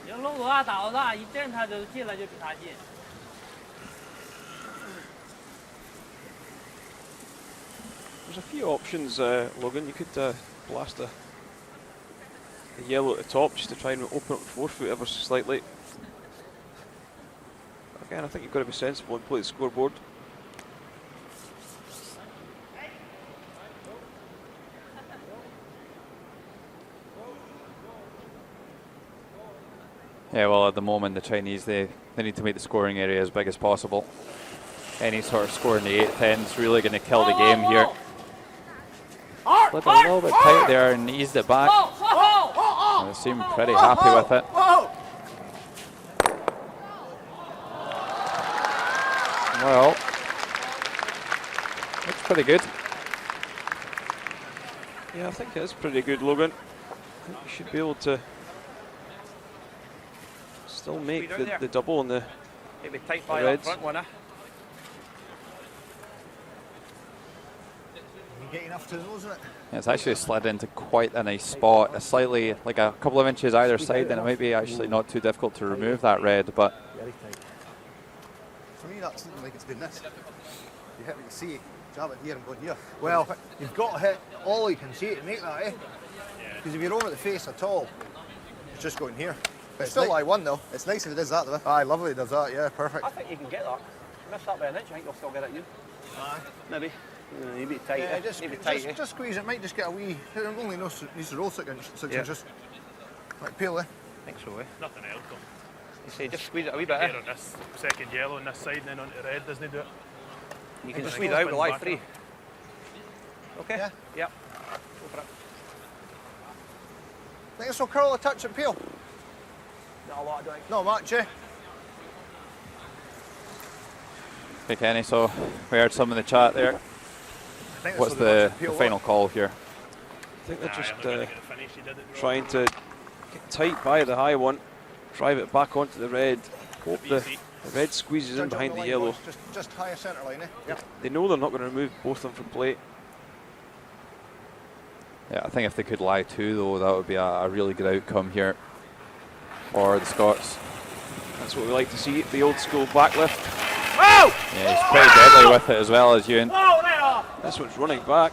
S6: 你要漏多大打多大，一震他就进了就比他近。
S4: There's a few options, Logan. You could blast the yellow at the top just to try and open up the forefoot ever so slightly. Again, I think you've got to be sensible and play the scoreboard.
S3: Yeah, well, at the moment, the Chinese, they need to make the scoring area as big as possible. Any sort of score in the 8th end is really going to kill the game here. Slid a little bit tight there and eased it back. They seem pretty happy with it. Well, looks pretty good.
S4: Yeah, I think it is pretty good, Logan. I think you should be able to still make the double on the
S1: Maybe tight by
S4: reds.
S1: that front one,
S5: You get enough to those, isn't it?
S3: Yeah, it's actually slid into quite a nice spot, slightly like a couple of inches either side, and it might be actually not too difficult to remove that red, but
S5: Very tight. For me, that's looking like it's been this. You hit what you see, jab it here and go here. Well, you've got to hit all you can see to make that, eh? Because if you're over the face at all, it's just going here. But it's still I won though. It's nice if it does that though. Aye, lovely it does that, yeah, perfect.
S1: I think you can get that. Miss that by an inch, I think you'll still get it, you.
S5: Aye.
S1: Maybe. You be tight.
S5: Yeah, just squeeze it. Might just get a wee. It only needs to roll 6 inches. Like peel, eh?
S1: I think so, eh?
S7: Nothing else.
S1: You say just squeeze it a wee bit, eh?
S7: Here on this second yellow on this side and then onto the red, doesn't he do it?
S1: You can just squeeze it out with live 3. Okay?
S5: Yeah.
S1: Yep. Go for it.
S5: Think this will curl a touch and peel?
S1: Not a lot, I don't think.
S5: Not much, eh?
S3: okay, Kenny, so we heard some in the chat there. What's the final call here?
S4: I think they're just trying to get tight by the high one, drive it back onto the red, hope the red squeezes in behind the yellow.
S5: Just higher centre line, eh? Yep.
S4: They know they're not going to remove both of them from play.
S3: Yeah, I think if they could lie 2 though, that would be a really good outcome here for the Scots.
S4: That's what we like to see, the old school backlift.
S3: Oh! Yeah, he's pretty deadly with it as well as Ewan.
S4: This one's running back.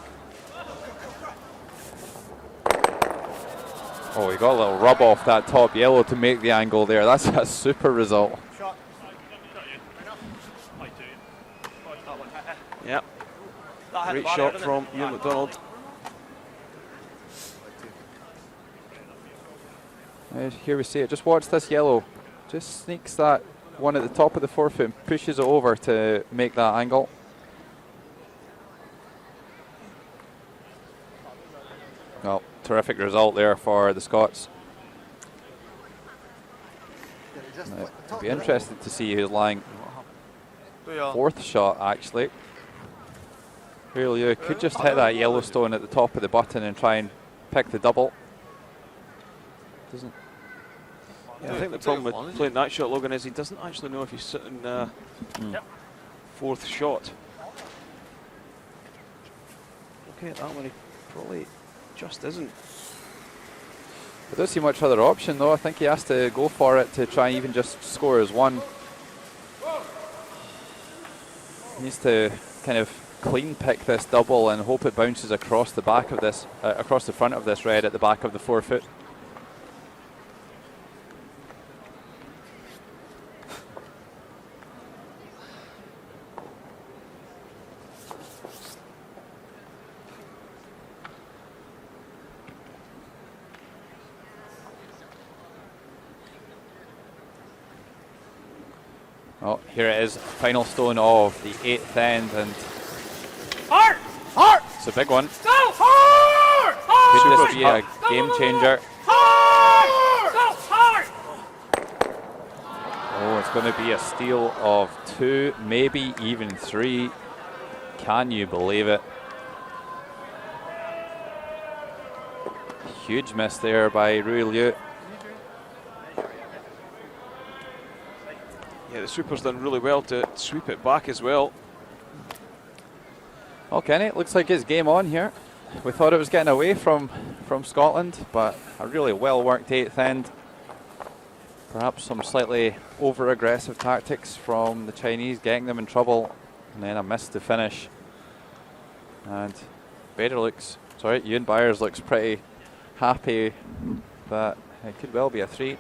S3: Oh, he got a little rub off that top yellow to make the angle there. That's a super result.
S5: Shot.
S4: Yep. Great shot from Ewan McDonald.
S3: Here we see it. Just watch this yellow. Just sneaks that one at the top of the forefoot and pushes it over to make that angle. Well, terrific result there for the Scots. I'd be interested to see who's lying 4th shot actually. Really, you could just hit that yellow stone at the top of the button and try and pick the double. Doesn't.
S4: Yeah, I think the problem with playing that shot, Logan, is he doesn't actually know if he's sitting 4th shot. Okay, at that one he probably just isn't.
S3: I don't see much other option though. I think he has to go for it to try and even just score as 1. He needs to kind of clean pick this double and hope it bounces across the back of this, across the front of this red at the back of the forefoot. Oh, here it is, final stone of the 8th end, and it's a big one. Could this be a game changer? Oh, it's going to be a steal of 2, maybe even 3. Can you believe it? Huge miss there by Rui Liu.
S4: Yeah, the Super's done really well to sweep it back as well.
S3: Well, Kenny, it looks like it's game on here. We thought it was getting away from Scotland, but a really well-worked 8th end. Perhaps some slightly over-aggressive tactics from the Chinese, getting them in trouble, and then a miss to finish. And Ewan Byers looks pretty happy that it could well be a 3.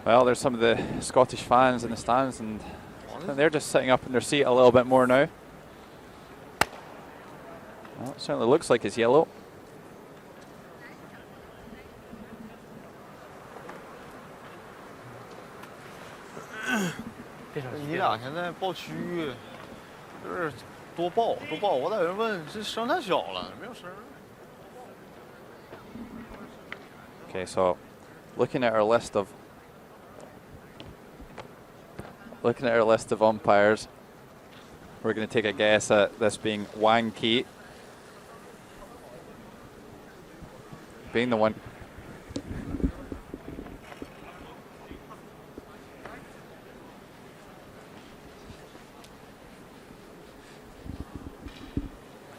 S3: Well, there's some of the Scottish fans in the stands, and they're just sitting up in their seat a little bit more now. Well, it certainly looks like it's yellow.
S2: 你俩现在报区域，就是多报。我在这问，这声太小了，没有声。
S3: Okay, so looking at our list of umpires, we're going to take a guess at this being Wang Ki being the one.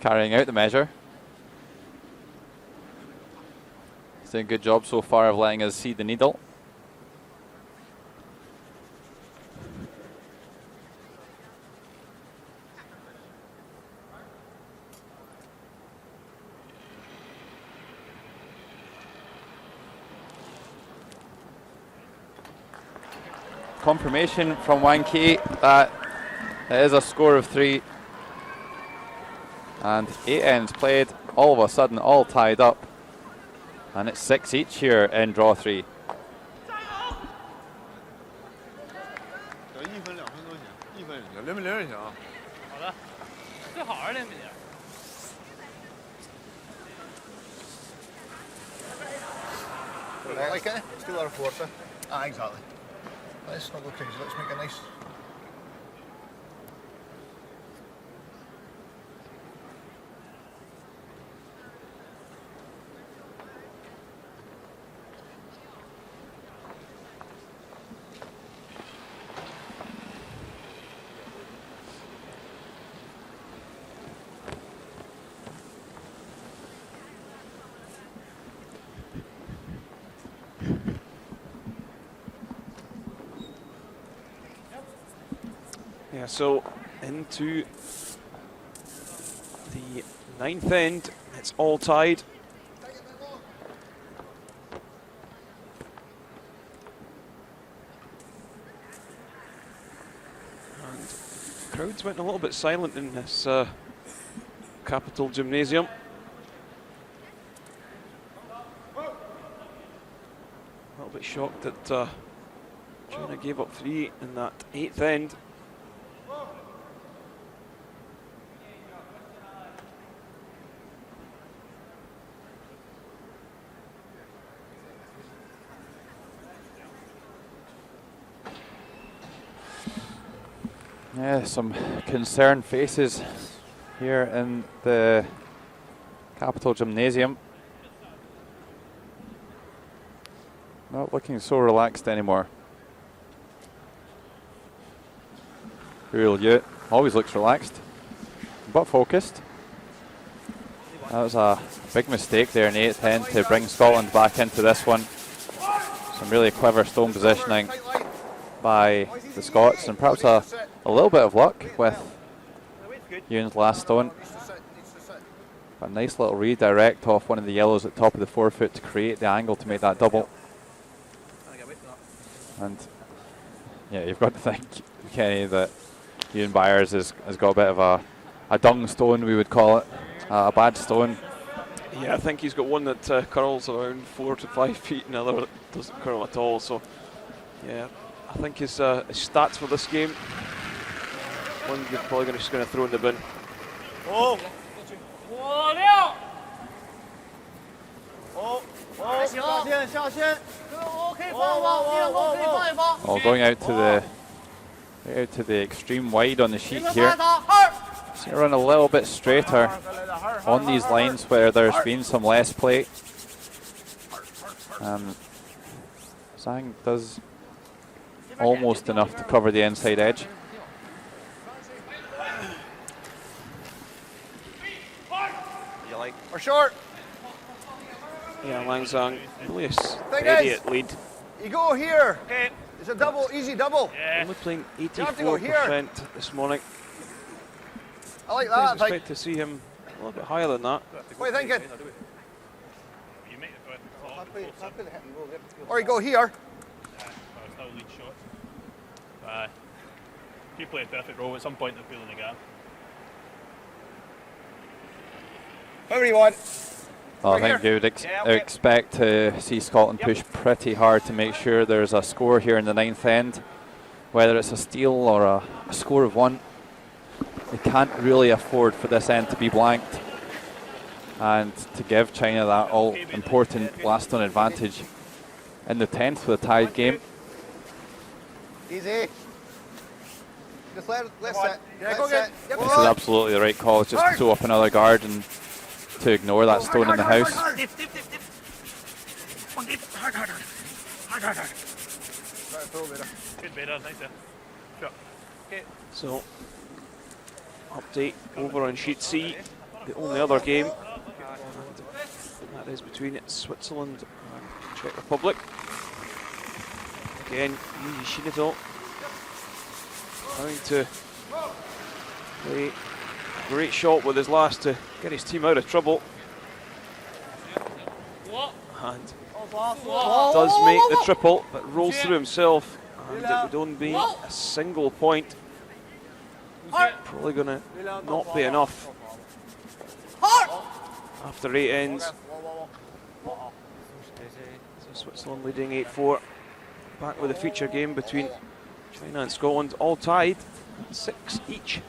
S3: Carrying out the measure. He's doing a good job so far of letting us see the needle. Confirmation from Wang Ki that it is a score of 3. And 8 ends played, all of a sudden all tied up. And it's 6 each here in draw 3.
S2: 1分2分都行，1分也行，0比0也行。
S6: 好的，最好是0比0。
S5: Like it? Still our quarter. Ah, exactly. Let's not go crazy. Let's make it nice.
S4: Yeah, so into the 9th end, it's all tied. And crowds went a little bit silent in this Capital Gymnasium. A little bit shocked that China gave up 3 in that 8th end.
S3: Yeah, some concerned faces here in the Capital Gymnasium. Not looking so relaxed anymore. Real Yu always looks relaxed, but focused. That was a big mistake there in the 8th end to bring Scotland back into this one. Some really clever stone positioning by the Scots, and perhaps a little bit of luck with Ewan's last stone. A nice little redirect off one of the yellows at top of the forefoot to create the angle to make that double. And yeah, you've got to think, Kenny, that Ewan Byers has got a bit of a dung stone, we would call it, a bad stone.
S4: Yeah, I think he's got one that curls around 4 to 5 feet, and another that doesn't curl at all. So yeah, I think his stats for this game, one you're probably just going to throw in the bin.
S6: Oh!
S3: Oh, going out to the extreme wide on the sheet here. So you run a little bit straighter on these lines where there's been some less play. Zhang does almost enough to cover the inside edge.
S5: You like? Or short.
S4: Yeah, Lang Zhang really steady at lead.
S5: You go here. It's a double, easy double.
S4: Only playing
S5: have to go here.
S4: 84% this morning.
S5: I like
S4: I
S5: that.
S4: expect to see him a little bit higher than that.
S5: What are you thinking?
S7: You make it
S5: Or you go here.
S7: it's not a lead shot. If you play a perfect roll, at some point they'll fill in the gap.
S5: Whatever you want.
S3: Well, I think you would expect to see Scotland push pretty hard to make sure there's a score here in the 9th end, whether it's a steal or a score of 1. They can't really afford for this end to be blanked and to give China that all-important last-on advantage in the 10th with a tied game.
S5: Easy. Just let set. Yeah, go again.
S3: This is absolutely the right call. It's just to throw up another guard and to ignore that stone in the house.
S7: Good better, nice there. Sure.
S6: Okay.
S4: So, update over on sheet C, the only other game, and that is between Switzerland and Czech Republic. Again, Yuji Shinato trying to play a great shot with his last to get his team out of trouble. And does make the triple, but rolls through himself, and it would only be a single point. Probably going to not be enough after 8 ends. So Switzerland leading 8-4. Back with a feature game between China and Scotland, all tied, 6 each.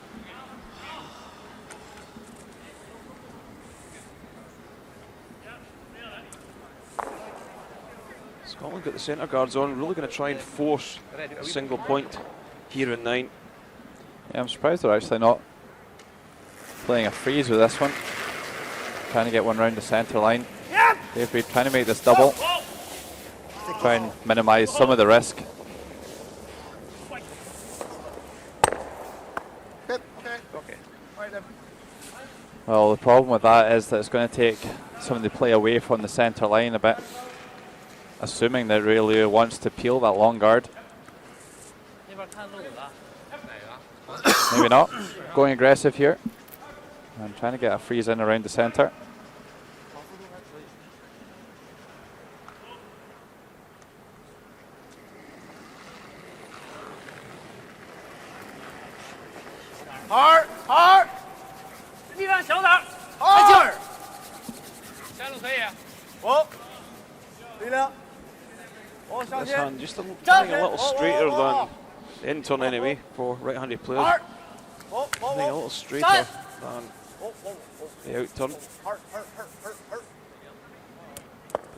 S4: Scotland got the centre guards on, really going to try and force a single point here in 9.
S3: Yeah, I'm surprised they're actually not playing a freeze with this one. Trying to get one round the centre line. They've been trying to make this double. Try and minimise some of the risk. Well, the problem with that is that it's going to take some of the play away from the centre line a bit. Assuming that really wants to peel that long guard. Maybe not. Going aggressive here. And trying to get a freeze in around the centre.
S6: Hard, hard. 力量小点儿，来劲儿。下路可以。我，力量。
S4: This hand just getting a little straighter than the in-turn anyway for right-handed players. Getting a little straighter than the out-turn.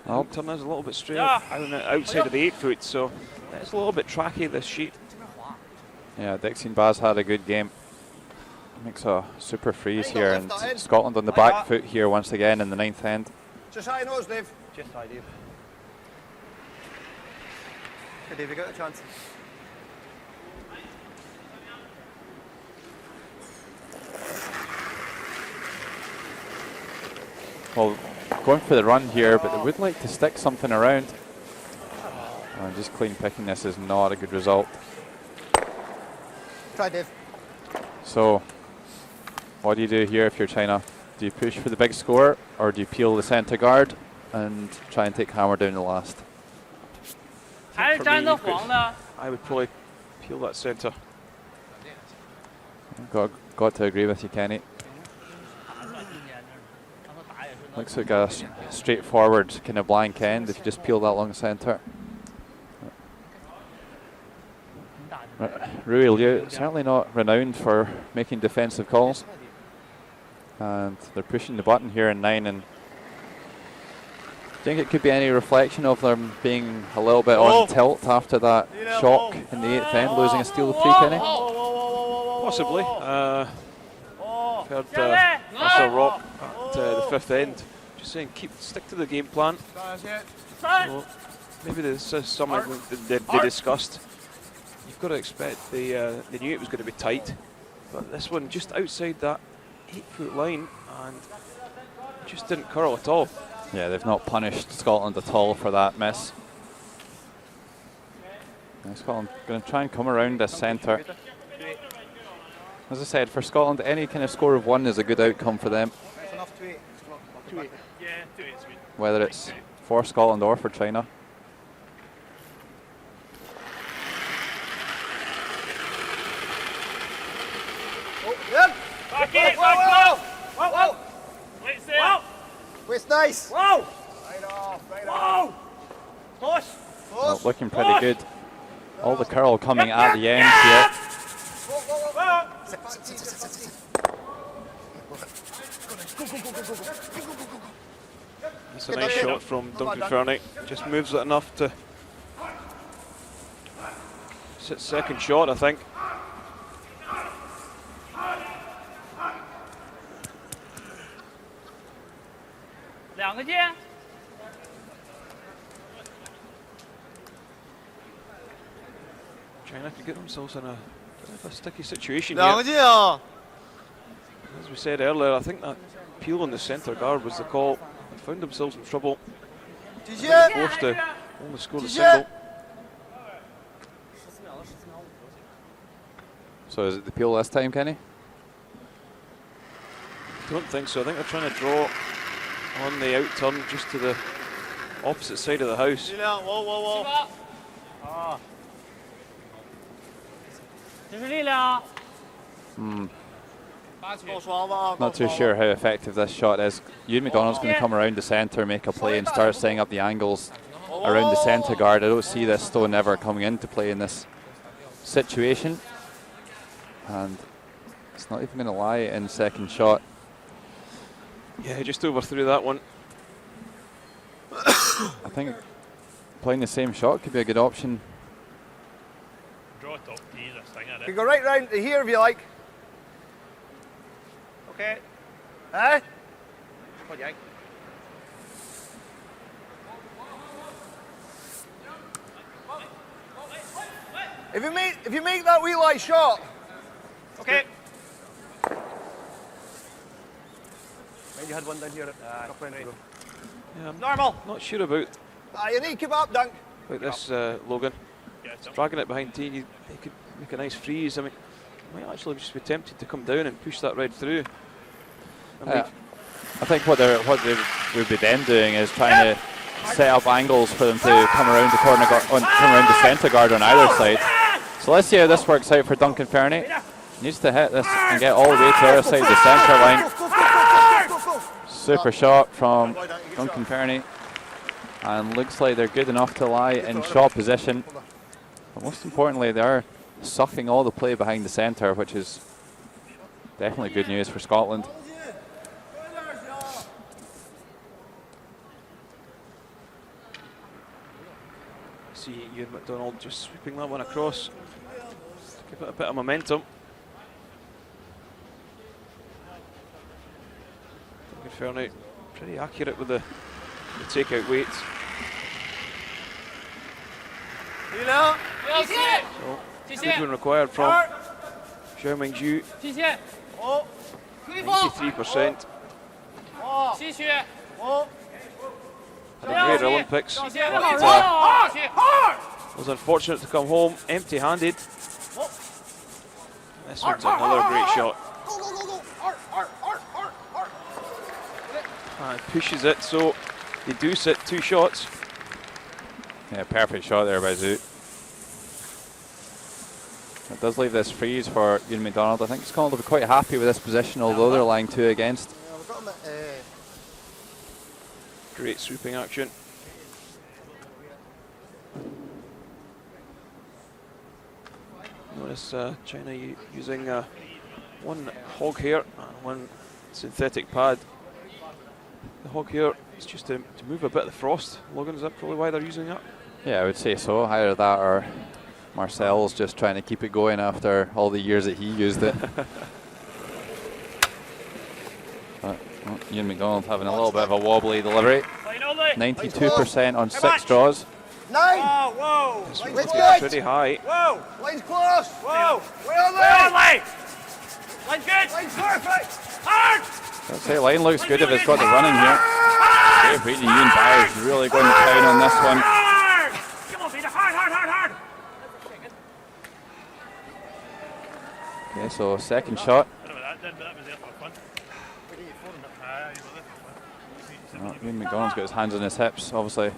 S4: The out-turn is a little bit straighter outside of the 8 foot, so it's a little bit tracky, this sheet.
S3: Yeah, Dixon Baz had a good game. Makes a super freeze here, and Scotland on the back foot here once again in the 9th end.
S5: Just high nose, Dave.
S10: Just high, Dave. Okay, Dave, you got a chance.
S3: Well, going for the run here, but they would like to stick something around. Just clean picking this is not a good result.
S5: Try, Dave.
S3: So, what do you do here if you're China? Do you push for the big score, or do you peel the centre guard and try and take hammer down the last?
S4: For me, I would probably peel that centre.
S3: Got to agree with you, Kenny. Looks like a straightforward kind of blank end if you just peel that long centre. Rui Liu, certainly not renowned for making defensive calls. And they're pushing the button here in 9, and I think it could be any reflection of them being a little bit on tilt after that shock in the 8th end, losing a steal of 3, Kenny?
S4: Possibly. Heard Russell Rock at the 5th end just saying stick to the game plan. So maybe this is something they discussed. You've got to expect they knew it was going to be tight, but this one just outside that 8 foot line and just didn't curl at all. Yeah,
S3: they've not punished Scotland at all for that miss. Scotland going to try and come around this centre. As I said, for Scotland, any kind of score of 1 is a good outcome for them.
S10: That's enough, 2-8.
S7: Yeah, 2-8 is good.
S3: Whether it's for Scotland or for China.
S5: Oh, good.
S6: Back it, back
S5: Whoa, whoa.
S6: Wait, stay up.
S5: Waist nice.
S6: Whoa.
S5: Right off, right
S6: Whoa.
S5: off.
S6: Push.
S3: Well, looking pretty good. All the curl coming at the end here.
S4: That's a nice shot from Duncan Fernie. Just moves it enough to sit second shot, I think. China could get themselves in a sticky situation here. As we said earlier, I think that peel on the centre guard was the call. They found themselves in trouble. Forced to only score a single.
S3: So is it the peel this time, Kenny?
S4: Don't think so. I think they're trying to draw on the out turn just to the opposite side of the house.
S3: Not too sure how effective this shot is. Ewan McDonald's going to come around the centre, make a play and start setting up the angles around the centre guard. I don't see this stone ever coming into play in this situation. And it's not even going to lie in second shot.
S4: Yeah, just overthrew that one.
S3: I think playing the same shot could be a good option.
S7: Draw it up, tee this thing at
S5: You
S7: it.
S5: go right round to here if you like.
S1: Okay.
S5: Eh?
S1: What do you think?
S5: If you make that wee light shot.
S1: Okay. Maybe you had one down here at
S5: Right.
S4: Yeah, I'm
S1: normal.
S4: not sure about
S5: You need to keep up, Dunk.
S4: this, Logan.
S7: Yeah, it's
S4: Dragging it behind tee, he could make a nice freeze. I mean, he might actually just be tempted to come down and push that right through.
S3: I think what they would be then doing is trying to set up angles for them to come around the corner, come around the centre guard on either side. So let's see how this works out for Duncan Fernie. Needs to hit this and get all the way to the other side of the centre line. Super shot from Duncan Fernie. And looks like they're good enough to lie in shot position. But most importantly, they are sucking all the play behind the centre, which is definitely good news for Scotland.
S4: See Ewan McDonald just sweeping that one across. Give it a bit of momentum. Duncan Fernie pretty accurate with the takeout weights. So, good one required from Xiao Mingzhu. 93%. Had a great Olympics. But, was unfortunate to come home empty-handed. This one's another great shot. And pushes it, so they do sit 2 shots.
S3: Yeah, perfect shot there by Zoot. It does leave this freeze for Ewan McDonald. I think Scotland will be quite happy with this position, although they're lying 2 against.
S5: Yeah, we've got him at,
S4: Great sweeping action. Notice China using one hog hair and one synthetic pad. The hog hair is just to move a bit of the frost. Logan, is that probably why they're using that?
S3: Yeah, I would say so. Either that or Marcel's just trying to keep it going after all the years that he used it. Ewan McDonald having a little bit of a wobbly delivery. 92% on 6 draws.
S5: 9.
S6: Whoa.
S5: Let's go.
S4: Pretty high.
S6: Whoa.
S5: Line's close.
S6: Whoa.
S5: Where are they?
S6: Line's good.
S5: Line's perfect.
S6: Hard.
S3: I'd say line looks good if it's got the running here. Dave Reed and Ian Byers really going to town on this one.
S6: Hard. Come on, Peter. Hard.
S3: Okay, so second shot. Oh, Ian McDonald's got his hands on his hips, obviously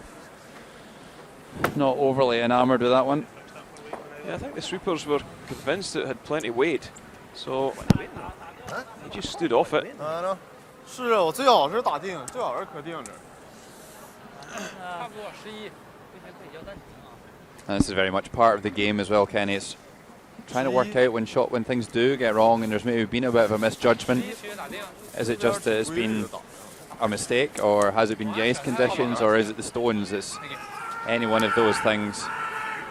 S3: not overly enamoured with that one.
S4: Yeah, I think the sweepers were convinced it had plenty weight, so he just stood off it.
S2: 是我最好是打定，最好是可定着。
S3: And this is very much part of the game as well, Kenny. It's trying to work out when things do get wrong and there's maybe been a bit of a misjudgment. Is it just that it's been a mistake, or has it been the ice conditions, or is it the stones? It's any one of those things.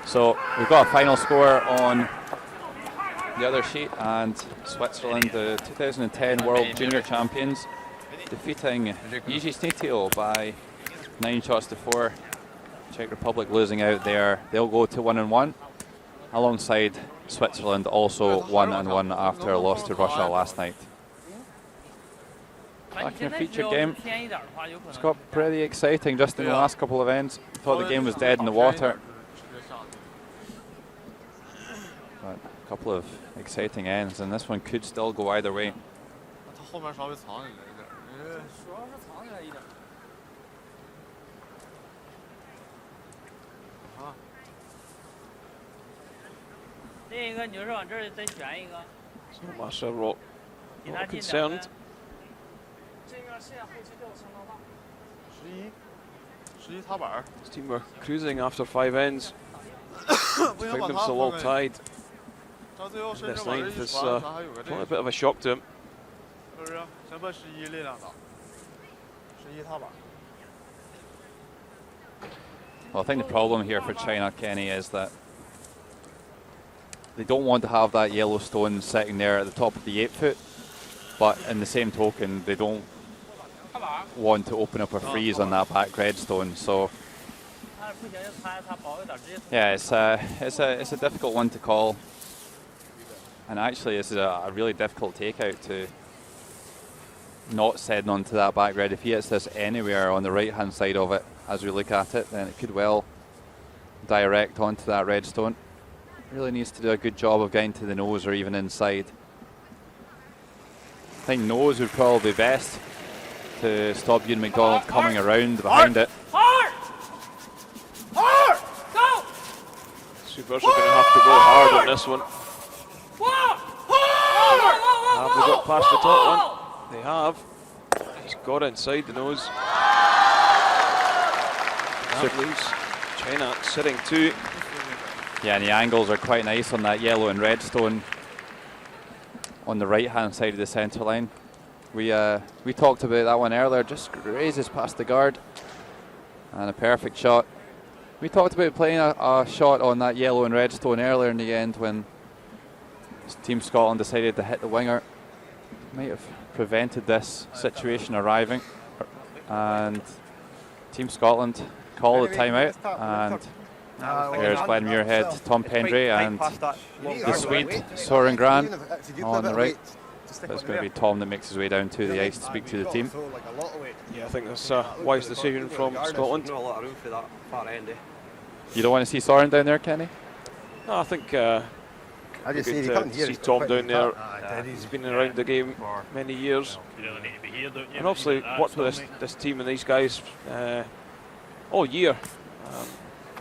S3: So we've got a final score on the other sheet, and Switzerland, the 2010 World Junior Champions, defeating GER-CHN by 9 shots to 4. Czech Republic losing out there. They'll go to 1-1, alongside Switzerland also 1-1 after a loss to Russia last night. Back in a featured game. It's got pretty exciting just in the last couple of ends. Thought the game was dead in the water. But a couple of exciting ends, and this one could still go either way.
S2: 他后面稍微藏一点，主要是藏起来一点。啊。
S6: 另一个你是往这儿再选一个。
S4: So Marshall Rock not concerned.
S8: 这个线后期掉相当大。
S2: 11踏板。
S4: This team were cruising after 5 ends. Found themselves all tied. This ninth is probably a bit of a shock to him.
S2: 是啊，先奔11力量打，11踏板。
S3: Well, I think the problem here for China, Kenny, is that they don't want to have that yellow stone sitting there at the top of the 8 foot, but in the same token, they don't want to open up a freeze on that back red stone. So, yeah, it's a difficult one to call, and actually, this is a really difficult takeout to not setting onto that back red. If he hits this anywhere on the right hand side of it, as we look at it, then it could well direct onto that red stone. Really needs to do a good job of getting to the nose or even inside. I think nose would probably be best to stop Ian McDonald coming around behind it.
S6: Hard! Hard! Go!
S4: Supers are going to have to go hard on this one. Have they got past the top one? They have. He's got inside the nose. That leaves China sitting 2.
S3: Yeah, and the angles are quite nice on that yellow and red stone on the right hand side of the centre line. We talked about that one earlier, just raises past the guard and a perfect shot. We talked about playing a shot on that yellow and red stone earlier in the end when Team Scotland decided to hit the winger. Might have prevented this situation arriving, and Team Scotland call the timeout, and there's Glenn Muirhead, Tom Pendry, and the Swede Soren Gran on the right. But it's going to be Tom that makes his way down to the ice to speak to the team.
S4: Yeah, I think that's a wise decision from Scotland.
S3: You don't want to see Soren down there, Kenny?
S4: No, I think
S5: I just
S4: good
S5: see
S4: see Tom down there. He's been around the game many years, and obviously worked with this team and these guys all year.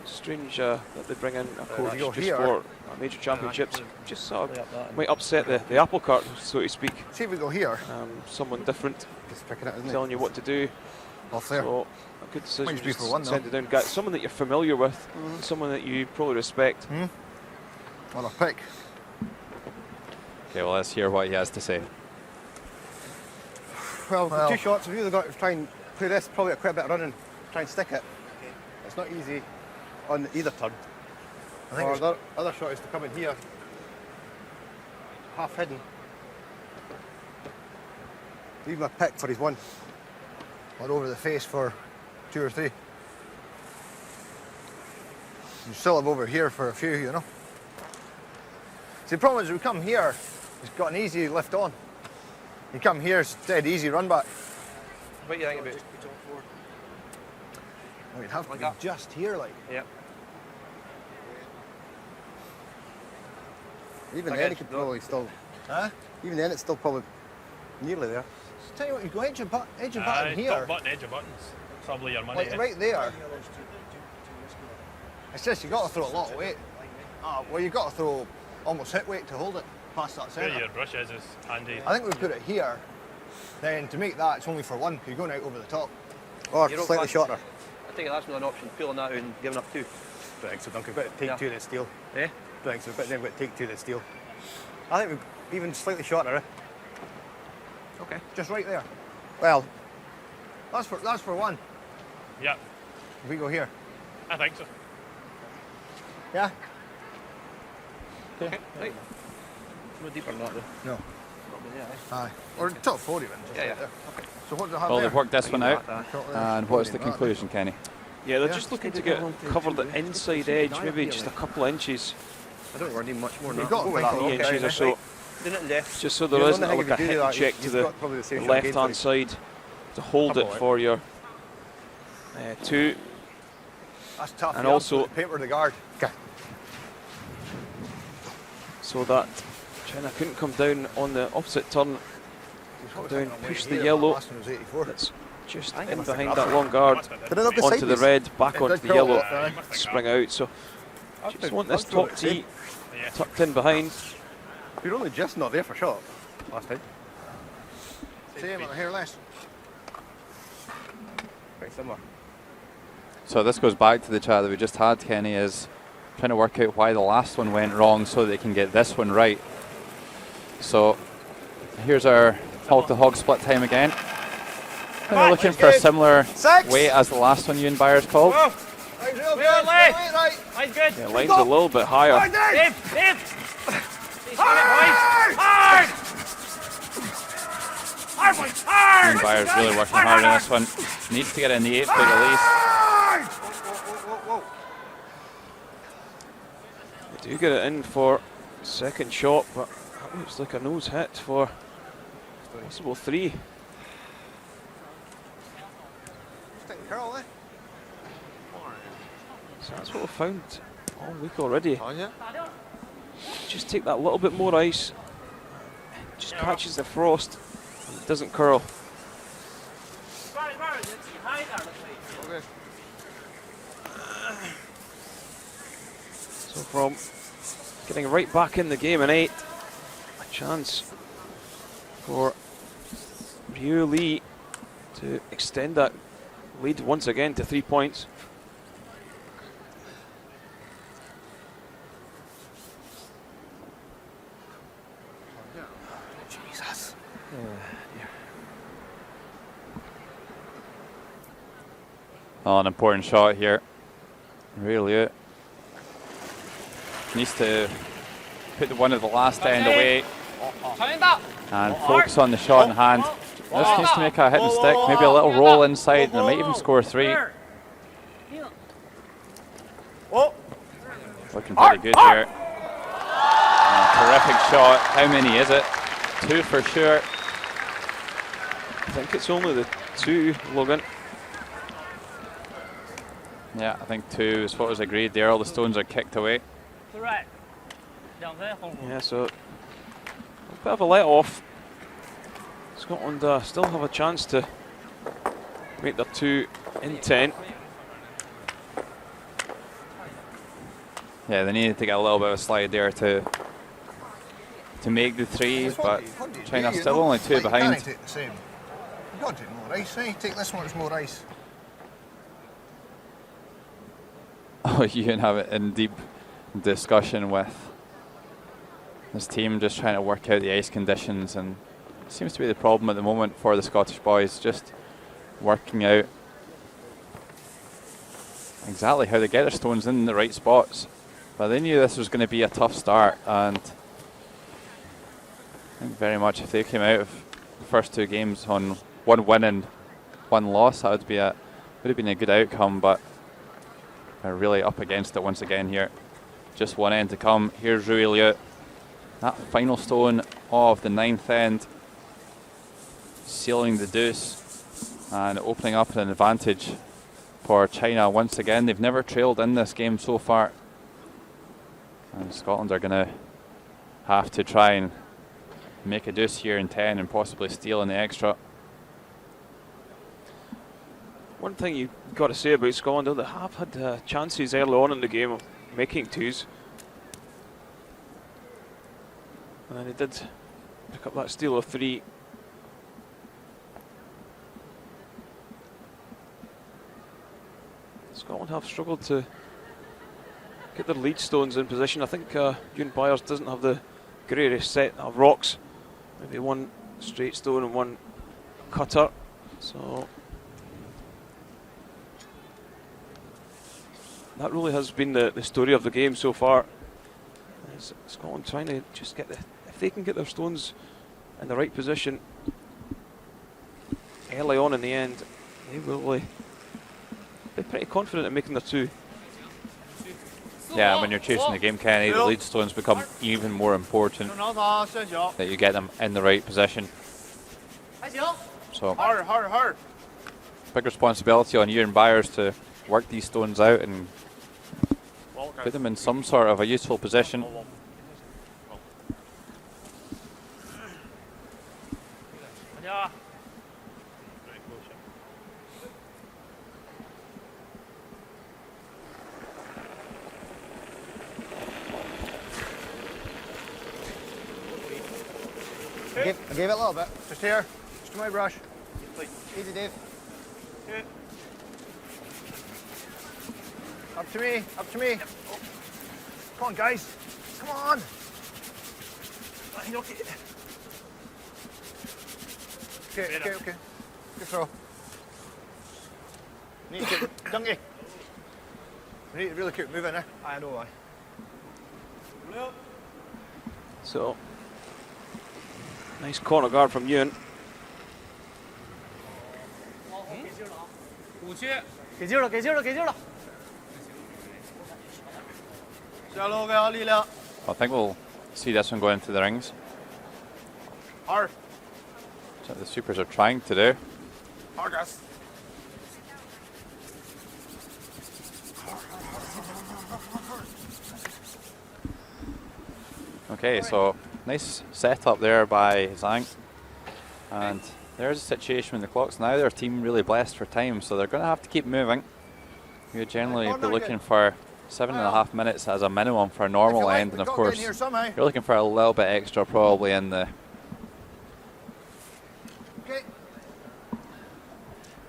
S4: Strange that they bring in a coach just for major championships. Just sort of might upset the apple cart, so to speak.
S5: See if we go here.
S4: Someone different,
S5: Just picking it, isn't
S4: telling you what to do.
S5: Off there.
S4: So a good decision.
S5: Might be
S4: Just
S5: for one,
S4: send it down, guys. Someone that you're familiar with, someone that you probably respect.
S5: On a pick.
S3: Okay, well, let's hear what he has to say.
S5: Well, 2 shots. We've either got to try and play this, probably quite a bit of running, try and stick it. It's not easy on either turn. I think the other shot is to come in here, half hidden. Leave him a pick for his 1, or over the face for 2 or 3. You still have over here for a few, you know. See, the problem is we come here, it's got an easy lift on. You come here, it's dead easy run back.
S1: What do you think about it?
S5: Well, you'd have to be just here, like.
S1: Yep.
S5: Even then, he could probably still Huh?
S10: Even then, it's still probably nearly there.
S5: Tell you what, you go edge of button here.
S7: Top button, edge of buttons. Probably your money.
S5: Like right there. It's just you got to throw a lot of weight. Well, you got to throw almost hit weight to hold it past that
S7: Where
S5: centre.
S7: your brush is handy.
S5: I think we put it here. Then to make that, it's only for one. You're going out over the top.
S10: Or
S1: You're
S10: slightly
S1: up
S10: shorter.
S1: I think that's not an option. Pulling that out and giving up 2.
S10: Right, so Duncan, we've got to take 2 to steal.
S1: Eh?
S10: Right, so we've got to take 2 to steal. I think we've even slightly shorter.
S5: Okay. Just right there.
S10: Well,
S5: That's for one.
S7: Yeah,
S5: If we go here.
S7: I think so.
S5: Yeah.
S1: Okay. Right. No deeper than that though.
S5: No.
S1: Probably, yeah.
S5: Aye. Or top 40 even. Just
S1: Yeah,
S5: right
S1: yeah.
S5: there. Okay. So what do I have
S3: Well,
S5: there?
S3: they've worked this one out.
S5: Top there.
S3: And what's the
S5: That.
S3: conclusion, Kenny?
S4: Yeah, they're
S5: Yeah.
S4: just looking to cover the inside edge, maybe just a couple of inches,
S1: I don't think we're needing much more than
S5: You've
S1: that.
S5: got to
S1: Go with
S5: think
S1: that.
S5: of
S4: three
S5: Okay,
S4: inches or
S5: right.
S4: so,
S1: Didn't it left?
S4: just so there
S10: You're
S4: isn't
S10: only
S4: like a
S10: thinking if you
S4: hit
S10: do
S4: and
S10: that,
S4: check to
S10: you've
S4: the
S10: got probably the same shot
S4: left
S10: gain
S4: hand
S10: for you.
S4: side to hold it
S10: Couple,
S4: for your 2.
S5: That's tough.
S4: And
S5: You have
S4: also-
S5: to put the paper the guard.
S4: So that China couldn't come down on the opposite turn. Come down, push the yellow.
S5: Last one was 84.
S4: That's just in behind that long guard
S10: Did I not go
S4: onto the
S10: sideways?
S4: red, back
S5: It
S4: onto
S5: did
S4: the
S5: curl
S4: yellow,
S5: off, aye.
S4: spring out. So just want this
S10: I'd throw
S4: top
S10: it the same.
S4: tee tucked in behind.
S10: You're only just not there for shot last time.
S5: Same on the hair less.
S10: Very similar.
S3: So this goes back to the chat that we just had, Kenny, is trying to work out why the last one went wrong so they can get this one right. So here's our hog-to-hog split time again. And we're looking for a similar weight as the last one you and Byers called.
S5: Right, real good. Right.
S7: Mine's good.
S4: Yeah, line's a little bit higher.
S3: And Byers really working hard on this one. Needs to get in the 8 foot at least.
S4: They do get it in for second shot, but that looks like a nose hit for possible 3.
S5: Stick curl, eh?
S4: So that's what we've found all week already.
S2: Oh, yeah.
S4: Just take that little bit more ice, just catches the frost, and it doesn't curl. So from getting right back in the game in 8, a chance for Ryu Lee to extend that lead once again to 3 points.
S5: Jesus.
S3: Oh, an important shot here. Really, needs to put the one at the last end away and focus on the shot in hand. This needs to make a hit and stick, maybe a little roll inside, and it might even score 3. Looking pretty good here. Terrific shot. How many is it? 2 for sure.
S4: I think it's only the 2, Logan.
S3: Yeah, I think 2 is what was agreed there. All the stones are kicked away.
S4: Yeah, so a bit of a let off. Scotland still have a chance to make their 2 in 10.
S3: Yeah, they needed to get a little bit of a slide there to make the 3, but China still only 2 behind.
S5: You take the same. You've got to take more ice, eh? Take this one, it's more ice.
S3: Oh, you can have it in deep discussion with this team, just trying to work out the ice conditions, and it seems to be the problem at the moment for the Scottish boys, just working out exactly how to get their stones in the right spots. But they knew this was going to be a tough start, and I think very much if they came out of the first 2 games on 1 win and 1 loss, that would have been a good outcome, but they're really up against it once again here. Just one end to come. Here's Rui Liu. That final stone of the 9th end, sealing the deuce and opening up an advantage for China once again. They've never trailed in this game so far, and Scotland are going to have to try and make a deuce here in 10 and possibly steal in the extra.
S4: One thing you've got to say about Scotland, though, they have had chances early on in the game of making twos. And they did pick up that steal of 3. Scotland have struggled to get their lead stones in position. I think Ewan Byers doesn't have the greatest set of rocks. Maybe one straight stone and one cutter. So that really has been the story of the game so far. Is Scotland trying to just get if they can get their stones in the right position early on in the end, they will be pretty confident in making their 2.
S3: Yeah, when you're chasing the game, Kenny, the lead stones become even more important, that you get them in the right position. So, big responsibility on Ewan Byers to work these stones out and put them in some sort of a useful position.
S5: I gave it a little bit. Just here. Just to my brush. Easy, Dave. Up to me. Up to me. Oh. Come on, guys. Come on. Okay. Okay. Good throw. Need to keep, Dungy. We need to really keep moving, eh? I know why.
S4: So, nice corner guard from Ewan.
S6: 给劲了，给劲了，给劲了！下路给好力量。
S3: I think we'll see this one go into the rings.
S6: Hard.
S3: So the supers are trying to do.
S6: Hard, guys.
S3: Okay, so nice setup there by Zhang. And there's a situation when the clock's now their team really blessed for time, so they're going to have to keep moving. You'd generally be looking for 7.5 minutes as a minimum for a normal end, and of course you're looking for a little bit extra probably in the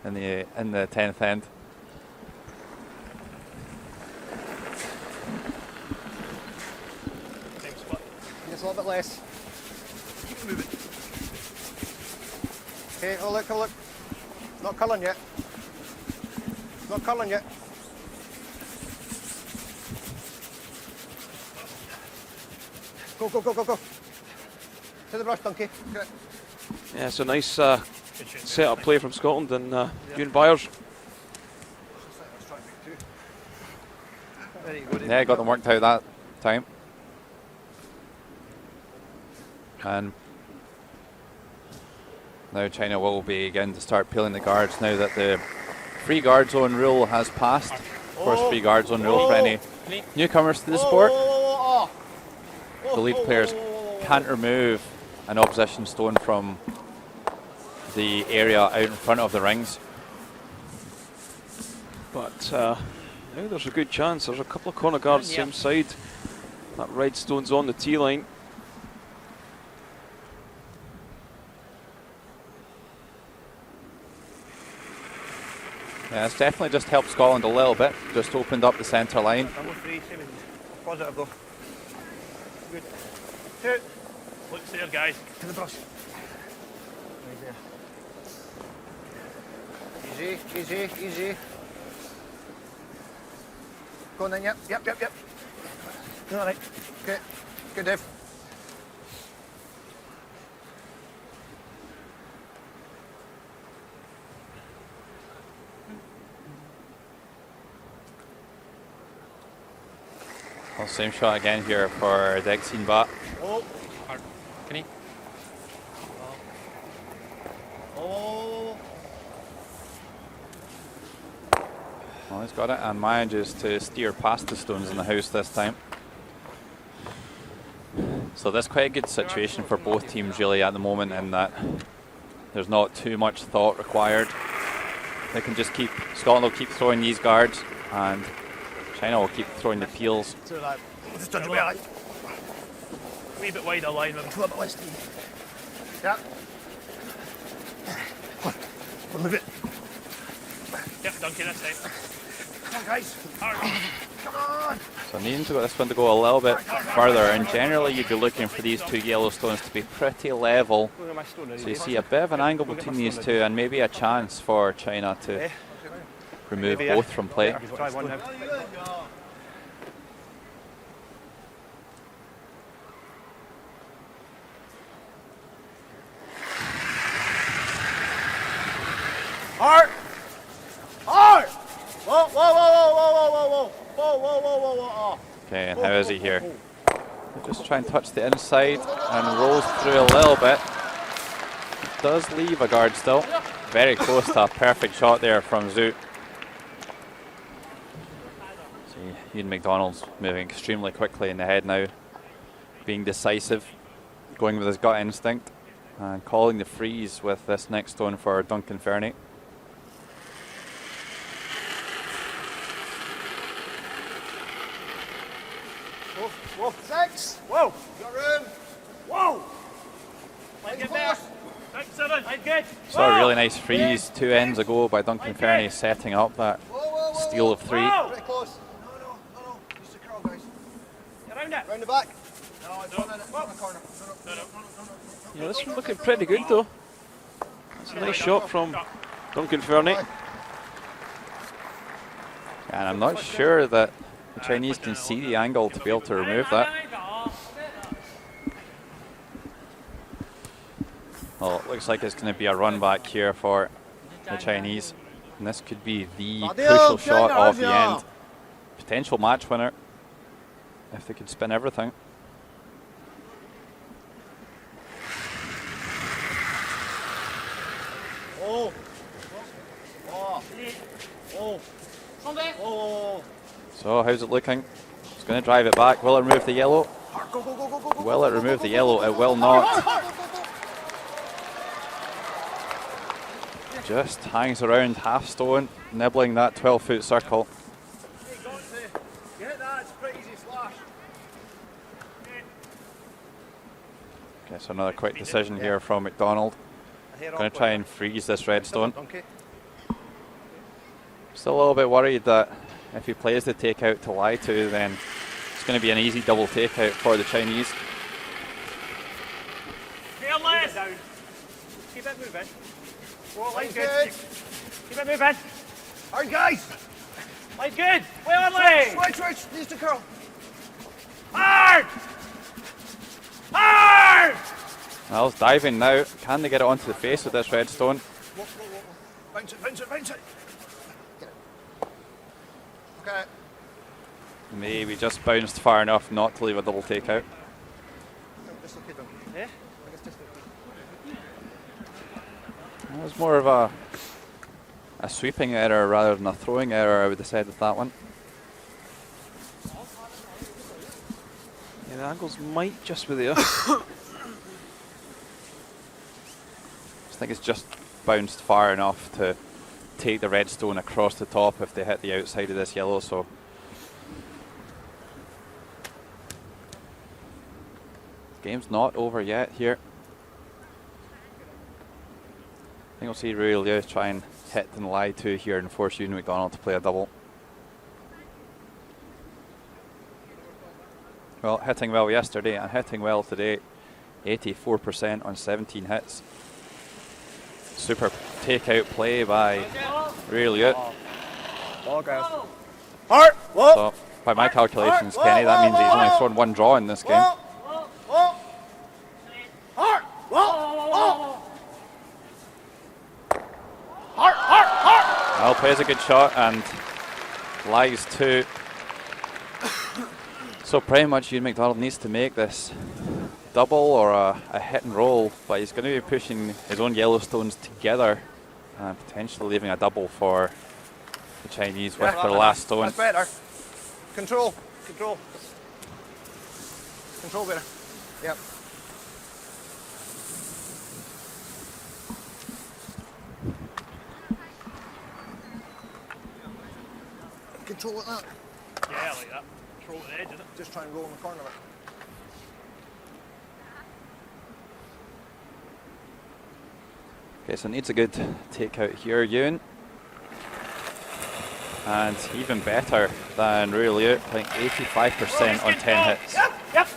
S3: in the 10th end.
S5: Just a little bit less. Keep moving. Okay, oh look, oh look. Not curling yet. Not curling yet. Go, go, go, go, go. To the brush, Dunky. Good.
S4: Yeah, so nice set-up play from Scotland and Ewan Byers.
S3: Yeah, got them worked out that time. And now China will begin to start peeling the guards now that the free guard zone rule has passed. Of course, free guard zone rule for any newcomers to the sport. The lead players can't remove an opposition stone from the area out in front of the rings.
S4: But now there's a good chance. There's a couple of corner guards same side. That red stone's on the tee line.
S3: Yeah, it's definitely just helped Scotland a little bit. Just opened up the centre line.
S1: Positive though. Good. Two. Look there, guys. To the brush. Right there.
S5: Easy, easy, easy. Go on then, yep. All right. Okay. Good, Dave.
S3: Well, same shot again here for Dexine Bat.
S6: Oh, hard. Kenny. Oh.
S3: Well, he's got it and manages to steer past the stones in the house this time. It's So that's quite a good situation for both teams really at the moment, in that there's not too much thought required. They can just keep, Scotland will keep throwing these guards and China will keep throwing the peels.
S6: Just turn away, like. A wee bit wider line with him.
S5: Yeah. We'll move it.
S6: Yep, Duncan, this time.
S5: Come on, guys. Come on.
S3: So needing to get this one to go a little bit further, and generally you'd be looking for these two yellow stones to be pretty level. So you see a bit of an angle between these two, and maybe a chance for China to remove both from play.
S1: Try one now.
S6: Hard! Hard! Whoa, whoa, whoa, whoa, whoa, whoa, whoa, whoa, whoa, whoa, whoa, whoa.
S3: Okay, and how is he here? Just try and touch the inside and rolls through a little bit. Does leave a guard still. Very close to a perfect shot there from Zoot. See, Ian McDonald's moving extremely quickly in the head now, being decisive, going with his gut instinct, and calling the freeze with this next stone for Duncan Fernie.
S5: Whoa, 6.
S6: Whoa!
S5: Got room.
S6: Whoa! Line get better. 6, 7, line good.
S3: So a really nice freeze 2 ends ago by Duncan Fernie, setting up that steal of 3.
S5: Pretty close. No. Use the curl, guys.
S6: Around it.
S5: Round the back. No, it's one in the corner.
S4: Yeah, this one's looking pretty good though. That's a nice shot from Duncan Fernie.
S3: And I'm not sure that the Chinese can see the angle to be able to remove that. Well, it looks like it's going to be a run back here for the Chinese. And this could be the crucial shot of the end. Potential match winner if they could spin everything.
S6: Oh! Oh! Oh! Oh!
S3: So how's it looking? It's going to drive it back. Will it remove the yellow? Will it remove the yellow? It will not. Just hangs around half stone, nibbling that 12-foot circle.
S6: Get that, it's pretty easy slash.
S3: Okay, so another quick decision here from McDonald. Going to try and freeze this red stone. Still a little bit worried that if he plays the takeout to lie to, then it's going to be an easy double takeout for the Chinese.
S6: Careless. Keep it moving. Whoa, line good. Keep it moving.
S5: Alright, guys.
S6: Line good. Well on line.
S5: Switch. Use the curl.
S6: Hard. Hard.
S3: Well, it's diving now. Can they get it onto the face with this red stone?
S5: Whoa. Bounce it. Okay.
S3: Maybe just bounced far enough not to leave a double takeout.
S6: Yeah.
S3: It was more of a sweeping error rather than a throwing error, I would have said, with that one.
S4: Yeah, the angles might just be there.
S3: I think it's just bounced far enough to take the red stone across the top if they hit the outside of this yellow. So the game's not over yet here. I think we'll see Rui Liu try and hit and lie to here and force Ewan McDonald to play a double. Well, hitting well yesterday and hitting well today. 84% on 17 hits. Super takeout play by Rui Liu. So, by my calculations, Kenny, that means he's only thrown one draw in this game. Well, plays a good shot and lies too. So pretty much Ewan McDonald needs to make this double or a hit and roll, but he's going to be pushing his own Yellowstones together and potentially leaving a double for the Chinese with their last stone.
S5: That's better. Control better. Yep. Control like that.
S6: Yeah, like that. Control the edge, isn't it?
S5: Just try and roll in the corner of it.
S3: Okay, so needs a good take out here, Ewan. And even better than Rui Liu, playing 85% on 10 hits.
S6: Yep.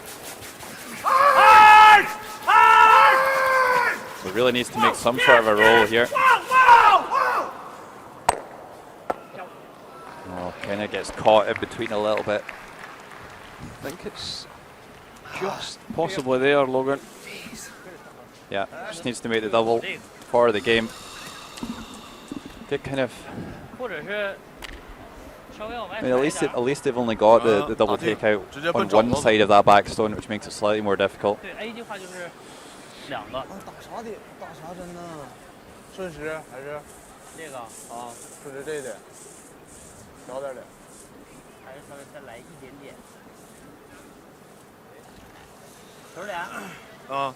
S6: Hard! Hard!
S3: So really needs to make some sort of a roll here. Oh, kind of gets caught in between a little bit.
S4: I think it's just possibly there, Logan.
S3: Yeah, just needs to make the double for the game. Good kind of. I mean, at least they've only got the double takeout on one side of that backstone, which makes it slightly more difficult.
S10: 打啥针呢？顺时还是这个啊？顺时这一点，小点点，还是稍微再来一点点。手脸。啊。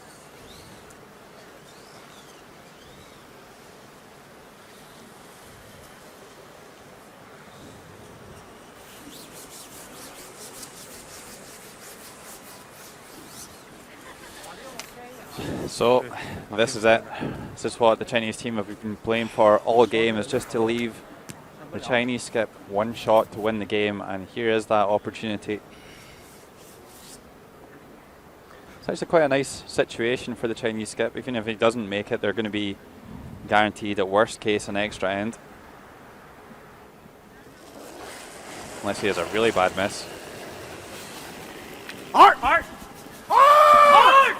S3: So this is it. This is what the Chinese team have been playing for all game, is just to leave the Chinese skip one shot to win the game, and here is that opportunity. It's actually quite a nice situation for the Chinese skip. Even if he doesn't make it, they're going to be guaranteed at worst case an extra end. Unless he has a really bad miss.
S6: Hard! Hard! Hard!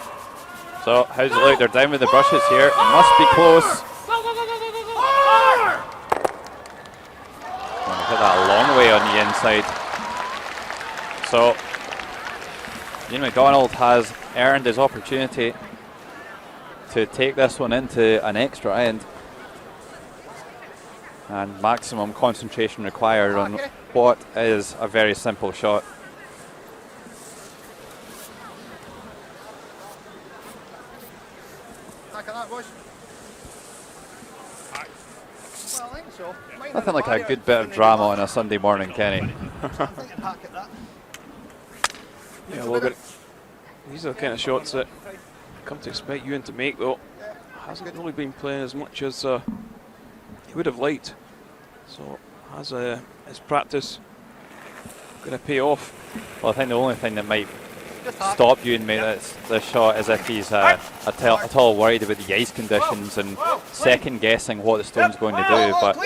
S3: So, how's it look? They're down with the brushes here. It must be close. Hit that a long way on the inside. So, Ian McDonald has earned his opportunity to take this one into an extra end. And maximum concentration required on what is a very simple shot. Nothing like a good bit of drama on a Sunday morning, Kenny.
S4: Yeah, Logan. These are the kind of shots that you come to expect Ewan to make, though. Hasn't really been playing as much as he would have liked. So, has his practice going to pay off?
S3: Well, I think the only thing that might stop Ewan making this shot is if he's at all worried about the ice conditions and second guessing what the stone's going to do. But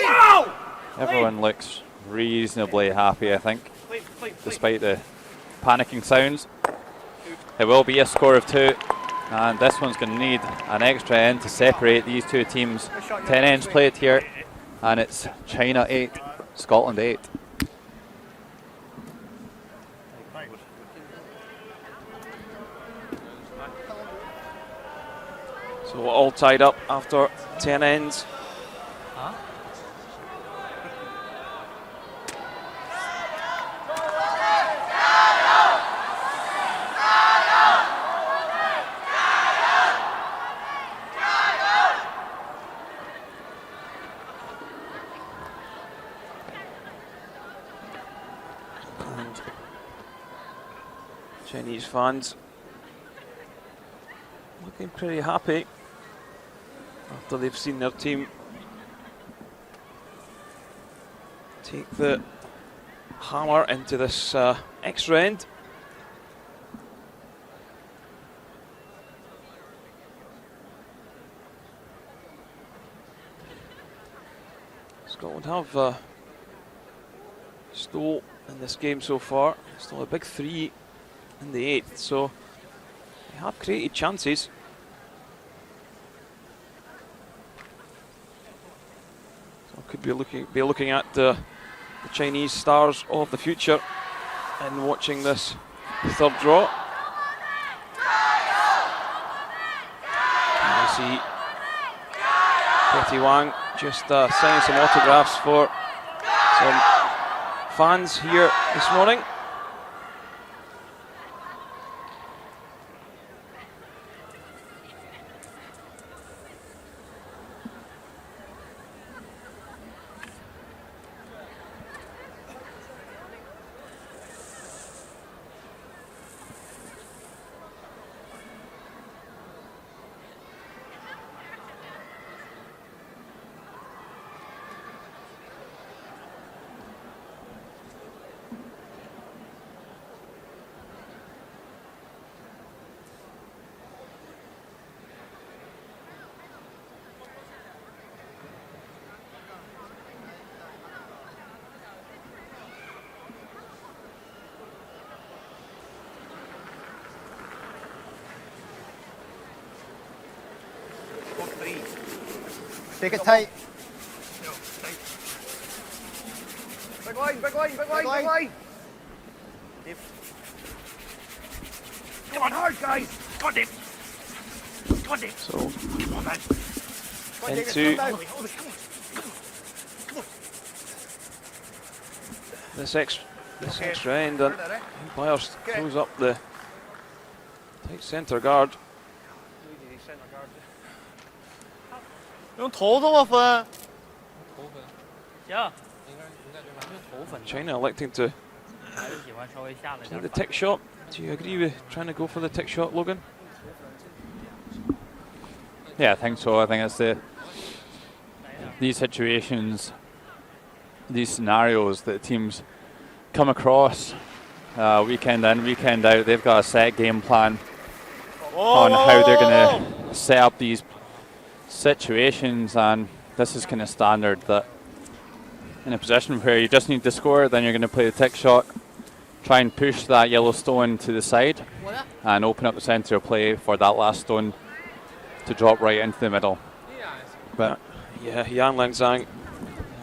S3: everyone looks reasonably happy, I think, despite the panicking sounds. It will be a score of 2, and this one's going to need an extra end to separate these two teams. 10 ends played here, and it's China 8, Scotland 8.
S4: So all tied up after 10 ends. And Chinese fans looking pretty happy after they've seen their team take the hammer into this extra end. Scotland have stole in this game so far. Stole a big 3 in the 8th, so they have created chances. Could be looking at the Chinese stars of the future and watching this third draw. And we see Petty Wang just signing some autographs for some fans here this morning.
S5: Take it tight.
S1: Big line, big line, big line, big line. Deep. Come on, hard, guys. Come on, Dave. Come on, Dave.
S4: So
S1: Come on, man. Come on, Dave,
S4: into
S1: come on. Come on. Come on.
S4: this extra end, and
S1: Heard that,
S4: umpires
S1: Okay.
S4: close up the tight centre guard.
S1: Centre guard.
S2: 用头这么分，
S10: 行，
S4: China electing to
S10: 还是喜欢稍微下了
S4: play
S10: 点
S4: the
S10: 板。
S4: tick shot. Do you agree with trying to go for the tick shot, Logan?
S3: Yeah, I think so. I think it's these situations, these scenarios that teams come across weekend in, weekend out. They've got a set game plan on how they're going to set up these situations, and this is kind of standard that in a position where you just need to score, then you're going to play the tick shot, try and push that yellow stone to the side and open up the centre of play for that last stone to drop right into the middle. But
S4: yeah, Yan Lenzang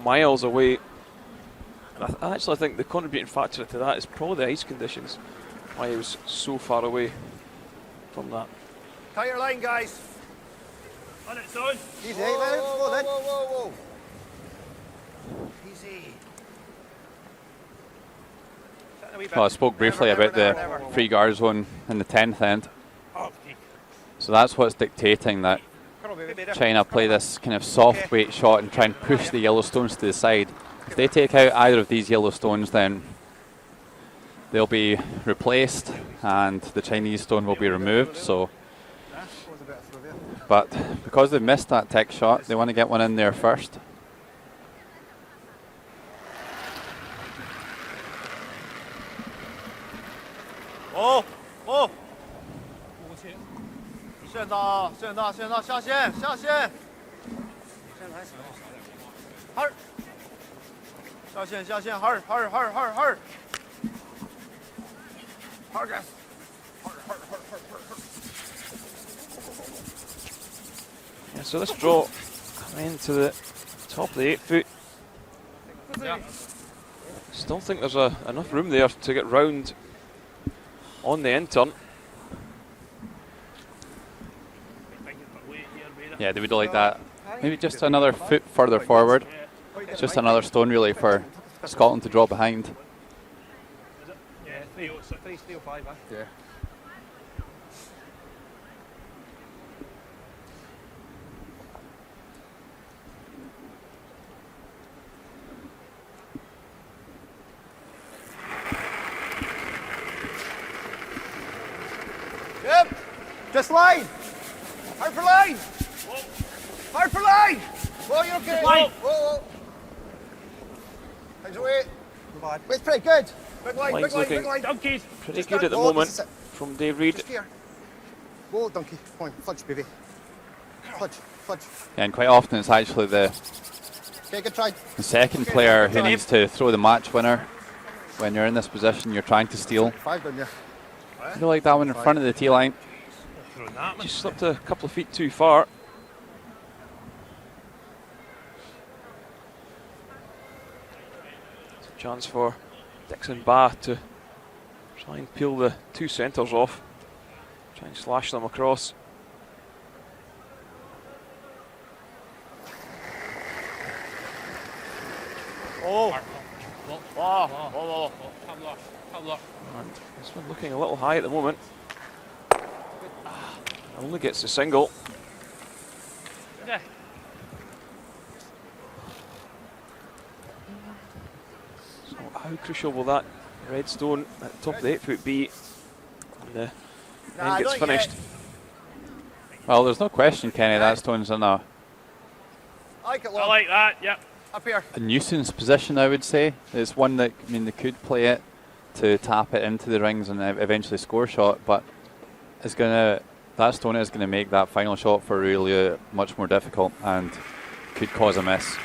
S4: miles away. I actually think the contributing factor to that is probably the ice conditions, why he was so far away from that.
S1: Tighter line, guys.
S7: On it, son.
S5: Easy, then. Whoa, then.
S1: Whoa. Easy.
S3: well, I spoke briefly about the free guard zone in the 10th end. So that's what's dictating that China play this kind of soft weight shot and try and push the yellow stones to the side. If they take out either of these yellow stones, then they'll be replaced and the Chinese stone will be removed. So, but because they've missed that tech shot, they want to get one in there first.
S2: Oh, oh，线大，线大，线大，下线，下线，二，下线，下线，二，guys，Yeah,
S4: so this draw coming into the top of the 8 foot. Still think there's enough room there to get round on the end turn.
S3: Yeah, they would like that. Maybe just another foot further forward. It's just another stone really for Scotland to draw behind.
S1: Yeah, 305, huh?
S2: Yeah.
S1: Yep. Just line. Hard for line. Hard for line. Whoa, you're okay.
S7: Line.
S1: Whoa. How's the weight? Weight's pretty good. Big line,
S4: Line's
S1: big line,
S4: looking
S1: big line.
S7: Donkeys.
S4: Pretty
S1: Just
S4: good at the
S1: oh,
S4: moment
S1: this is it.
S4: from Dave Reid.
S1: Just here. Whoa, donkey. Come on, fudge, baby. Fudge.
S3: Yeah, and quite often it's actually the
S1: Okay, good try.
S3: second player who needs to throw the match winner. When you're in this position, you're trying to steal.
S5: 5 down there.
S3: I feel like that one in front of the tee line.
S4: Just slipped a couple of feet too far. It's a chance for Dixon Ba to try and peel the two centres off. Try and slash them across.
S2: Oh，哇，And
S4: this one looking a little high at the moment. Only gets the single.
S10: Yeah.
S4: So how crucial will that red stone at the top of the 8 foot be when the end gets finished?
S3: Well, there's no question, Kenny, that stone's in
S1: I like it long.
S7: I like that. Yep.
S1: Up here.
S3: a nuisance position, I would say. It's one that, I mean, they could play it to tap it into the rings and eventually score a shot, but it's that stone is going to make that final shot for really much more difficult and could cause a miss.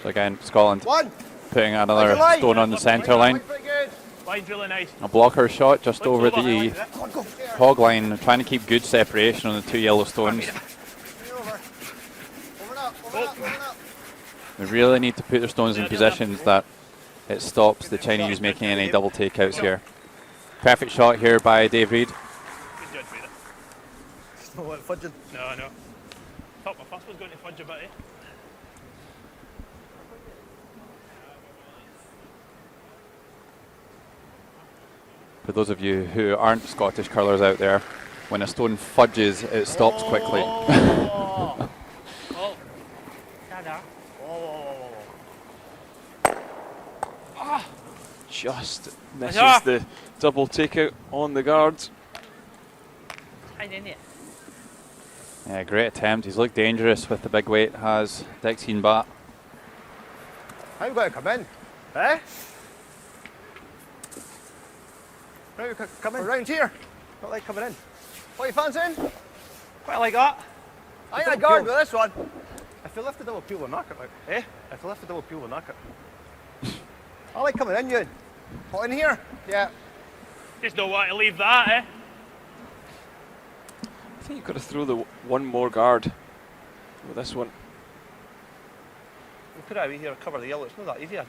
S3: So again, Scotland putting another stone on the centre line.
S7: Line's really nice.
S3: A blocker shot just over the hog line, trying to keep good separation on the two yellow stones. They really need to put their stones in positions that it stops the Chinese making any double takeouts here. Perfect shot here by Dave Reed.
S7: Good judge, Peter.
S5: No, what, fudging?
S7: No, no. Thought my first was going to fudge a bit, eh?
S3: For those of you who aren't Scottish curlers out there, when a stone fudges, it stops quickly.
S10: Oh.
S4: Just misses the double takeout on the guards.
S3: Yeah, great attempt. He's looked dangerous with the big weight, has Dixon Bat.
S5: I'm going to come in. Eh? Right, come in. Around here. Not like coming in. What are you fancying?
S1: Quite like that.
S5: I ain't a guard with this one. If you lift the double peel, we'll knock it, like. Eh? If you lift the double peel, we'll knock it. I like coming in, Ewan. What, in here? Yeah.
S7: Just don't want to leave that, eh?
S4: I think you've got to throw the one more guard with this one.
S1: We'll put it out here, cover the yellow. It's not that easy. It's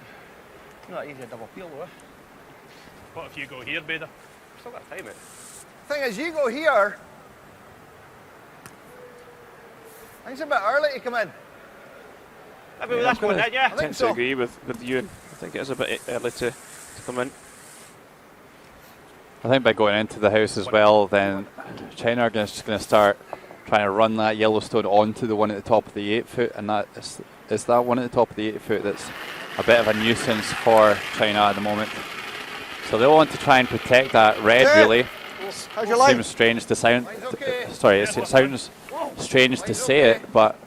S1: not that easy a double peel, though.
S7: What if you go here, Bader?
S1: Still got time, mate.
S5: Thing is, you go here. I think it's a bit early to come in.
S1: Maybe with this one, did
S5: I
S1: you?
S4: I
S5: think
S4: tend to
S5: so.
S4: agree with Ewan. I think it is a bit early to come in.
S3: I think by going into the house as well, then China are just going to start trying to run that Yellowstone onto the one at the top of the 8 foot, and that is that one at the top of the 8 foot that's a bit of a nuisance for China at the moment. So they'll want to try and protect that red, really.
S5: How's your line?
S3: Seems strange to sound.
S5: Line's okay.
S3: Sorry, it sounds strange to say it, but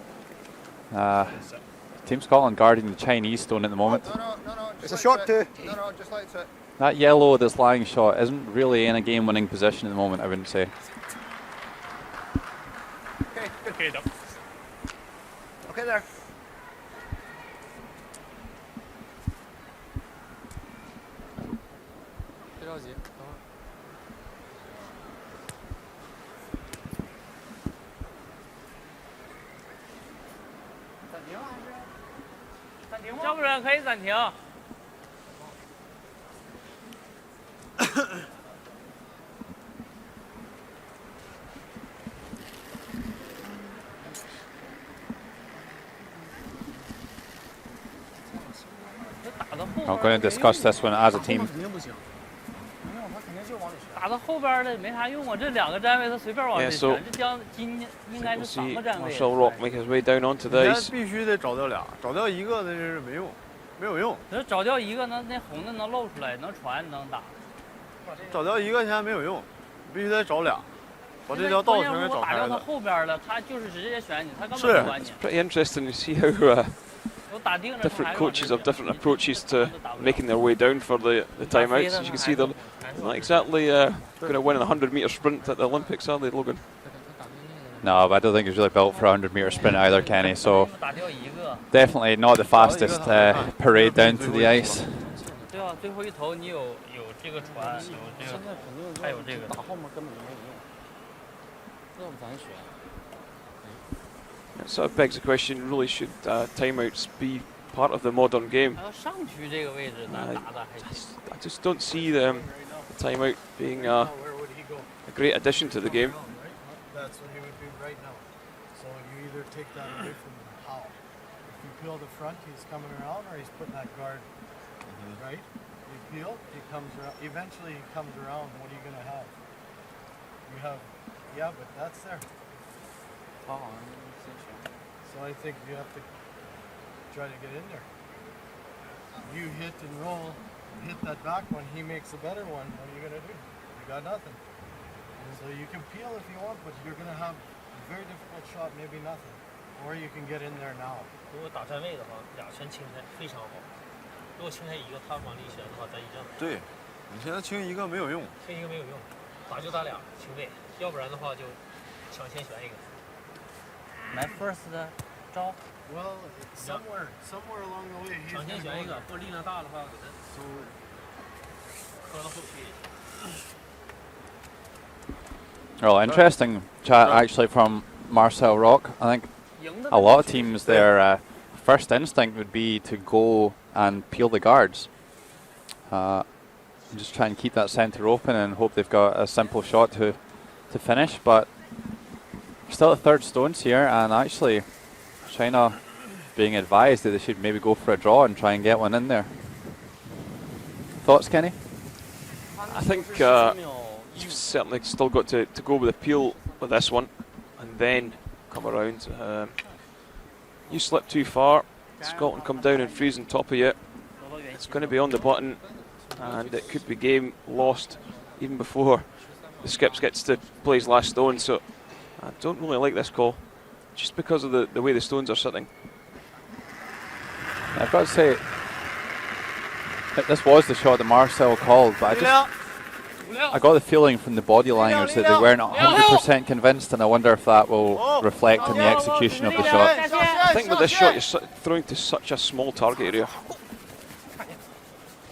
S3: Team Scotland guarding the Chinese stone at the moment.
S5: No. It's a shot too. No, just like it.
S3: That yellow that's lying shot isn't really in a game-winning position at the moment, I wouldn't say.
S5: Okay, good.
S7: Okay, Doc.
S5: Okay, there.
S3: I'm going to discuss this one as a team.
S10: 打到后边的没啥用啊，这2个站位他随便往
S4: Yeah,
S10: 这
S4: so
S10: 选，这将今应该
S4: we'll
S10: 是3
S4: see
S10: 个站位。
S4: Marshall Rock make his way down onto
S2: 现在
S4: these.
S2: 必须得找掉俩，找掉一个那是没用，没有用。
S10: 可是找掉一个呢，那红的能露出来，能传能打。
S2: 找掉一个现在没有用，必须得找俩，把这条道全给找
S10: 打掉他
S2: 开了。
S10: 后边了，他就是直接选你，他根
S2: 是
S10: 本不管你。
S4: Pretty interesting to see how
S10: 我打定了，他
S4: different
S10: 还是往这
S4: coaches have
S10: 选
S4: different approaches to making their way down for the timeouts. As you can see, they're not exactly going to win a 100-metre sprint at the Olympics, are they, Logan?
S3: No, but I don't think he's really built for a 100-metre sprint either, Kenny. So
S10: 打掉一个。
S3: definitely not the fastest parade down to the ice.
S10: 对啊，最后一头你有这个传，有这个，还有这个。打后面根本就没用，要不咱选。
S4: It sort of begs the question, really should timeouts be part of the modern game?
S10: 上区这个位置咱打的还行。
S4: I just don't see the timeout being a great addition to the game.
S9: That's what he would do right now. So you either take that away from him. How? If you peel the front, he's coming around, or he's putting that guard. Right? You peel, he comes around. Eventually, he comes around. What are you going to have? You have, yeah, but that's there. So I think you have to try to get in there. You hit and roll, hit that back one. He makes a better one. What are you going to do? You got nothing. So you can peel if you want, but you're going to have a very difficult shot, maybe nothing. Or you can get in there now.
S11: 如果打站位的话，2圈清开非常好。如果清开一个，他往里选的话，咱一样。
S2: 对，你现在清一个没有用。
S11: 清一个没有用，打就打俩清位，要不然的话就抢先选一个。
S10: 来 first 的招。
S9: Well, somewhere along the way, he's
S11: 抢先
S9: going
S11: 选一
S9: to
S11: 个，或力量大的话给他磕到后区。
S3: Well, interesting chat actually from Marcel Rock. I think a lot of teams, their first instinct would be to go and peel the guards. Just try and keep that centre open and hope they've got a simple shot to finish. But still at third stones here, and actually China being advised that they should maybe go for a draw and try and get one in there. Thoughts, Kenny?
S4: I think you've certainly still got to go with a peel with this one and then come around. You slip too far, Scotland come down and freeze on top of you. It's going to be on the button, and it could be game lost even before the skips gets to play his last stone. So I don't really like this call, just because of the way the stones are sitting.
S3: I've got to say, this was the shot that Marcel called, but I got the feeling from the body liners that they weren't 100% convinced, and I wonder if that will reflect in the execution of the shot.
S4: I think with this shot you're throwing to such a small target area.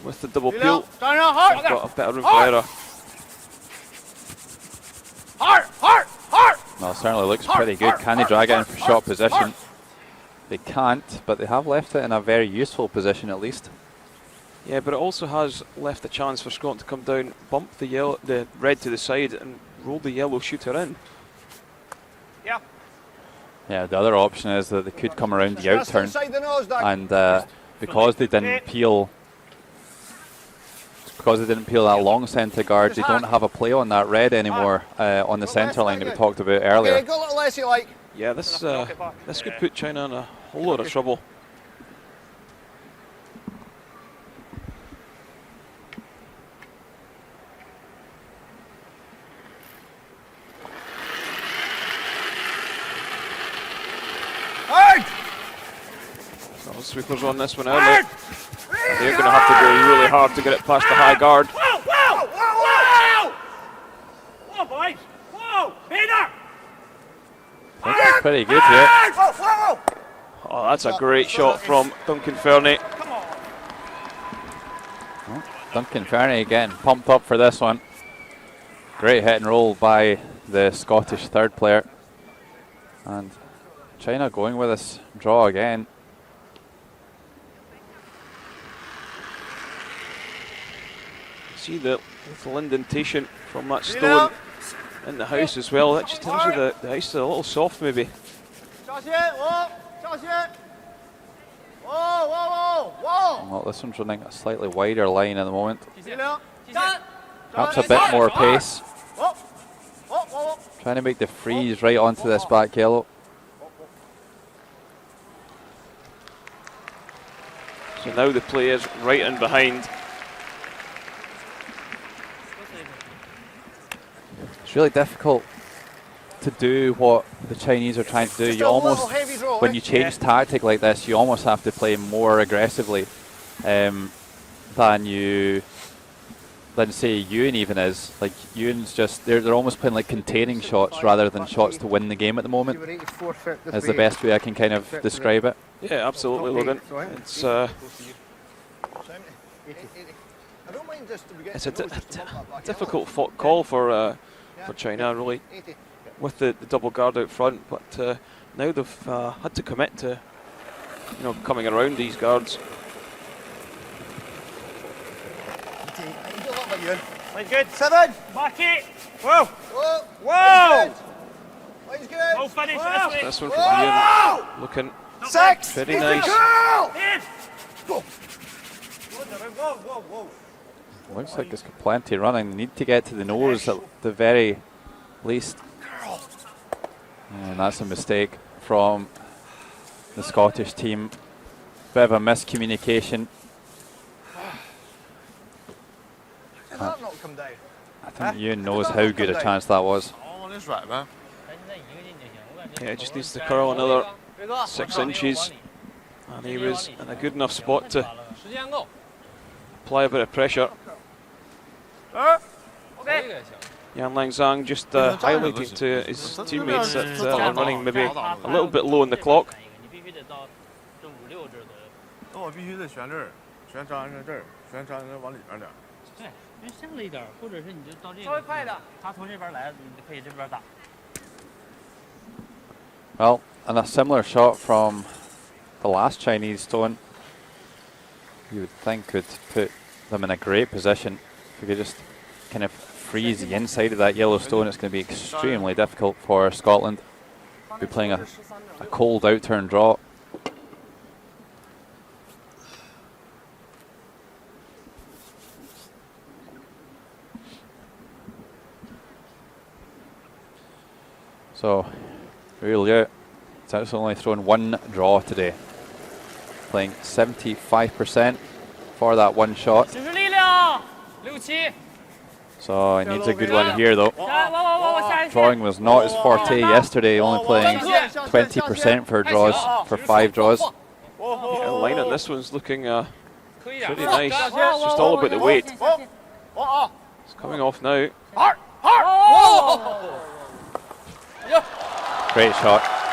S4: With the double peel, you've got a bit of room for error.
S3: Well, it certainly looks pretty good. Can they drag it in for shot position? They can't, but they have left it in a very useful position at least.
S4: Yeah, but it also has left a chance for Scotland to come down, bump the red to the side and roll the yellow shooter in.
S3: Yeah, the other option is that they could come around the out turn, and because they didn't peel that long centre guard, they don't have a play on that red anymore on the centre line that we talked about earlier.
S4: Yeah, this could put China in a whole lot of trouble. So sweepers on this one early. They're going to have to go really hard to get it past the high guard.
S6: Whoa, boys! Whoa! Peter!
S3: That's pretty good here.
S4: Oh, that's a great shot from Duncan Fernie.
S3: Oh, Duncan Fernie again, pumped up for this one. Great hit and roll by the Scottish third player. And China going with this draw again.
S4: See the little indentation from that stone in the house as well. That just tells you the ice is a little soft maybe.
S3: Well, this one's running a slightly wider line at the moment. Perhaps a bit more pace. Trying to make the freeze right onto this back yellow.
S4: So now the play is right in behind.
S3: It's really difficult to do what the Chinese are trying to do. You almost, when you change tactic like this, you almost have to play more aggressively than say Ewan even is. Like Ewan's just they're almost playing like containing shots rather than shots to win the game at the moment. Is the best way I can kind of describe it.
S4: Yeah, absolutely, Logan. It's a difficult call for China, really, with the double guard out front. But now they've had to commit to, coming around these guards.
S6: Good. 7. Back it. Whoa. Whoa. Whoa. Finish
S4: this one from Ian, looking
S6: 6.
S4: pretty nice.
S3: Looks like there's plenty running. They need to get to the nose at the very least. And that's a mistake from the Scottish team. Bit of a miscommunication. I think Ewan knows how good a chance that was.
S4: Yeah, just needs to curl another 6 inches. And he was in a good enough spot to apply a bit of pressure. Yan Lang Zhang just highlighting to his teammates that are running maybe a little bit low on the clock.
S3: Well, And a similar shot from the last Chinese stone, you would think could put them in a great position. If we could just kind of freeze the inside of that yellow stone, it's going to be extremely difficult for Scotland. Be playing a cold out-turn draw. So, really, it's actually only thrown one draw today. Playing 75% for that one shot. So he needs a good one here though. Drawing was not his forte yesterday, only playing 20% for draws, for 5 draws.
S4: Yeah, the line on this one's looking pretty nice. It's just all about the weight. It's coming off now.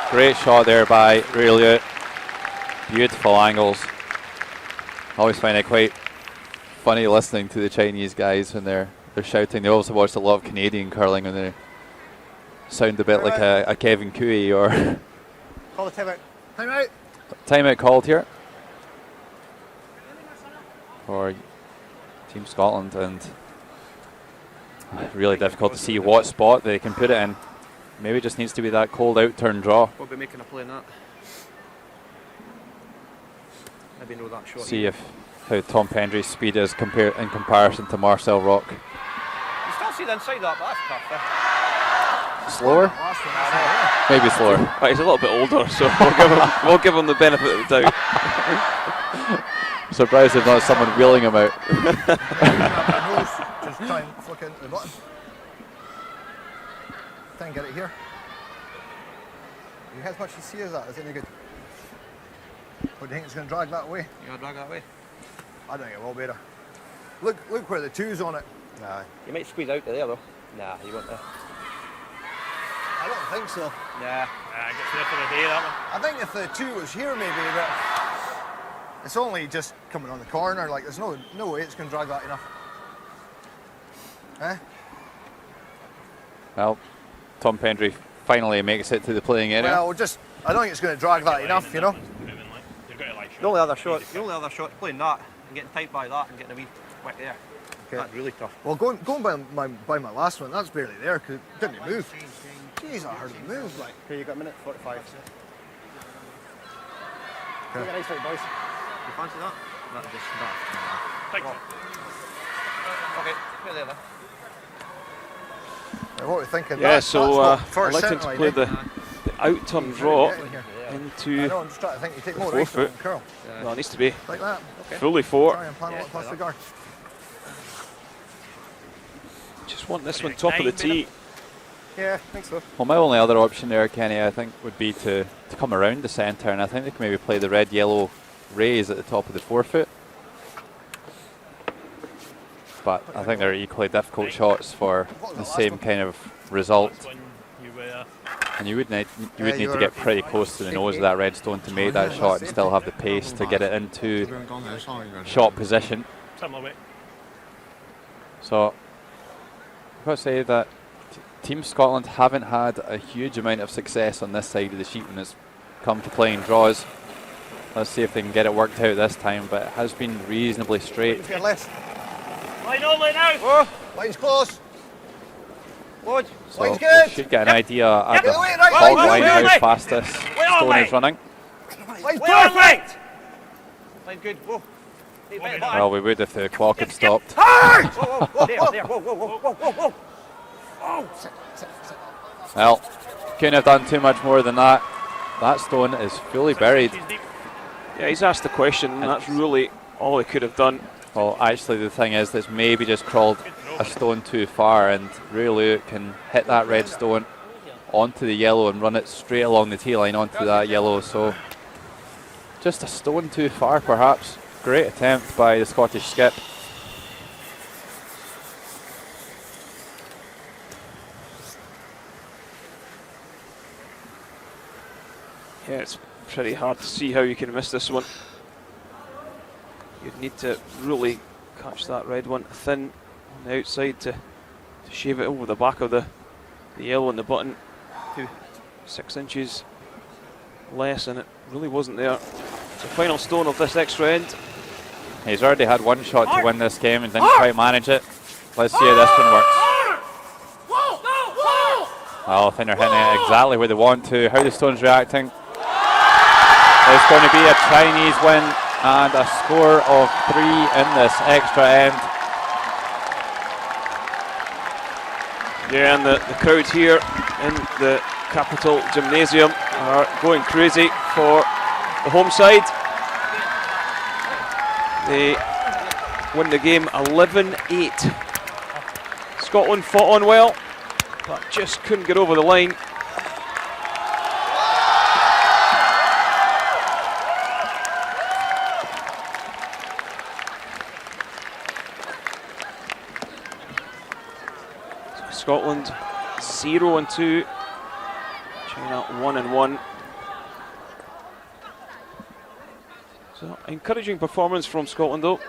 S3: Great shot there by Liu. Beautiful angles. Always find it quite funny listening to the Chinese guys when they're shouting. They also watched a lot of Canadian curling and they sound a bit like a Kevin Cooey or
S5: Call the timeout. Timeout.
S3: Timeout called here for Team Scotland, and really difficult to see what spot they can put it in. Maybe it just needs to be that cold out turn draw.
S1: We'll be making a play in that. Maybe know that shot.
S3: See how Tom Pendry's speed is in comparison to Marcel Rock.
S1: You still see the inside of that, but that's tough.
S3: Slower? Maybe slower.
S4: Right, he's a little bit older, so we'll give him the benefit of the doubt.
S3: Surprised there's not someone wheeling him out.
S5: Just try and flick into the button. Try and get it here. You hit as much as you see as that, is it any good? Or do you think it's going to drag that away?
S1: You want to drag that away?
S5: I don't think it will better. Look where the two's on it.
S1: Nah. You might squeeze out to there though. Nah, you won't there.
S5: I don't think so.
S1: Nah.
S7: Nah, gets there for the day, that one.
S5: I think if the 2 was here maybe, but it's only just coming on the corner, like there's no way it's going to drag that enough. Eh?
S3: Well, Tom Pendry finally makes it to the playing area.
S5: Well, I don't think it's going to drag that enough, you know.
S1: The only other shot playing that and getting tight by that and getting a wee whack there. Okay. That's really tough.
S5: Well, going by my last one, that's barely there because it didn't move. Jeez, I heard it move. Like,
S1: here you got a minute 45.
S5: Okay.
S1: Nice out, boys. You fancy that? That's just that. Okay, put it there then.
S5: What are we thinking?
S4: Yeah, so
S5: I'd
S4: like him to play the out-turn draw into
S5: I know, I'm just trying to think. You take more
S4: the
S5: ice than
S4: forefoot.
S5: curl.
S4: Well, it needs to be
S5: Like that.
S1: Okay.
S4: fully 4.
S5: Try and panel it past the guard.
S4: Just want this one top of the tee.
S5: Yeah, I think so.
S3: Well, my only other option there, Kenny, I think would be to come around the centre, and I think they can maybe play the red-yellow rays at the top of the forefoot. But I think they're equally difficult shots for the same kind of result. And you would need to get pretty close to the nose of that red stone to make that shot and still have the pace to get it into shot position. So I've got to say that Team Scotland haven't had a huge amount of success on this side of the sheet when it's come to playing draws. Let's see if they can get it worked out this time, but it has been reasonably straight.
S7: Line out, line out!
S5: Oh, line's close.
S3: So
S5: line's good.
S3: should get an idea at the
S5: right,
S3: hog
S5: right,
S3: line how fast this stone is running.
S5: Line's perfect.
S1: Line good. Whoa.
S3: Well, we would if the clock had stopped.
S1: There. Whoa.
S3: Well, couldn't have done too much more than that. That stone is fully buried.
S4: Yeah, he's asked the question, and that's really all he could have done.
S3: Well, actually, the thing is, it's maybe just crawled a stone too far, and really can hit that red stone onto the yellow and run it straight along the tee line onto that yellow. So, just a stone too far, perhaps. Great attempt by the Scottish skip.
S4: Yeah, it's pretty hard to see how you can miss this one. You'd need to really catch that red one thin on the outside to shave it over the back of the yellow and the button. 6 inches. less, and it really wasn't there. It's the final stone of this extra end.
S3: He's already had one shot to win this game and didn't quite manage it. Let's see how this one works. Well, I think they're hitting it exactly where they want to. How the stone's reacting. It's going to be a Chinese win and a score of 3 in this extra end.
S4: Yeah, and the crowd here in the Capital Gymnasium are going crazy for the home side. They win the game 11-8. Scotland fought on well, but just couldn't get over the line. So Scotland 0-2, China 1-1. So encouraging performance from Scotland though,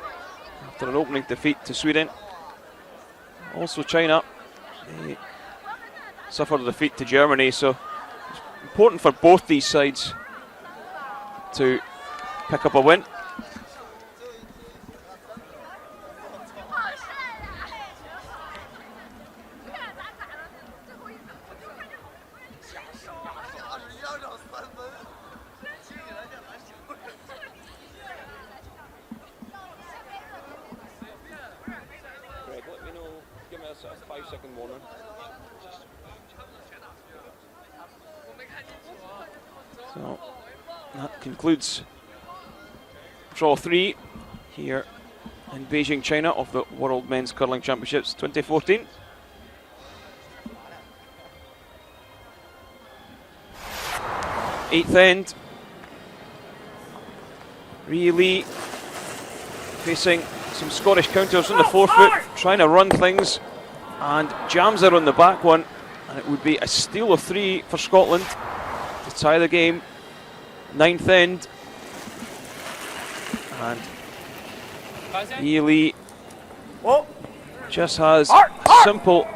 S4: after an opening defeat to Sweden. Also China, they suffered a defeat to Germany, so it's important for both these sides to pick up a win. So that concludes draw 3 here in Beijing, China, of the World Men's Curling Championships 2014. Eighth end. Rie Lee facing some Scottish counters on the forefoot, trying to run things, and jams her on the back one, and it would be a steal of 3 for Scotland to tie the game. Ninth end, and Rie Lee just has a simple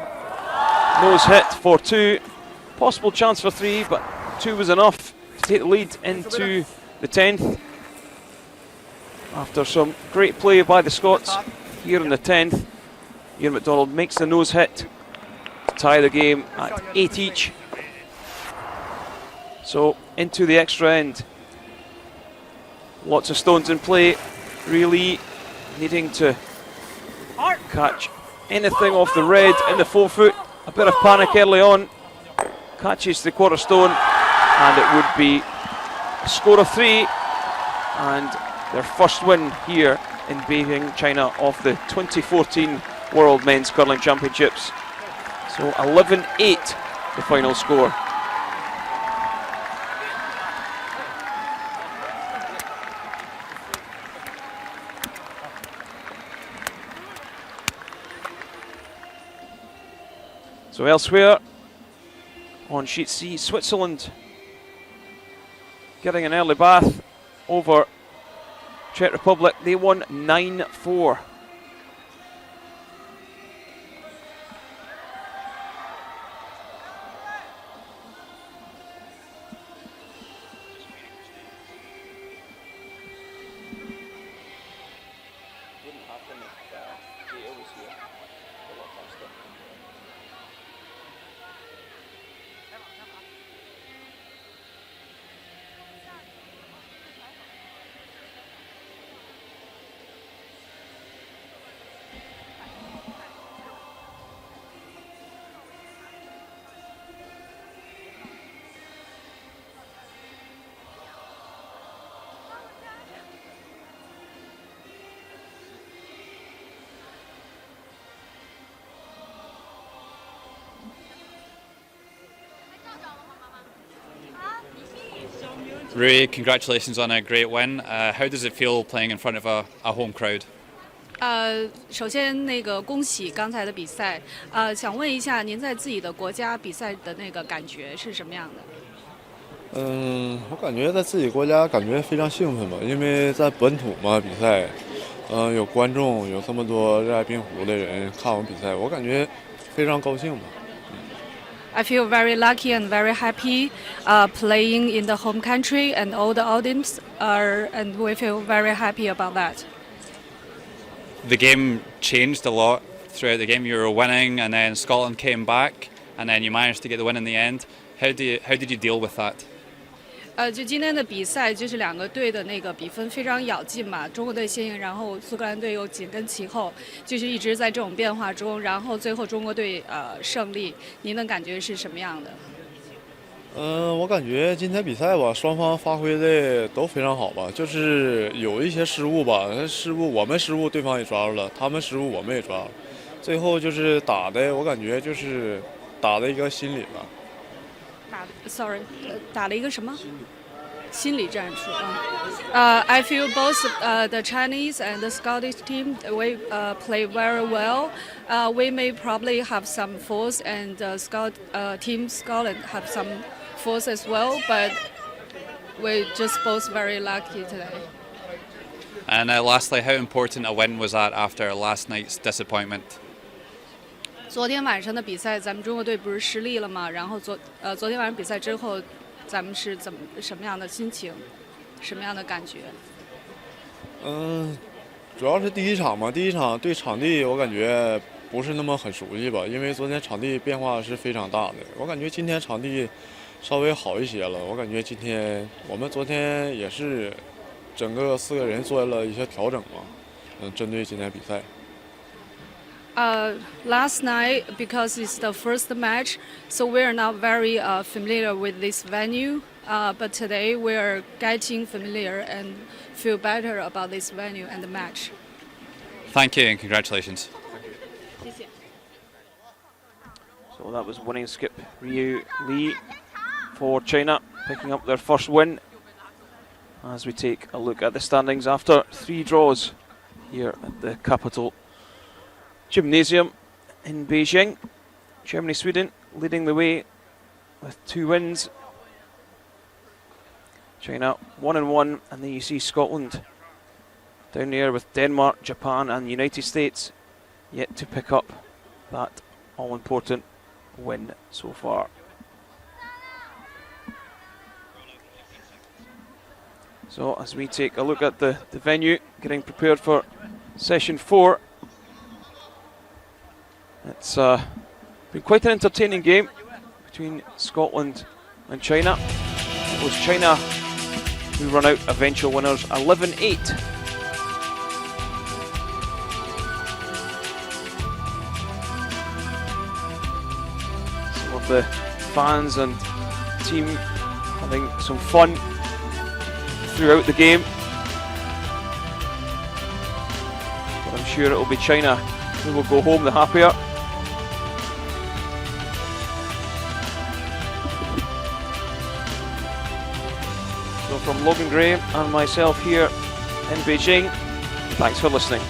S4: nose hit for 2. Possible chance for 3, but 2 was enough to take the lead into the 10th. After some great play by the Scots here in the 10th, Ian McDonald makes the nose hit to tie the game at 8 each. So into the extra end. Lots of stones in play. Rie Lee needing to catch anything off the red in the forefoot. A bit of panic early on. Catches the quarter stone, and it would be a score of 3 and their first win here in Beijing, China, of the 2014 World Men's Curling Championships. So 11-8 the final score. So elsewhere on sheet C, Switzerland getting an early bath over Czech Republic. They won 9-4.
S12: Rui, congratulations on a great win. How does it feel playing in front of a home crowd?
S13: 首先恭喜刚才的比赛。想问一下，您在自己的国家比赛的感觉是什么样的？
S2: 我感觉在自己国家感觉非常兴奋吧，因为在本土嘛比赛，有观众，有这么多热爱冰壶的人看我们比赛，我感觉非常高兴吧。
S13: I feel very lucky and very happy playing in the home country, and all the audience and we feel very happy about that.
S12: The game changed a lot throughout the game. You were winning, and then Scotland came back, and then you managed to get the win in the end. How did you deal with that?
S13: 就今天的比赛，就是两个队的那个比分非常咬劲嘛，中国队先赢，然后苏格兰队又紧跟其后，就是一直在这种变化中，然后最后中国队胜利。您的感觉是什么样的？
S14: 我感觉今天比赛吧，双方发挥的都非常好吧，就是有一些失误吧，我们失误对方也抓住了，他们失误我们也抓了，最后就是打的，我感觉就是打的一个心理吧。
S13: 打了一个什么？心理战术啊。I feel both the Chinese and the Scottish team we play very well. We may probably have some faults, and Team Scotland have some faults as well, but we're just both very lucky today.
S12: And lastly, how important a win was that after last night's disappointment?
S13: 昨天晚上的比赛，咱们中国队不是失利了吗？然后昨天晚上比赛之后，咱们是什么样的心情，什么样的感觉？
S14: 主要是第一场嘛，第一场对场地我感觉不是那么很熟悉吧，因为昨天场地变化是非常大的。我感觉今天场地稍微好一些了，我感觉今天我们昨天也是整个4个人做了一些调整嘛，针对今天比赛。
S13: Last night, because it's the first match, so we're not very familiar with this venue. But today we're getting familiar and feel better about this venue and the match.
S12: Thank you and congratulations.
S4: So that was winning skip Ryu Li for China, picking up their first win. As we take a look at the standings after 3 draws here at the capital Gymnasium in Beijing. Germany, Sweden leading the way with 2 wins. China 1-1, and then you see Scotland down there with Denmark, Japan and the United States yet to pick up that all-important win so far. So as we take a look at the venue, getting prepared for session 4. It's been quite an entertaining game between Scotland and China. It was China who run out eventual winners 11-8. Some of the fans and team having some fun throughout the game. But I'm sure it will be China who will go home the happier. From Logan Graham and myself here in Beijing, thanks for listening.